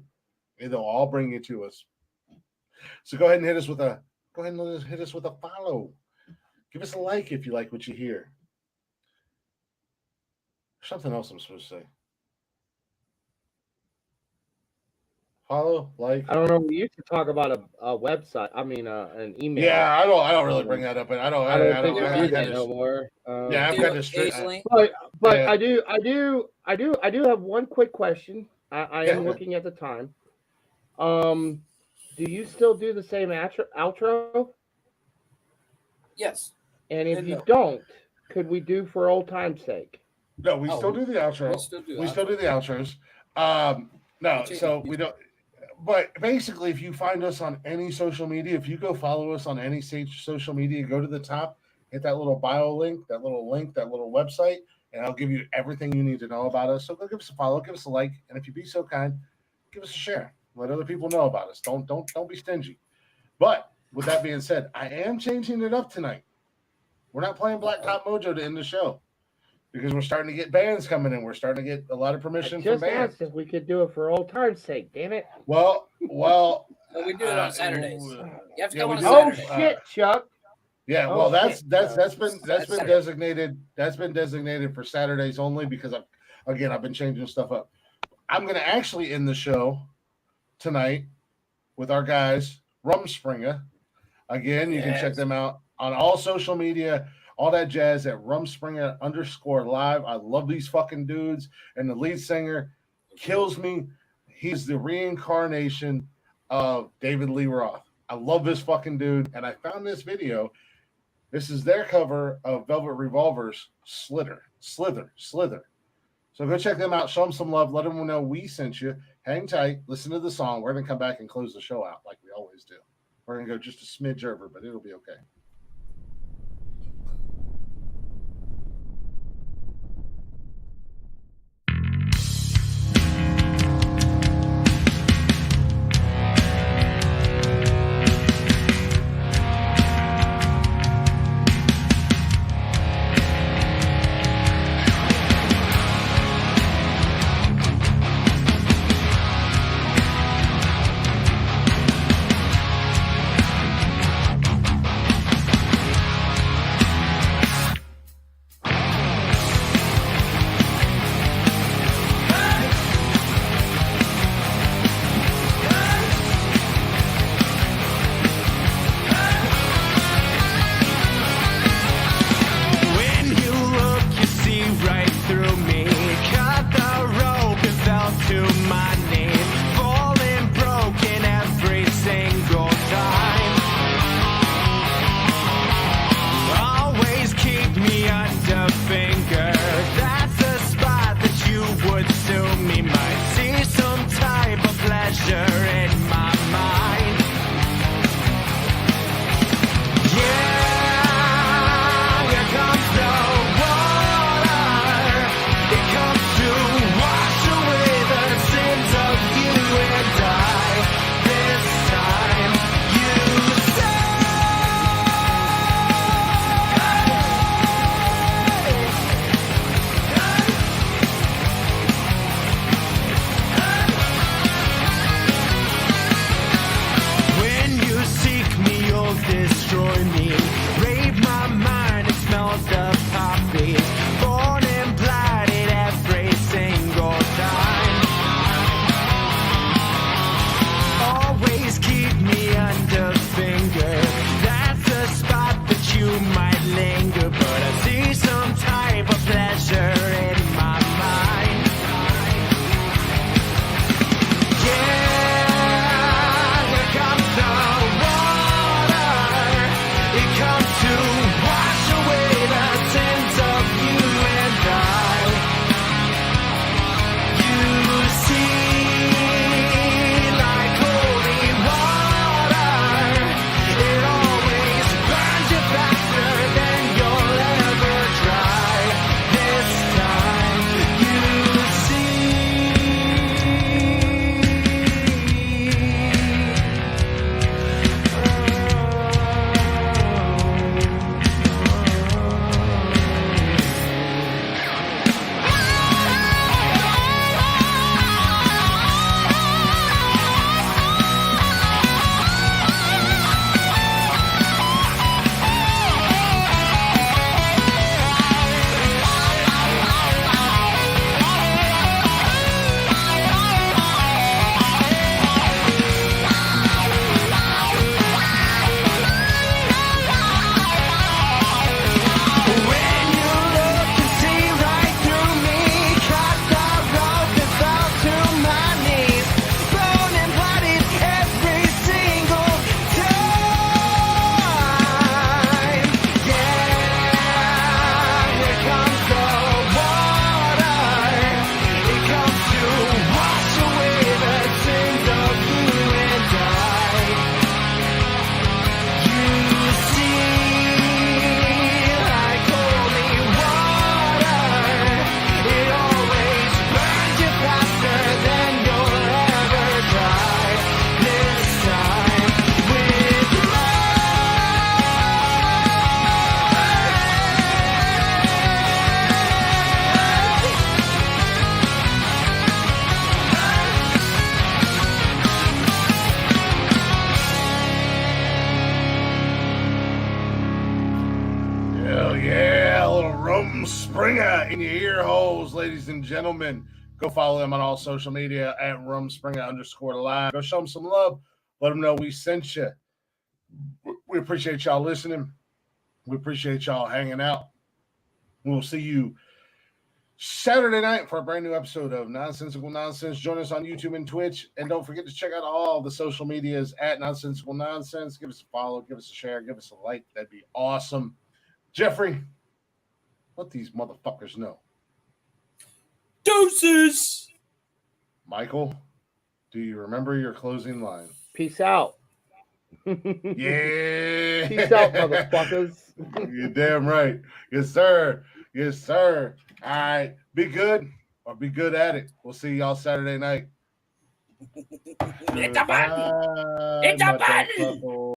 Speaker 1: They'll all bring you to us. So go ahead and hit us with a follow. Give us a like if you like what you hear. Something else I'm supposed to say. Follow, like.
Speaker 4: I don't know. We used to talk about a website. I mean, an email.
Speaker 1: Yeah, I don't really bring that up, and I don't
Speaker 4: think we do that no more.
Speaker 1: Yeah, I've got this.
Speaker 4: But I do have one quick question. I am looking at the time. Do you still do the same outro?
Speaker 3: Yes.
Speaker 4: And if you don't, could we do for old time's sake?
Speaker 1: No, we still do the outro. We still do the outros. No, so we don't. But basically, if you find us on any social media, if you go follow us on any social media, go to the top, hit that little bio link, that little website, and I'll give you everything you need to know about us. So go give us a follow, give us a like, and if you be so kind, give us a share. Let other people know about us. Don't be stingy. But with that being said, I am changing it up tonight. We're not playing Blacktop Mojo to end the show because we're starting to get bands coming in. We're starting to get a lot of permission from
Speaker 4: Just
Speaker 1: bands.
Speaker 4: asked if we could do it for old time's sake. Damn it!
Speaker 1: Well,
Speaker 3: Well, we do it on Saturdays. You have to
Speaker 1: yeah,
Speaker 3: come
Speaker 1: we
Speaker 3: on
Speaker 1: do.
Speaker 4: Oh
Speaker 3: Saturday.
Speaker 4: shit, Chuck!
Speaker 1: Yeah,
Speaker 4: Oh,
Speaker 1: well, that's
Speaker 4: shit.
Speaker 1: been
Speaker 3: Saturday.
Speaker 1: designated for Saturdays only because I've been changing stuff up. I'm gonna actually end the show tonight with our guys Rumspringa. Again, you can check them out on all social media, all that jazz at Rumspringa_live. I love these fucking dudes, and the lead singer kills me. He's the reincarnation of David Lee Roth. I love this fucking dude, and I found this video. This is their cover of Velvet Revolver's Slither. So go check them out. Show them some love. Let them know we sent you. Hang tight. Listen to the song. We're going to come back and close the show out like we always do. We're going to go just a smidge over, but it'll be okay. Rumspringer in your ear holes, ladies and gentlemen. Go follow him on all social media at Rumspringer_live. Go show him some love. Let him know we sent you. We appreciate y'all listening. We appreciate y'all hanging out. We'll see you Saturday night for a brand new episode of Nonsensical Nonsense. Join us on YouTube and Twitch. And don't forget to check out all the social medias at Nonsensical Nonsense. Give us a follow, give us a share, give us a like. That'd be awesome. Jeffrey, let these motherfuckers know.
Speaker 3: Deuces!
Speaker 1: Michael, do you remember your closing line?
Speaker 4: Peace out.
Speaker 1: Yeah.
Speaker 4: Peace out, motherfuckers.
Speaker 1: You're damn right. Yes, sir. Yes, sir. All right. Be good or be good at it. We'll see y'all Saturday night.
Speaker 3: It's a button! It's a button!